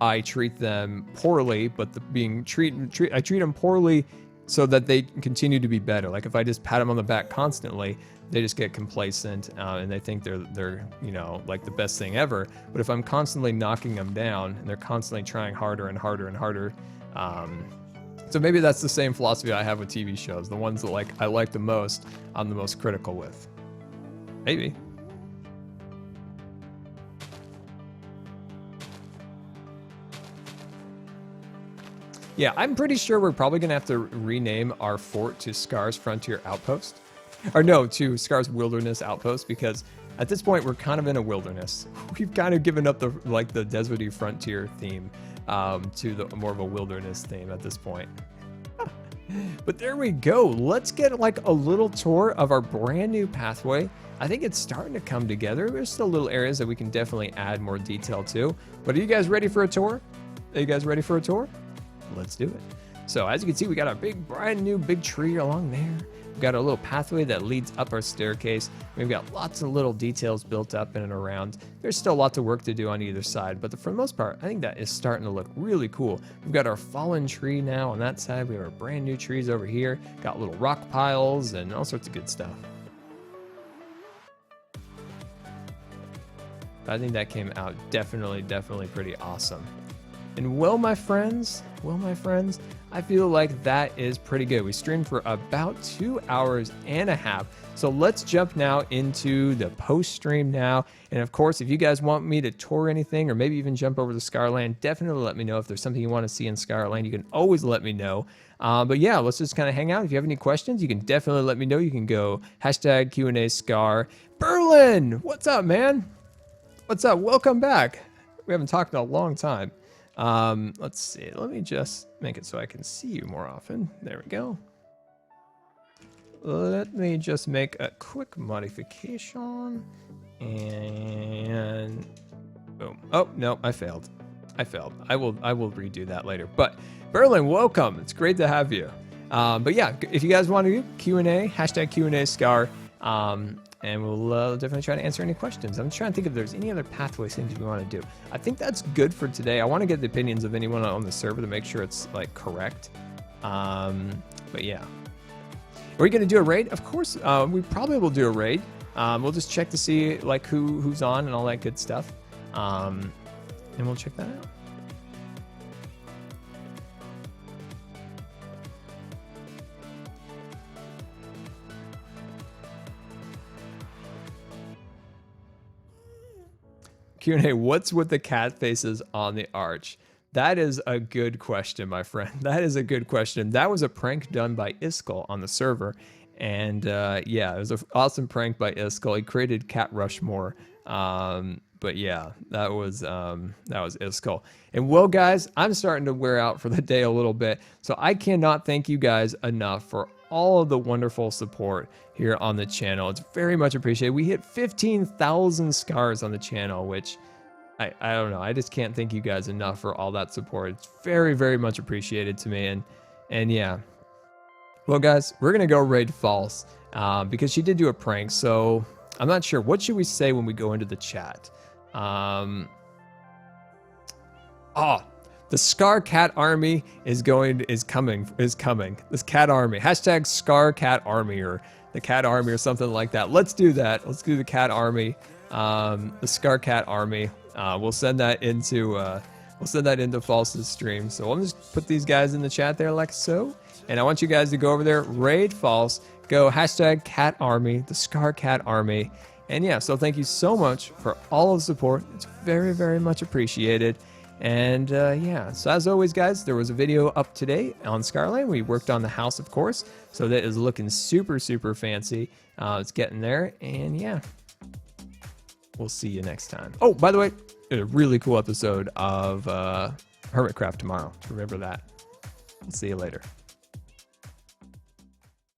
I treat them poorly, but I treat them poorly so that they continue to be better. Like if I just pat them on the back constantly, they just get complacent and they think they're you know, like the best thing ever. But if I'm constantly knocking them down and they're constantly trying harder and harder and harder, so maybe that's the same philosophy I have with TV shows. The ones that I like the most, I'm the most critical with. Maybe. Yeah, I'm pretty sure we're probably going to have to rename our fort to Scar's Frontier Outpost. Or no, to Scar's Wilderness Outpost, because at this point we're kind of in a wilderness. We've kind of given up the deserty frontier theme to the more of a wilderness theme at this point. But there we go. Let's get like a little tour of our brand new pathway. I think it's starting to come together. There's still little areas that we can definitely add more detail to. But are you guys ready for a tour? Are you guys ready for a tour? Let's do it. So as you can see, we got a brand new big tree along there. We've got a little pathway that leads up our staircase. We've got lots of little details built up in and around. There's still lots of work to do on either side, but for the most part, I think that is starting to look really cool. We've got our fallen tree now on that side. We have our brand new trees over here. Got little rock piles and all sorts of good stuff. I think that came out definitely pretty awesome. And well, my friends, I feel like that is pretty good. We streamed for about 2 hours and a half. So let's jump now into the post stream now. And of course, if you guys want me to tour anything or maybe even jump over to Scarland, definitely let me know. If there's something you want to see in Scarland, you can always let me know. But yeah, let's just kind of hang out. If you have any questions, you can definitely let me know. You can go hashtag Q&A Scar. Berlin, what's up, man? What's up? Welcome back. We haven't talked in a long time. Let's see. Let me just make it so I can see you more often. There we go. Let me just make a quick modification. And boom. Oh, no, I failed. I will redo that later. But Berlin, welcome. It's great to have you. But yeah, if you guys want to do Q&A, hashtag Q&A Scar. And we'll definitely try to answer any questions. I'm trying to think if there's any other pathways things we want to do. I think that's good for today. I want to get the opinions of anyone on the server to make sure it's like correct. But yeah. Are we going to do a raid? Of course, we probably will do a raid. We'll just check to see like who's on and all that good stuff. And we'll check that out. Q&A, what's with the cat faces on the arch? That is a good question, my friend. That is a good question. That was a prank done by Iskall on the server. And yeah, it was an awesome prank by Iskall. He created Cat Rushmore. But yeah, that was Iskall. And well, guys, I'm starting to wear out for the day a little bit. So I cannot thank you guys enough for all of the wonderful support here on the channel. It's very much appreciated. We hit 15,000 scars on the channel, which I don't know. I just can't thank you guys enough for all that support. It's very much appreciated to me. And yeah. Well, guys, we're going to go raid False because she did do a prank. So I'm not sure. What should we say when we go into the chat? The Scar Cat Army is coming. This cat army. Hashtag Scar Cat Army or the Cat Army or something like that. Let's do that. Let's do the Cat Army. The Scar Cat Army. We'll send that into False's stream. So I'll just put these guys in the chat there like so. And I want you guys to go over there, raid False, go hashtag Cat Army, the Scar Cat Army. And yeah, so thank you so much for all of the support. It's very much appreciated. And yeah, so as always, guys, there was a video up today on Scarland. We worked on the house, of course, so that is looking super fancy. It's getting there, and yeah, we'll see you next time. Oh, by the way, a really cool episode of Hermitcraft tomorrow. Remember that. We'll see you later.